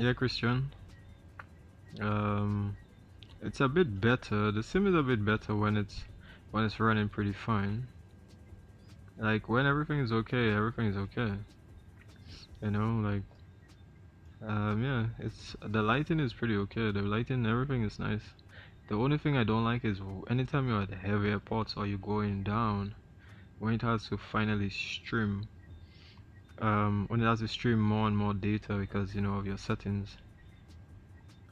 Yeah, Christian. It's a bit better. The sim is a bit better when it's running pretty fine. Like when everything is okay, everything is okay. You know, like yeah, it's the lighting is pretty okay. The lighting, everything is nice. The only thing I don't like is anytime you're at heavier ports or you're going down, when it has to finally stream. When it has to stream more and more data because, you know, of your settings,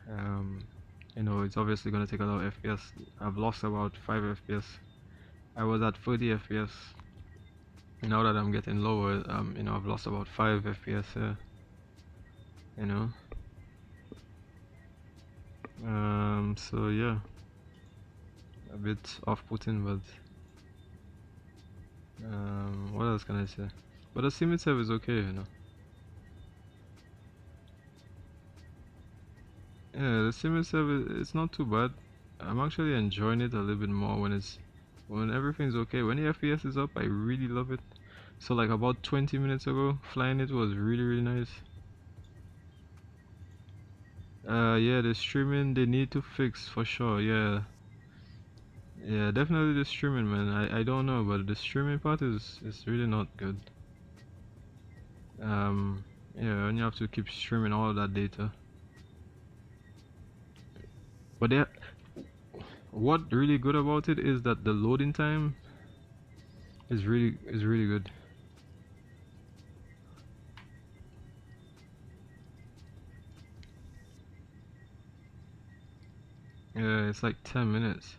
you know, it's obviously going to take a lot of FPS. I've lost about 5 FPS. I was at 30 FPS. Now that I'm getting lower, you know, I've lost about 5 FPS here. You know, so yeah, a bit off-putting, but what else can I say? But the sim itself is okay, you know. Yeah, the sim itself it's not too bad. I'm actually enjoying it a little bit more when everything's okay. When the FPS is up, I really love it. So like about 20 minutes ago, flying it was really nice. Yeah, the streaming they need to fix for sure. Yeah, definitely the streaming, man. I don't know, but the streaming part is really not good. Yeah, and you have to keep streaming all of that data. But what really good about it is that the loading time is really good. Yeah, it's like 10 minutes.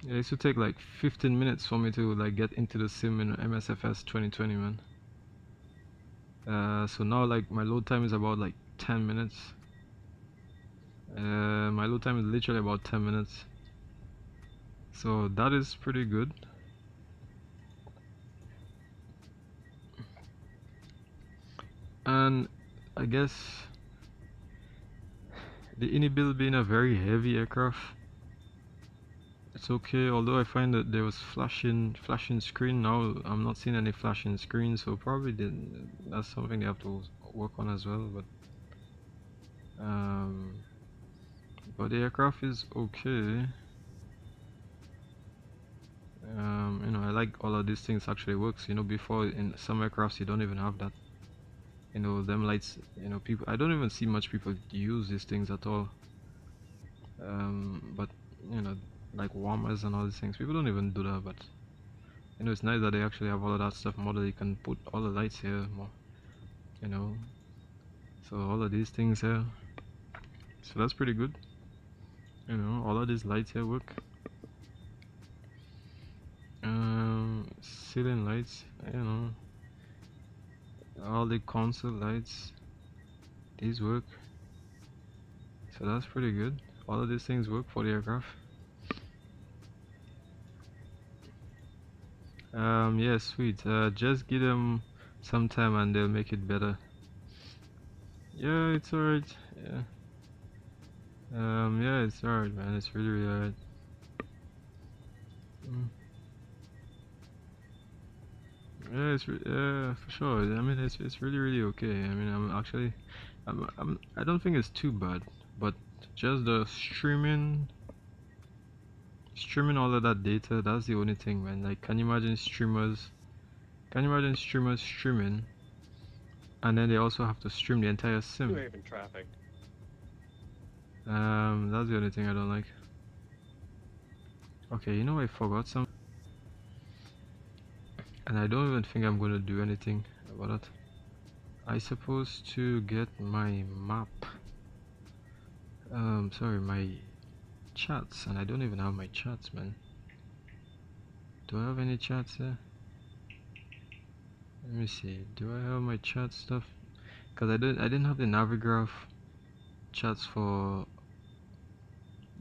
Yeah, it used to take like 15 minutes for me to like get into the sim in MSFS 2020, man. So now like my load time is about like 10 minutes. My load time is literally about 10 minutes. So that is pretty good. And I guess the Inibuild being a very heavy aircraft, it's okay, although I find that there was flashing screen. Now I'm not seeing any flashing screen, so probably that's something they have to work on as well. But the aircraft is okay. You know, I like all of these things actually works. You know, before in some aircrafts you don't even have that. You know, them lights, you know, people, I don't even see much people use these things at all. But you know, like warmers and all these things, people don't even do that. But you know, it's nice that they actually have all of that stuff more, that you can put all the lights here more, you know, so all of these things here, so that's pretty good. You know, all of these lights here work. Ceiling lights, you know, all the console lights, these work, so that's pretty good. All of these things work for the aircraft. Yeah, sweet. Just give them some time and they'll make it better. Yeah, it's alright. Yeah. Yeah, it's alright, man. It's really, really alright. Yeah, yeah, for sure. I mean, it's really, really okay. I mean, I don't think it's too bad, but just the streaming all of that data, that's the only thing, man. Like, can you imagine streamers streaming, and then they also have to stream the entire sim? You're even traffic. That's the only thing I don't like. Okay, you know, I forgot something, and I don't even think I'm gonna do anything about it. I supposed to get my map. Sorry, my chats, and I don't even have my chats, man. Do I have any chats here? Let me see. Do I have my chat stuff? Cause I didn't have the Navigraph chats for,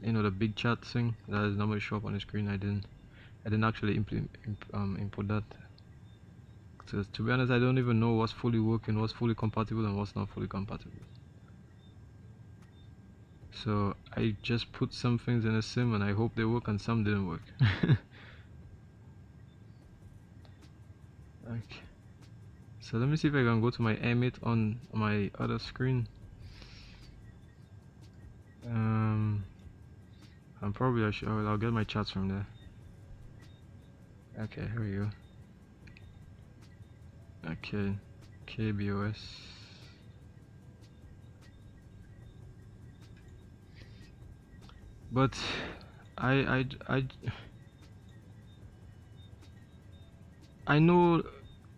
you know, the big chat thing that is normally show up on the screen. I didn't actually input that. So to be honest, I don't even know what's fully working, what's fully compatible, and what's not fully compatible. So I just put some things in a sim and I hope they work, and some didn't work. Okay. So let me see if I can go to my M8 on my other screen. And probably I'll get my chats from there. Okay, here we go. Okay, KBOS. But I know,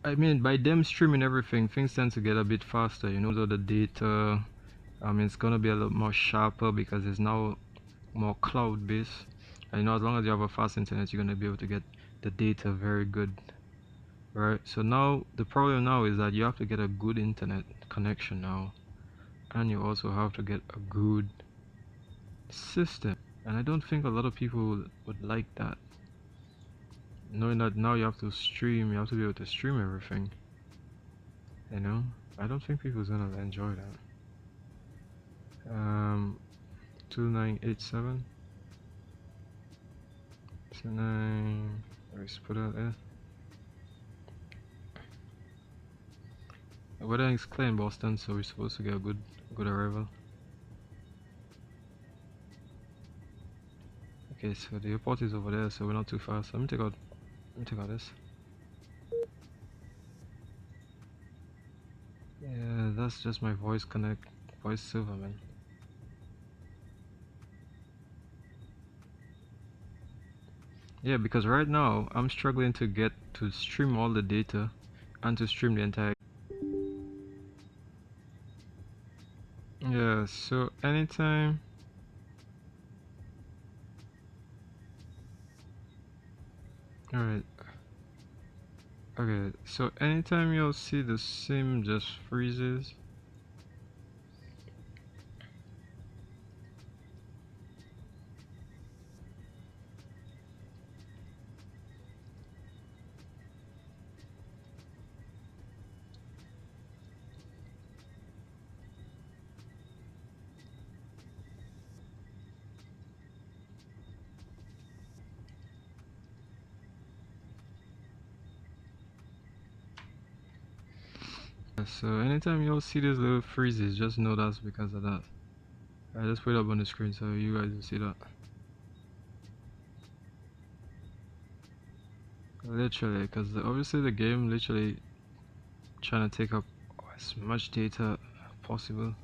I mean, by them streaming everything, things tend to get a bit faster, you know. So the data, it's gonna be a lot more sharper because it's now more cloud based. And you know, as long as you have a fast internet, you're gonna be able to get the data very good, right? So now the problem now is that you have to get a good internet connection now, and you also have to get a good system. And I don't think a lot of people would like that, knowing that now you have to stream, you have to be able to stream everything, you know. I don't think people's gonna enjoy that. 2987 9, let's put that there. The weather is clear in Boston, so we're supposed to get a good arrival. Okay, so the airport is over there, so we're not too far. So let me take out this. Yeah, that's just my voice server, man. Yeah, because right now I'm struggling to get to stream all the data and to stream the entire. Yeah, so anytime. Alright. Okay, so anytime you'll see the sim just freezes. So anytime you'll see these little freezes, just know that's because of that. I just put it up on the screen so you guys will see that. Literally, because obviously the game literally trying to take up as much data possible.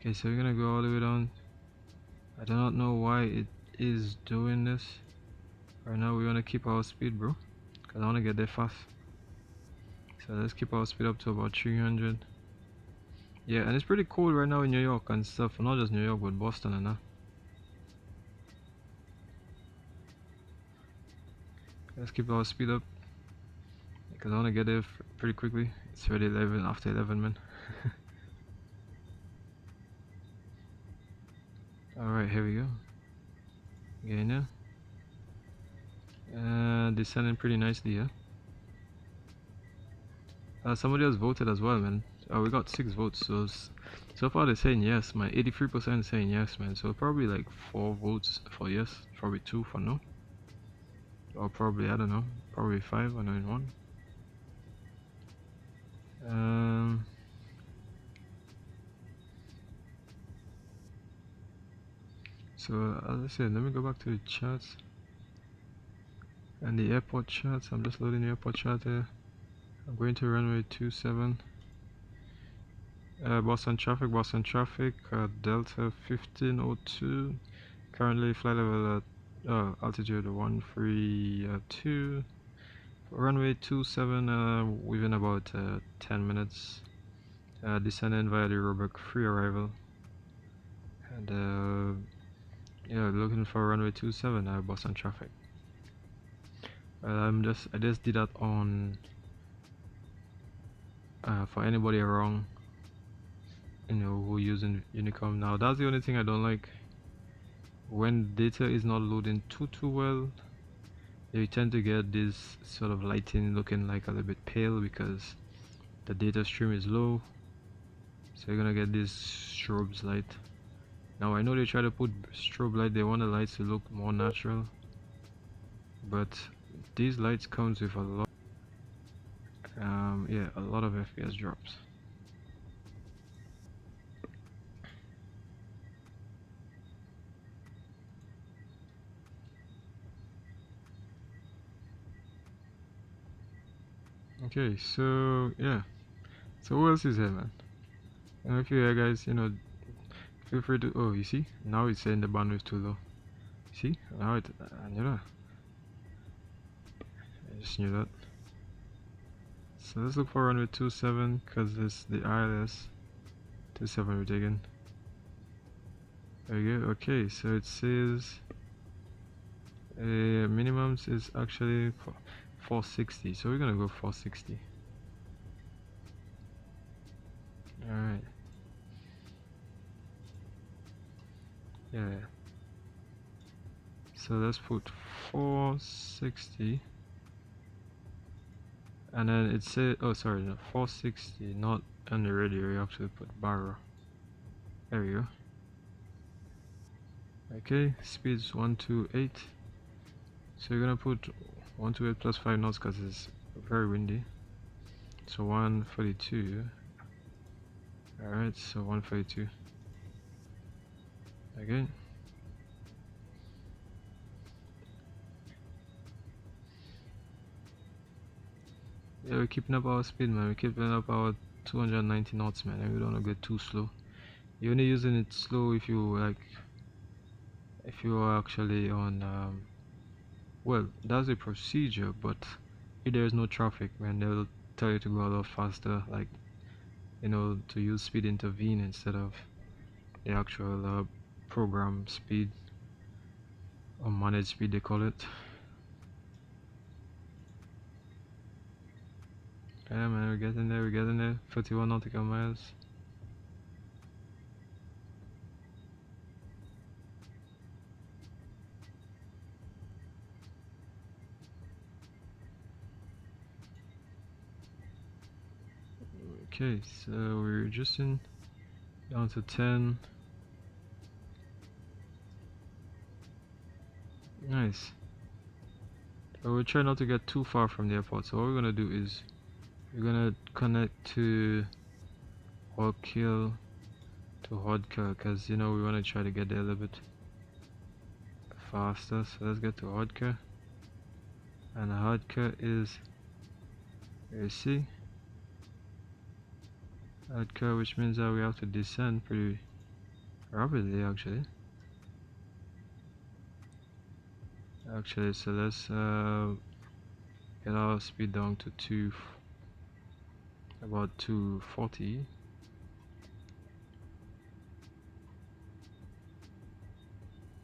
Okay, so we're gonna go all the way down. I do not know why it is doing this. Right now we want to keep our speed, bro, because I want to get there fast. So let's keep our speed up to about 300. Yeah, and it's pretty cold right now in New York and stuff. Not just New York, but Boston and that. Let's keep our speed up because I want to get there pretty quickly. It's already 11 after 11, man. Alright, here we go. Getting there. Descending pretty nicely, yeah. Somebody else voted as well, man. We got 6 votes, so far they're saying yes, man. 83% saying yes, man. So probably like 4 votes for yes, probably 2 for no, or probably, I don't know, probably 5 or 1. So as I said, let me go back to the charts and the airport charts. I'm just loading the airport chart here. I'm going to runway 27. Boston traffic, Delta 1502. Currently flight level at altitude 132. Runway 27 within about 10 minutes. Descending via the Roebuck free arrival. And yeah, looking for runway 27 Boston traffic. I just did that on for anybody wrong, you know, who using Unicom. Now that's the only thing I don't like. When data is not loading too well, you tend to get this sort of lighting looking like a little bit pale because the data stream is low, so you're gonna get this strobes light. Now I know they try to put strobe light, they want the lights to look more natural, but these lights comes with a lot yeah, a lot of FPS drops. Okay, so yeah, so what else is there, man? And if you're here, guys, you know, feel free to, oh, you see, now it's saying the bandwidth too low. See, now it, I knew that. I just knew that. So let's look for runway 27 because it's the ILS 27 we're taking. There we go. Okay, so it says minimums is actually 460, so we're gonna go 460. Alright. Yeah. So let's put 460. And then it says, oh sorry, no, 460, not on the radio, you actually put barrel. There we go. Okay, speed's 128. So you're gonna put 128 plus 5 knots because it's very windy. So 142. Alright, so 142. Okay. Yeah, we're keeping up our speed, man. We're keeping up our 290 knots, man, and we don't want to get too slow. You're only using it slow if you like, if you are actually on well, that's a procedure, but if there's no traffic, man, they'll tell you to go a lot faster, like, you know, to use speed intervene instead of the actual program speed or managed speed they call it. Yeah, man, we're getting there, 41 nautical miles. Okay, so we're adjusting down to 10. Nice. But we're trying not to get too far from the airport, so what we're gonna do is we're gonna connect to Hawkill to Hodka, because you know we want to try to get there a little bit faster. So let's get to Hodka, and Hodka is, you see, Hodka, which means that we have to descend pretty rapidly actually. So let's get our speed down to about 240.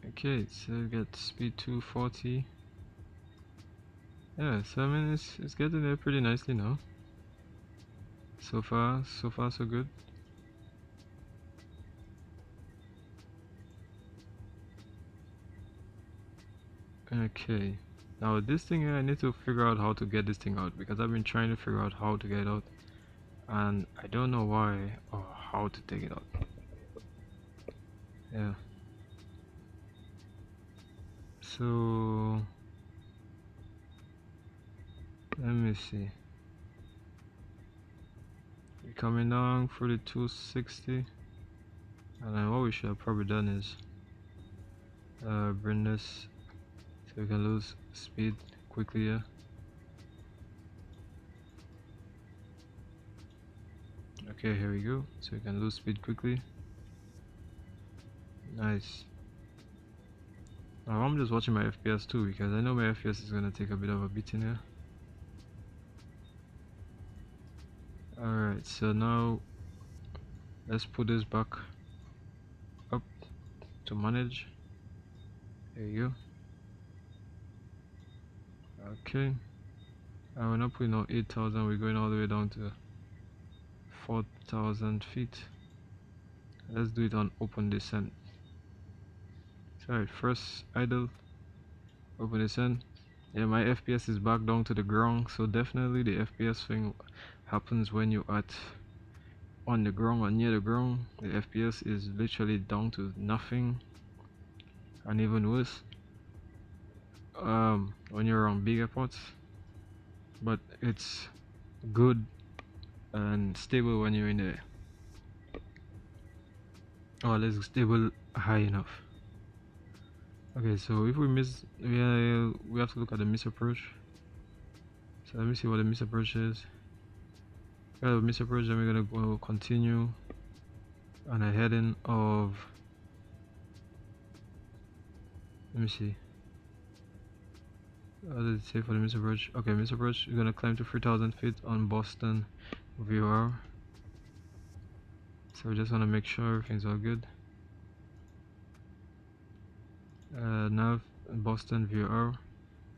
Okay, so get speed 240. Yeah, so I mean it's getting there pretty nicely now. So far so good. Okay, Now this thing here, I need to figure out how to get this thing out, because I've been trying to figure out how to get it out and I don't know why or how to take it out. Yeah, so let me see. We're coming down for the 260, and then what we should have probably done is bring this so we can lose speed quickly. Yeah, okay, here we go, so we can lose speed quickly. Nice. Now I'm just watching my FPS too, because I know my FPS is gonna take a bit of a beating here. Alright, so now let's put this back up to manage. There you go. Okay, and we're not putting on 8,000, we're going all the way down to 4,000 feet. Let's do it on open descent. Alright, first idle, open descent. Yeah, my FPS is back down to the ground, so definitely the FPS thing happens when you're on the ground or near the ground. The FPS is literally down to nothing, and even worse when you're on big airports, but it's good and stable when you're in the, or at least stable high enough. Okay, so if we miss, we have to look at the misapproach. So let me see what the misapproach is. We have a misapproach, then we're gonna go continue on a heading of, let me see, what did it say for the misapproach? Okay, misapproach, you're gonna climb to 3,000 feet on Boston VOR. So we just want to make sure everything's all good. Nav Boston VOR,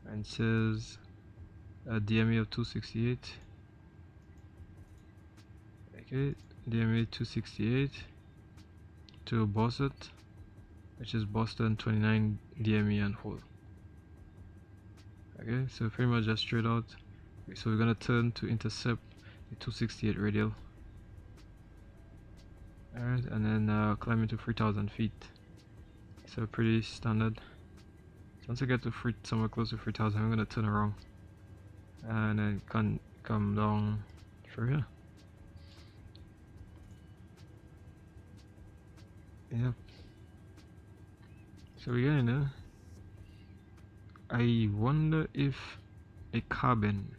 and it says DME of 268. Okay, DME 268 to Boston, which is Boston 29 DME and hold. Okay, so pretty much just straight out. So we're gonna turn to intercept the 268 radial. Alright, and then climb into 3,000 feet. So pretty standard. So once I get to somewhere close to 3,000, I'm gonna turn around and then come down through here. Yep. So we're getting there. I wonder if a cabin,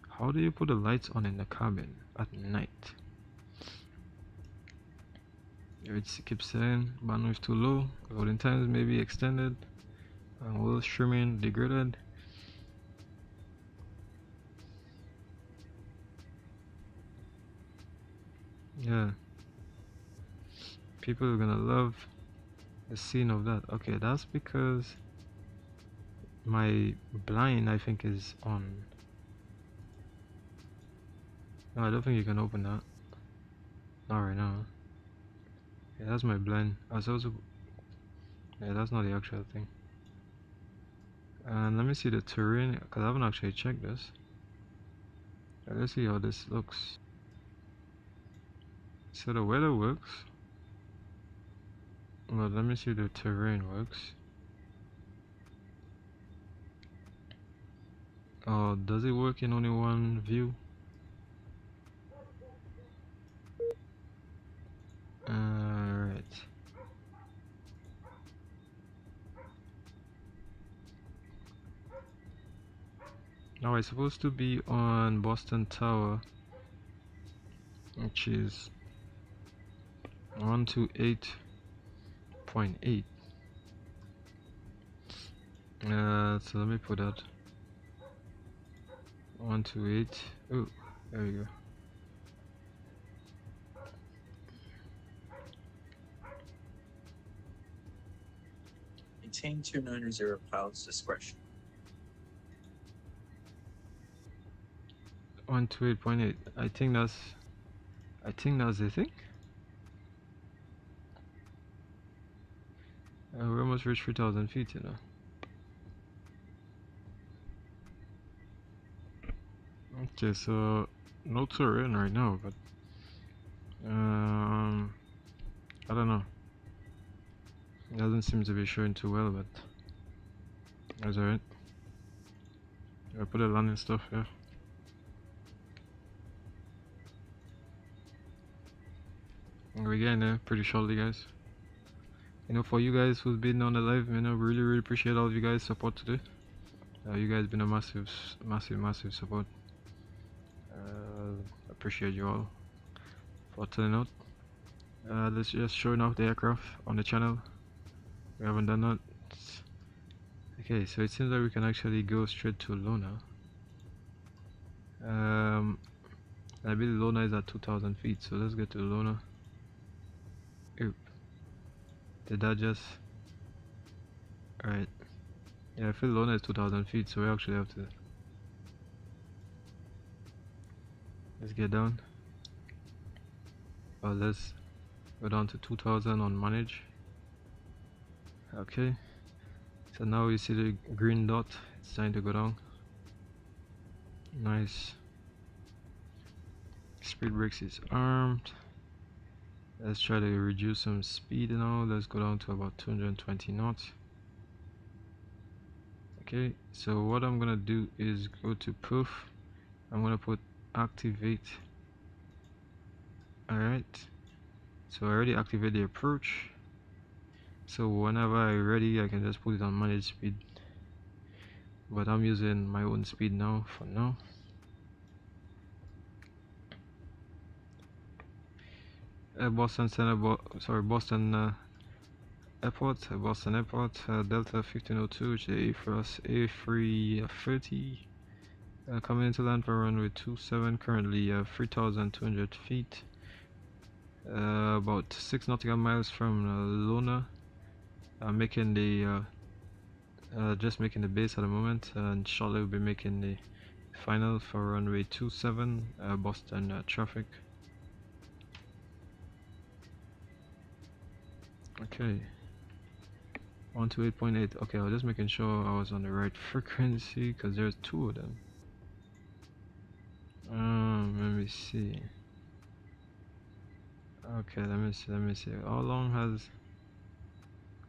how do you put the lights on in the cabin at night? It keeps saying bandwidth too low, loading times may be extended, and will streaming degraded. Yeah, people are gonna love the scene of that. Okay, that's because my blind, I think, is on. No, I don't think you can open that. Not right now. Yeah, that's my blind. I was also, yeah, that's not the actual thing. And let me see the terrain, because I haven't actually checked this. Let's see how this looks. So the weather works, but let me see if the terrain works. Oh, does it work in only one view? Alright. Now it's supposed to be on Boston Tower, which is 128.8. So let me put that 128. Oh, there we go. Maintain 290 pilot's discretion. 128.8. I think that's the thing. We almost reached 3,000 feet, you know. Okay, so no terrain right now, but I don't know. It doesn't seem to be showing too well, but that's alright. I put a landing stuff here. We're getting there pretty shortly, guys. You know, for you guys who's been on the live, you know, really appreciate all of you guys' support today. You guys been a massive support. Appreciate you all for turning out. Let's just showing off the aircraft on the channel. We haven't done that. Okay, so it seems like we can actually go straight to Luna. I believe Luna is at 2,000 feet, so let's get to Luna. Oop. Did that just... Alright. Yeah, I feel Luna is 2,000 feet, so we actually have to... Let's get down. Well, let's go down to 2,000 on manage. Okay. So now we see the green dot. It's time to go down. Nice. Speed brakes is armed. Let's try to reduce some speed now. Let's go down to about 220 knots. Okay, so what I'm gonna do is go to proof. I'm gonna put activate. Alright, so I already activated the approach, so whenever I'm ready I can just put it on manage speed, but I'm using my own speed now for now. Boston Airport, Delta 1502, which is A330, coming into land for runway 27, currently 3,200 feet, about 6 nautical miles from Luna, making the just making the base at the moment, and shortly we'll be making the final for runway 27, Boston traffic. Okay, 128.8. Okay, I was just making sure I was on the right frequency because there's 2 of them. Let me see. Okay, let me see. How long has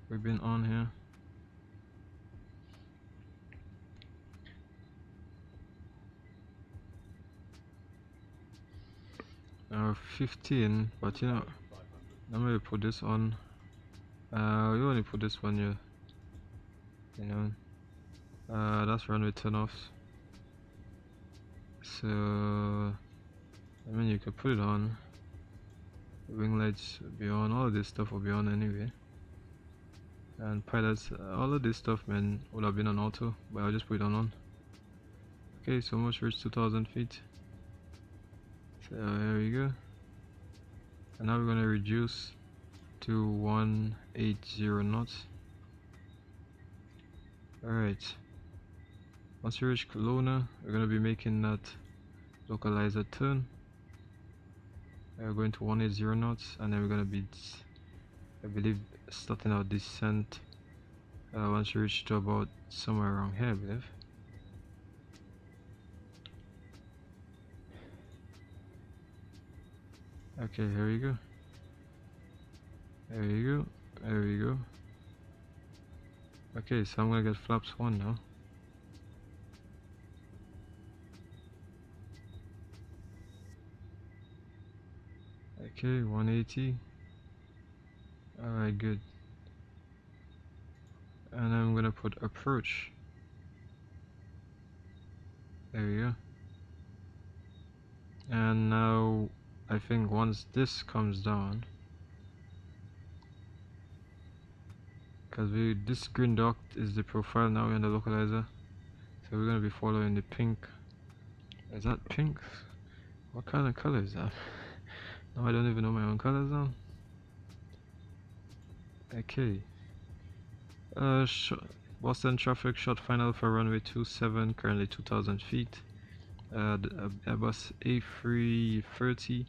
we been on here? 15, but you know, let me put this on. We only put this one here. You know, that's runway turn-offs. So I mean, you could put it on. Wing lights will be on. All of this stuff will be on anyway. And pilots, all of this stuff, man, would have been on auto, but I'll just put it on. Okay, so almost reached 2,000 feet. So here we go. And now we're gonna reduce to 180 knots. Alright. Once we reach Kelowna, we're gonna be making that localizer turn. We're going to 180 knots, and then we're gonna be, I believe, starting our descent once we reach to about somewhere around here, I believe. Okay, here we go. There we go. There we go. Okay, so I'm gonna get flaps 1 now. Okay, 180. Alright, good. And I'm gonna put approach. There we go. And now I think once this comes down, because this green dot is the profile now in the localizer, so we're gonna be following the pink. Is that pink? What kind of color is that? No, I don't even know my own colors now. Okay. Boston traffic shot final for runway 27, currently 2,000 feet. The Airbus A330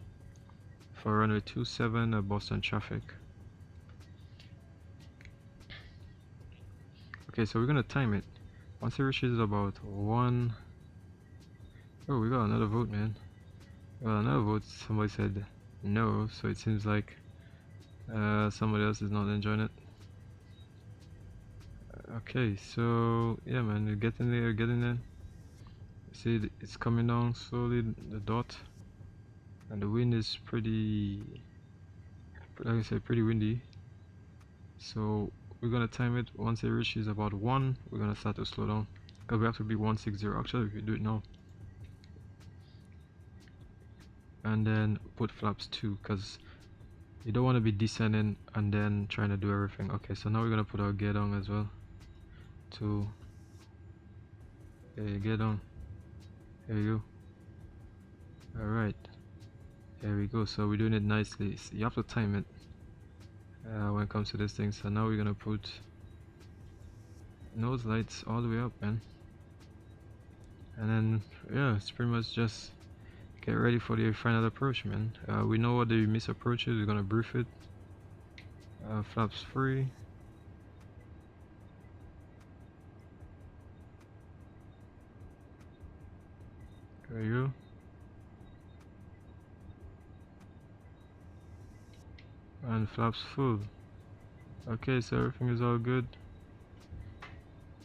for runway 27, Boston traffic. Okay, so we're gonna time it. Once it reaches about 1 Oh, we got another vote, man. Well, another vote. Somebody said no, so it seems like somebody else is not enjoying it. Okay, so yeah, man, we're getting there, getting there. See, it's coming down slowly, the dot, and the wind is pretty, like I said, pretty windy. So we're gonna time it. Once it reaches about 1, we're gonna start to slow down. Cause we have to be 160. Actually, if we do it now, and then put flaps 2, cause you don't want to be descending and then trying to do everything. Okay, so now we're gonna put our gear down as well. To gear down. There we go. All right. There we go. So we're doing it nicely. So you have to time it when it comes to this thing. So now we're gonna put nose lights all the way up, man. And then yeah, it's pretty much just get ready for the final approach, man. We know what the miss approach is. We're gonna brief it. Flaps free. There you go. And flaps full. Okay, so everything is all good.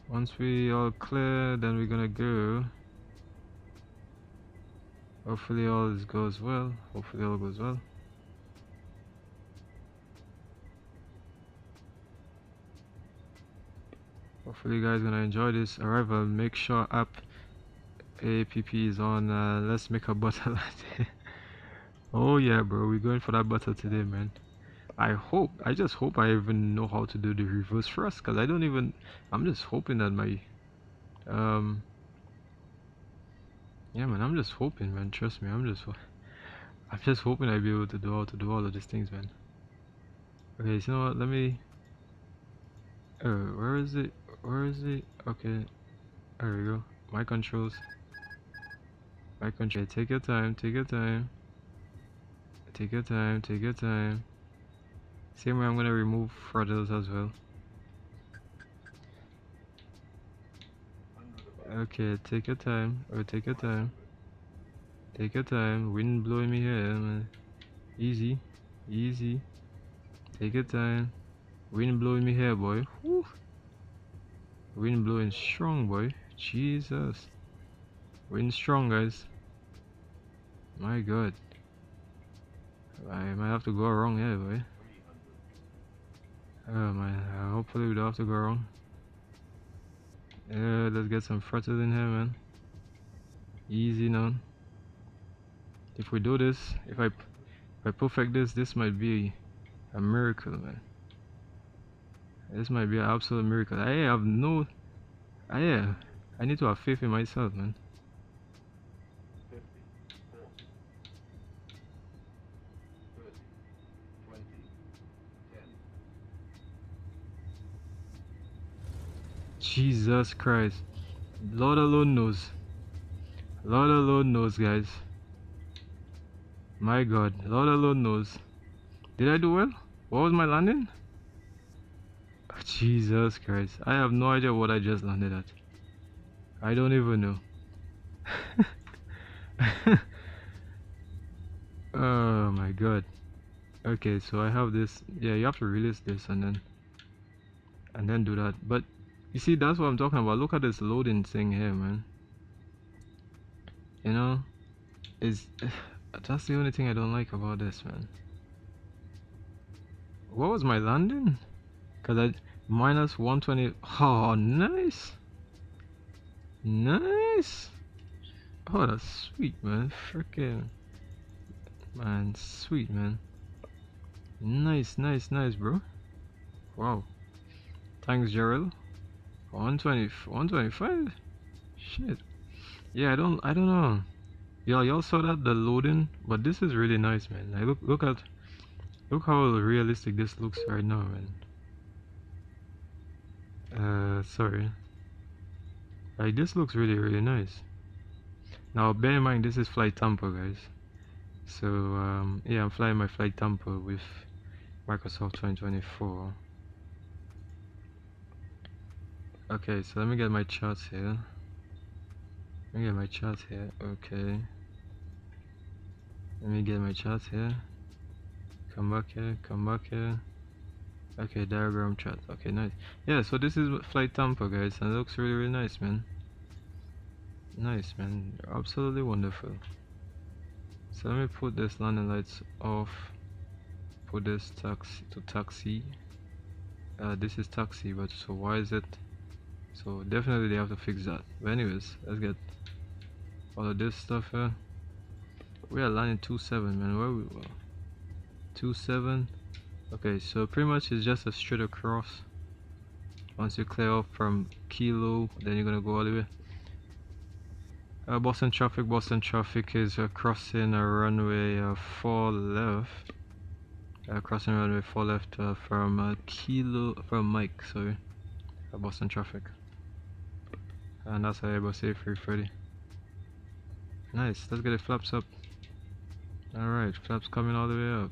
Once we all clear, then we're gonna go. Hopefully all this goes well. Hopefully all goes well. Hopefully you guys gonna enjoy this arrival. Make sure app APP is on. Let's make a butter latte. Oh yeah, bro, we're going for that butter today, man. I just hope I even know how to do the reverse thrust, because I don't even, I'm just hoping that my yeah, man, I'm just hoping, man, trust me, I'm just hoping I'll be able to do all of these things, man. Okay, so you know what, let me where is it, okay, there we go. My controls, take your time, take your time. Same way I'm gonna remove throttles as well. Okay, take your time. Take your time. Wind blowing me here, man. Easy. Take your time. Wind blowing me here, boy. Woo. Wind blowing strong, boy. Jesus. Wind strong, guys. My God. I might have to go wrong here, boy. Oh man, hopefully we don't have to go wrong. Yeah, let's get some throttles in here, man. Easy now. If we do this, if I perfect this, this might be a miracle, man. This might be an absolute miracle. I have no, I need to have faith in myself, man. Jesus Christ. Lord alone knows. Lord alone knows, guys. My God. Lord alone knows. Did I do well? What was my landing? Oh, Jesus Christ. I have no idea what I just landed at. I don't even know. Oh my God. Okay, so I have this. Yeah, you have to release this and then do that. But you see, that's what I'm talking about. Look at this loading thing here, man. You know, that's the only thing I don't like about this, man. What was my landing? Cause I minus 120. Oh, nice. Oh, that's sweet, man. Freaking man, sweet, man. Nice, bro. Wow. Thanks, Gerald. 125. Shit. Yeah, I don't know. Yeah, y'all saw that, the loading, but this is really nice, man. Like, look how realistic this looks right now, man. Sorry. Like, this looks really nice. Now bear in mind, this is flight tamper, guys. So yeah, I'm flying my flight tamper with Microsoft 2024. Okay, so let me get my charts here. Let me get my chart here. Okay. Let me get my chart here. Come back here. Come back here. Okay, diagram chart. Okay, nice. Yeah, so this is flight Tampa, guys, and it looks really, really nice, man. Nice, man. Absolutely wonderful. So let me put this landing lights off. Put this taxi to taxi. This is taxi, but so why is it? So definitely they have to fix that. But anyways, let's get all of this stuff here. We are landing 27, man. Where we were? 27. Okay, so pretty much it's just a straight across. Once you clear off from Kilo, then you're gonna go all the way. Boston traffic is crossing a runway 4 left. Crossing runway 4 left from Mike, sorry. Boston traffic. And that's Airbus A330. Nice, let's get the flaps up. Alright, flaps coming all the way up.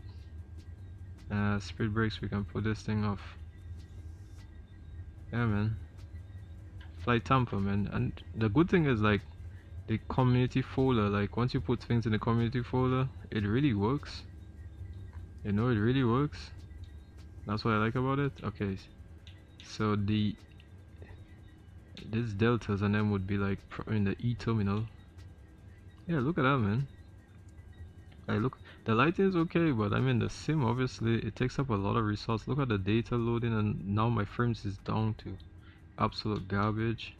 Speed brakes, we can put this thing off. Yeah, man. Flight Tampa, man. And the good thing is, like, the community folder, like, once you put things in the community folder, it really works. You know, it really works. That's what I like about it. Okay, so these deltas and them would be like in the E terminal. Yeah, look at that, man. Look, the lighting is okay, but I mean the sim, obviously it takes up a lot of resource. Look at the data loading, and now my frames is down to absolute garbage.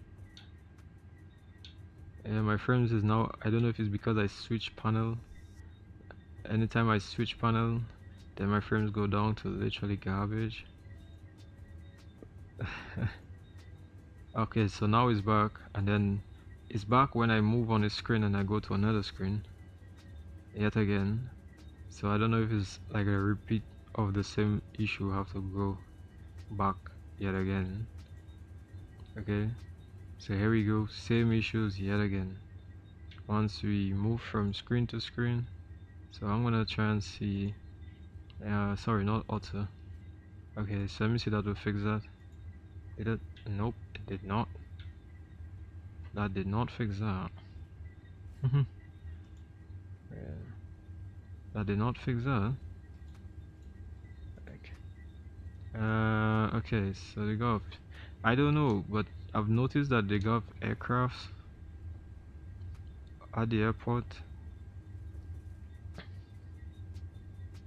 Yeah, my frames is now, I don't know if it's because I switch panel. Anytime I switch panel, then my frames go down to literally garbage. Okay, so now it's back, and then it's back when I move on the screen and I go to another screen yet again. So I don't know if it's like a repeat of the same issue. I have to go back yet again. Okay, so here we go, same issues yet again once we move from screen to screen. So I'm gonna try and see, sorry, not auto. Okay, so let me see that will fix that. Did it? Nope, it did not. That did not fix that. Yeah. That did not fix that. Okay. Okay, so they got, I don't know, but I've noticed that they got aircrafts at the airport.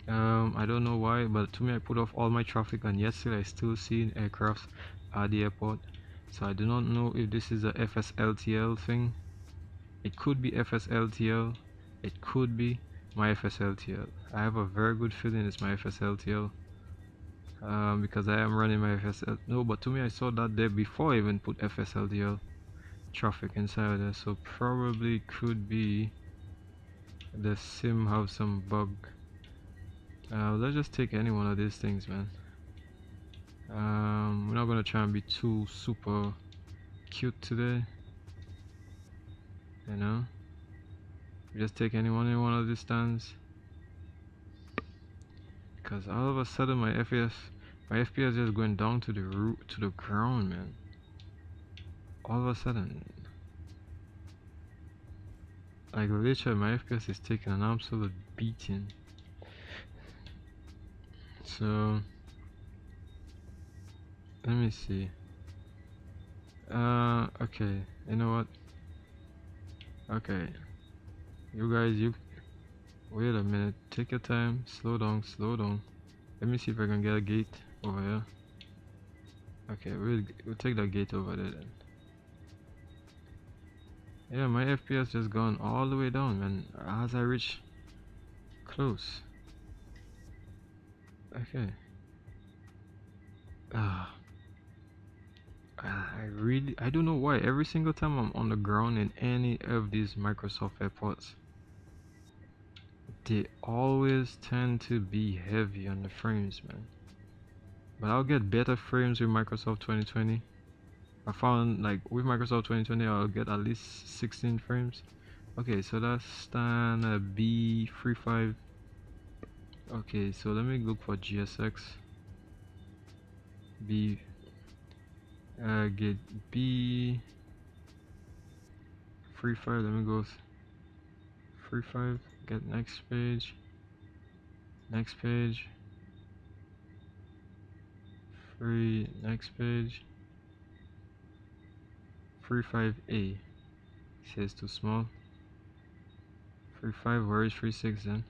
I don't know why, but to me I put off all my traffic, and yesterday I still seen aircrafts at the airport. So I do not know if this is a FSLTL thing. It could be FSLTL, it could be my FSLTL. I have a very good feeling it's my FSLTL, because I am running my FSL. No, but to me I saw that there before I even put FSLTL traffic inside there, so probably could be the sim have some bug. Let's just take any one of these things, man. We're not gonna try and be too super cute today, you know. We just take any one of these stands, because all of a sudden my FPS is going down to the ground, man. All of a sudden, like literally my FPS is taking an absolute beating. So let me see. Okay, you know what? Okay, you guys, wait a minute, take your time, slow down. Let me see if I can get a gate over here. Okay, we'll take that gate over there then. Yeah, my FPS just gone all the way down, man, as I reach close. Okay. I don't know why every single time I'm on the ground in any of these Microsoft airports, they always tend to be heavy on the frames, man. But I'll get better frames with Microsoft 2020. I found, like, with Microsoft 2020 I'll get at least 16 frames. Okay, so that's stand B35. Okay, so let me look for GSX. Get B free 5, let me go free 5, get next page, free next page, free 5A, says too small, free 5, where is free 6 then?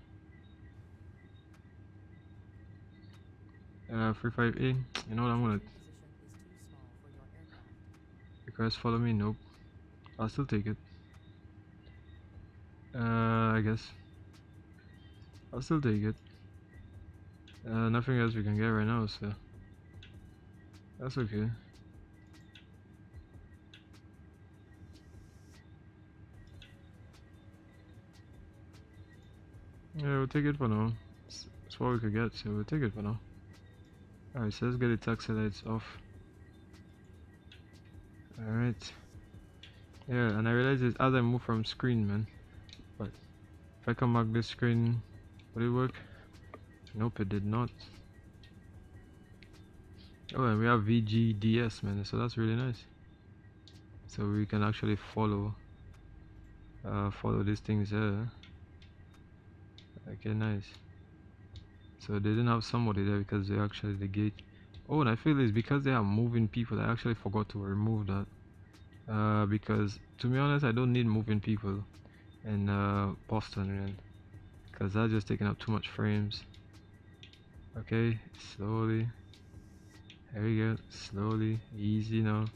Free 5A, you know what, I'm gonna request follow me, nope, I'll still take it. I guess I'll still take it. Nothing else we can get right now, so that's okay. Yeah, we'll take it for now. It's what we could get, so we'll take it for now. Alright, so let's get the taxi lights off. Alright. Yeah, and I realized it as I move from screen, man. But if I come back this screen, will it work? Nope, it did not. Oh, and we have VGDS, man, so that's really nice. So we can actually follow these things here. Okay, nice. So they didn't have somebody there because they actually the gate. Oh, and I feel it's because they are moving people. I actually forgot to remove that. Because to be honest, I don't need moving people in Boston, man, because that's just taking up too much frames. Okay, slowly. There we go. Slowly, easy now.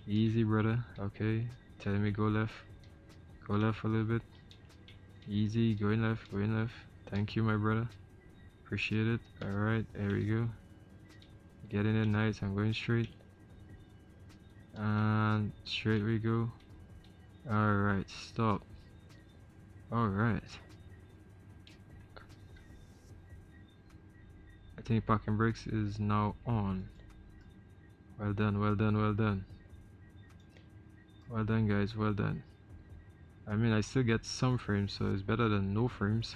Easy, brother. Okay, telling me go left. Go left a little bit. Easy, going left, going left. Thank you, my brother. Appreciate it. Alright, there we go. Getting it nice. I'm going straight. And straight we go. Alright, stop. Alright. I think parking brakes is now on. Well done, well done, well done. Well done, guys, well done. I mean, I still get some frames, so it's better than no frames.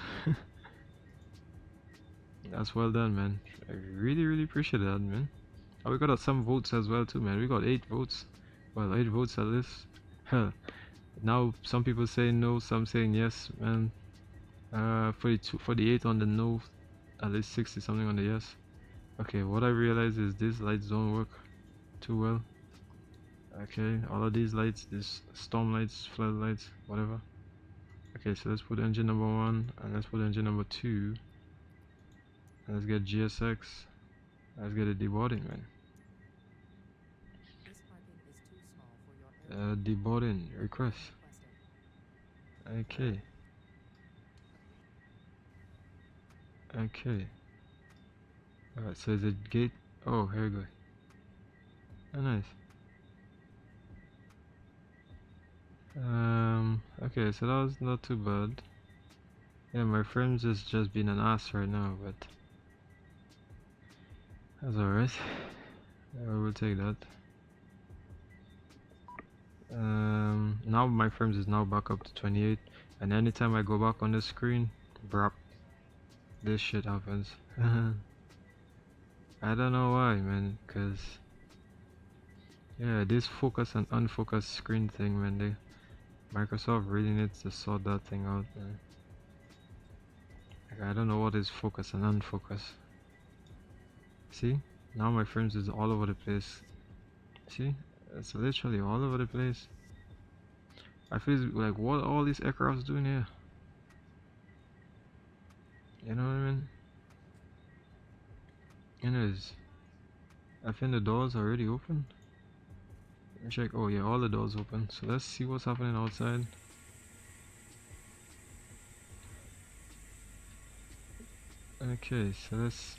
That's well done, man. I really appreciate that, man. Oh, we got some votes as well too, man. We got 8 votes. Well, 8 votes at least. Hell, now some people saying no, some saying yes, man. For the 8 on the no, at least 60 something on the yes. Okay, what I realize is these lights don't work too well. Okay, all of these lights, these storm lights, flood lights, whatever. Okay, so let's put engine number 1 and let's put engine number 2. And let's get GSX. Let's get a deboarding, man. Deboarding request. Okay. Okay. Alright, so is it gate? Oh, here we go. Oh, nice. Okay, so that was not too bad. Yeah, my frames is just being an ass right now, but that's alright. We'll take that. Now my frames is now back up to 28, and anytime I go back on the screen, brap, this shit happens. I don't know why, man, cause yeah, this focus and unfocused screen thing, man, Microsoft really needs to sort that thing out, man. Like, I don't know what is focus and unfocus. See, now my frames is all over the place. See, it's literally all over the place. I feel like, what are all these aircrafts doing here? You know what I mean? Anyways, I think the doors are already open. Let me check. Oh yeah, all the doors open. So let's see what's happening outside. Okay, so let's...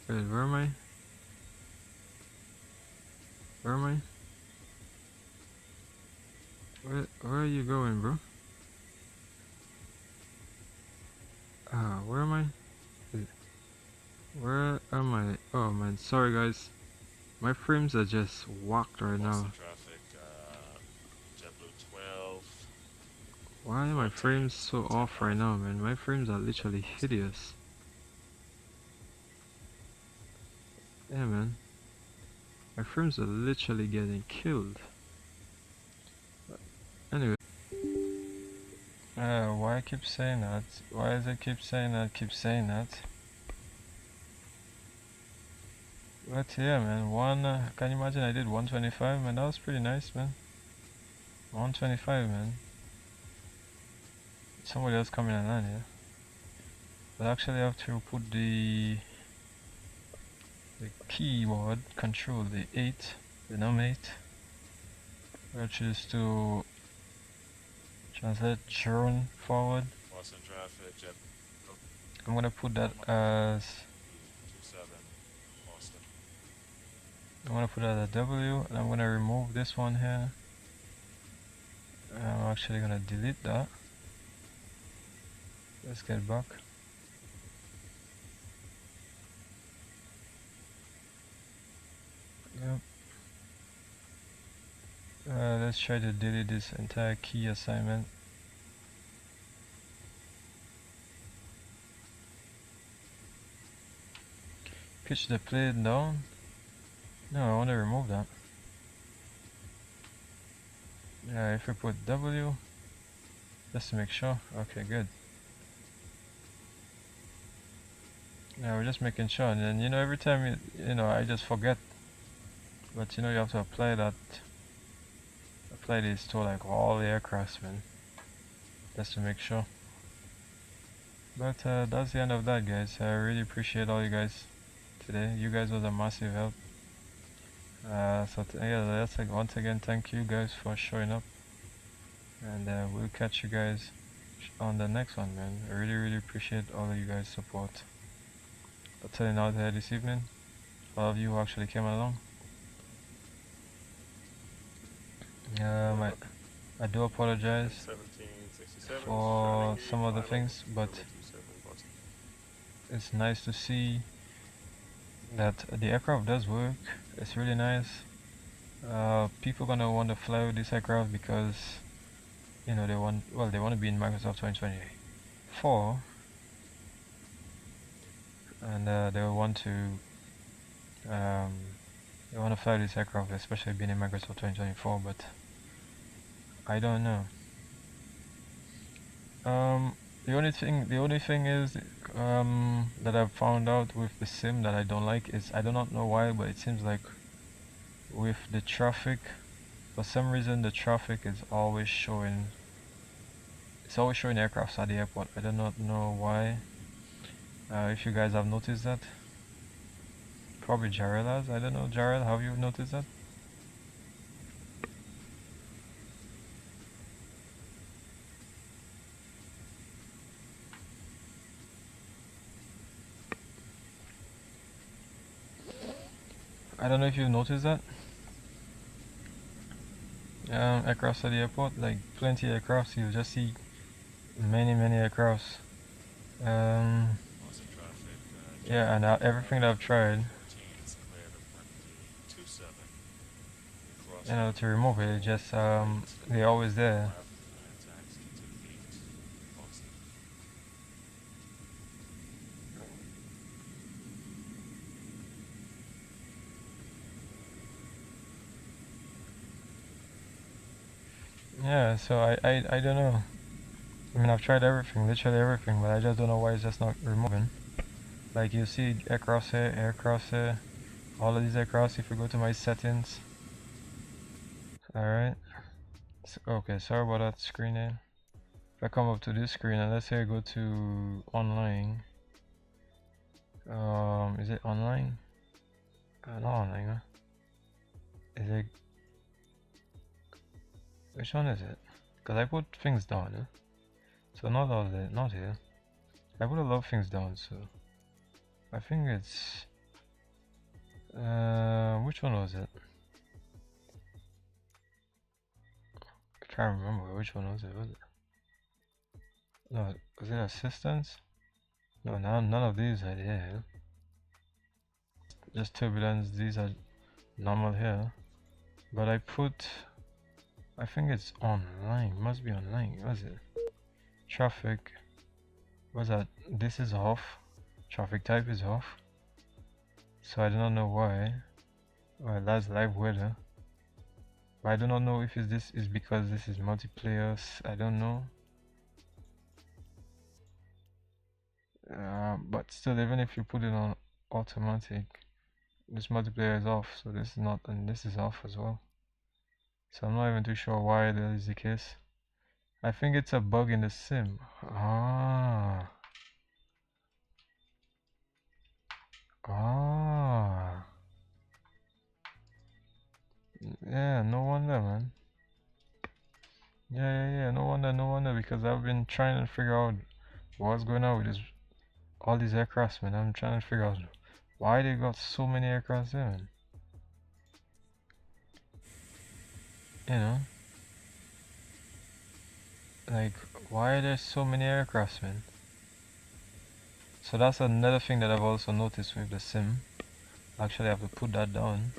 Wait, where am I? Where am I? Where are you going, bro? Where am I? Where am I? Oh man, sorry guys. My frames are just whacked right now. Traffic, JeppView 12. Why are my frames so off right now, man? My frames are literally hideous. Yeah, man. My frames are literally getting killed. Why I keep saying that? Why does it keep saying that? Keep saying that? But yeah, man. Can you imagine? I did 125, man. That was pretty nice, man. 125, man. Somebody else coming in line here. But actually, I have to put the keyboard control, the 8, the num 8, which is to translate drone forward. Boston traffic, jet. I'm gonna put that as 27, Boston. I'm gonna put that as a W, and I'm gonna remove this one here. I'm actually gonna delete that. Let's get back. Yep. Let's try to delete this entire key assignment. Pitch the plate down. No, I want to remove that. Yeah, if we put W, just to make sure. Okay, good. Yeah, we're just making sure, and then every time I just forget. But you have to apply this to like all the aircrafts, man, just to make sure. But that's the end of that, guys. I really appreciate all you guys today. You guys was a massive help. Yeah, once again, thank you guys for showing up, and we'll catch you guys on the next one, man. I really appreciate all of you guys' support. That's it out there this evening. All of you who actually came along. I do apologize for some of the things, but it's nice to see that the aircraft does work. It's really nice. People gonna want to fly with this aircraft because they want to be in Microsoft 2024, and they want to fly this aircraft, especially being in Microsoft 2024. But I don't know. The only thing is that I've found out with the sim that I don't like is, I do not know why, but it seems like with the traffic, for some reason the traffic is always showing. It's always showing aircrafts at the airport. I do not know why. If you guys have noticed that, probably Jarrell has. I don't know, Jarrell, have you noticed that? I don't know if you've noticed that. Aircrafts at the airport, like plenty of aircrafts, you'll just see many aircrafts. Yeah, and everything that I've tried, to remove it, it just they're always there. Yeah, so I don't know. I mean, I've tried everything, literally everything, but I just don't know why it's just not removing. Like, you see aircrafts here, all of these aircrafts. If you go to my settings, alright, so, okay, sorry about that screen name. If I come up to this screen and let's say I go to online, is it online? Not online, huh? Is it, which one is it? Because I put things down, huh? So not all of it, not here. I put a lot of things down, so I think it's which one was it? I can't remember which one was it. No, was it assistance? No, none of these are here. Just turbulence, these are normal here. But I think it's online, must be online, was it? Traffic, what's that? This is off. Traffic type is off. So I do not know why. Well, that's live weather. But I do not know if this is because this is multiplayer. I don't know. But still, even if you put it on automatic, this multiplayer is off, so this is not, and this is off as well. So I'm not even too sure why that is the case. I think it's a bug in the sim. Ah. Yeah, no wonder, man. Yeah, no wonder, because I've been trying to figure out what's going on with all these aircrafts, man. I'm trying to figure out why they got so many aircrafts there, man. You know? Like, why are there so many aircrafts, man? So that's another thing that I've also noticed with the sim. Actually, I have to put that down.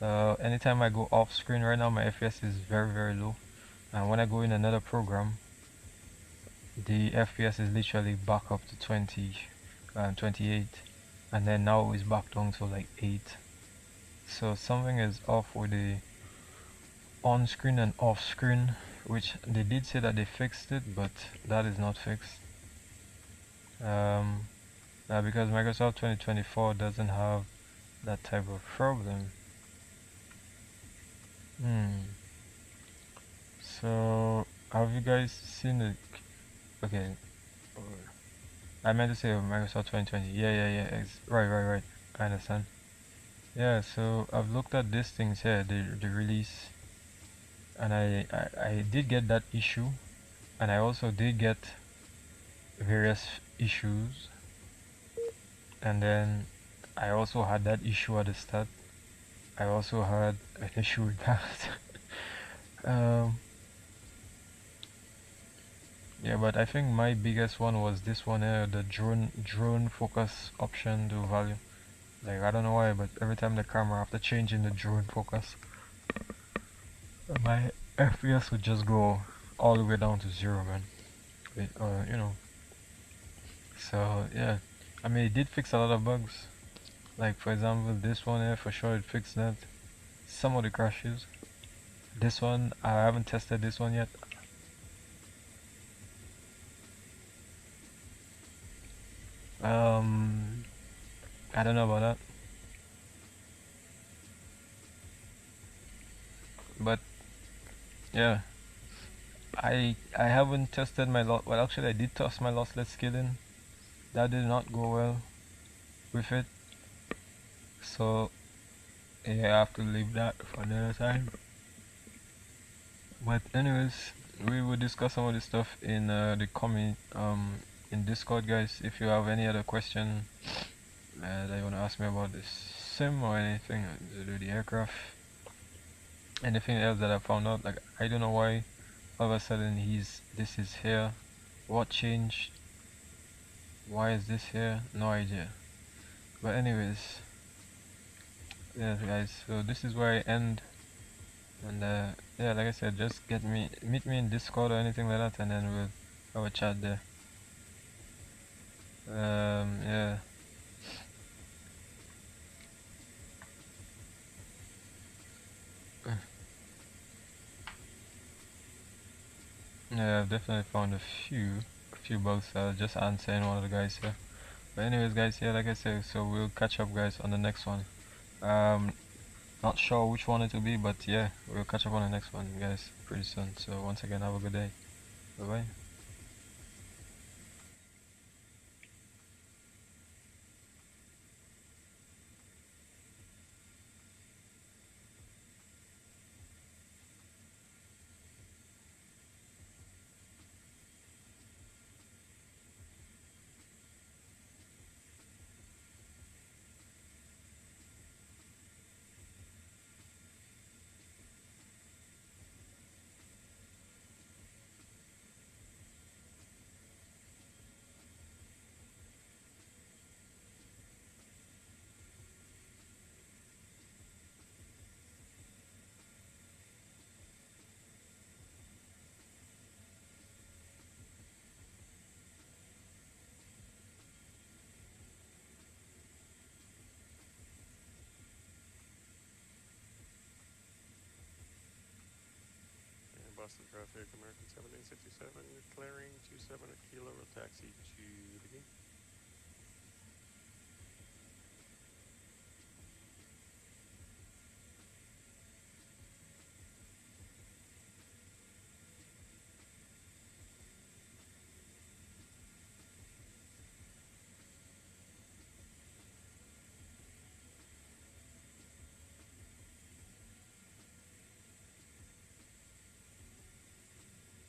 Anytime I go off screen right now, my FPS is very low. And when I go in another program, the FPS is literally back up to 20, 28. And then now it's back down to like 8. So something is off with the on screen and off screen, which they did say that they fixed it, but that is not fixed. Because Microsoft 2024 doesn't have that type of problem. So have you guys seen it? Okay, I meant to say Microsoft 2020. Yeah, right, I understand. Yeah, so I've looked at these things here, the release, and I did get that issue, and I also did get various issues, and then I also had that issue at the start. I also had an issue with that. Yeah, but I think my biggest one was this one here, the drone focus option to value. Like, I don't know why, but every time the camera, after changing the drone focus, my FPS would just go all the way down to 0, man. You know. So yeah, I mean, it did fix a lot of bugs. Like, for example, this one here, for sure it fixed that. Some of the crashes. This one, I haven't tested this one yet. I don't know about that, but yeah, I haven't tested my lot. Well, actually, I did test my lossless scaling. That did not go well with it, so yeah, I have to leave that for another time. But anyways, we will discuss some of this stuff in the comment in Discord, guys. If you have any other question that you want to ask me about this sim or anything to do the aircraft, anything else that I found out, like, I don't know why all of a sudden this is here, what changed, why is this here, no idea. But anyways, yeah guys, so this is where I end, and yeah, like I said, just meet me in Discord or anything like that, and then we'll have a chat there. Yeah. Yeah, I've definitely found a few bugs. I'll just answering one of the guys here. But anyways, guys, yeah, like I said, so we'll catch up, guys, on the next one. Not sure which one it will be, but yeah, we'll catch up on the next one, guys, pretty soon. So once again, have a good day. Bye bye. Boston traffic, American 1767, clearing 27 at Kilo, taxi to the gate.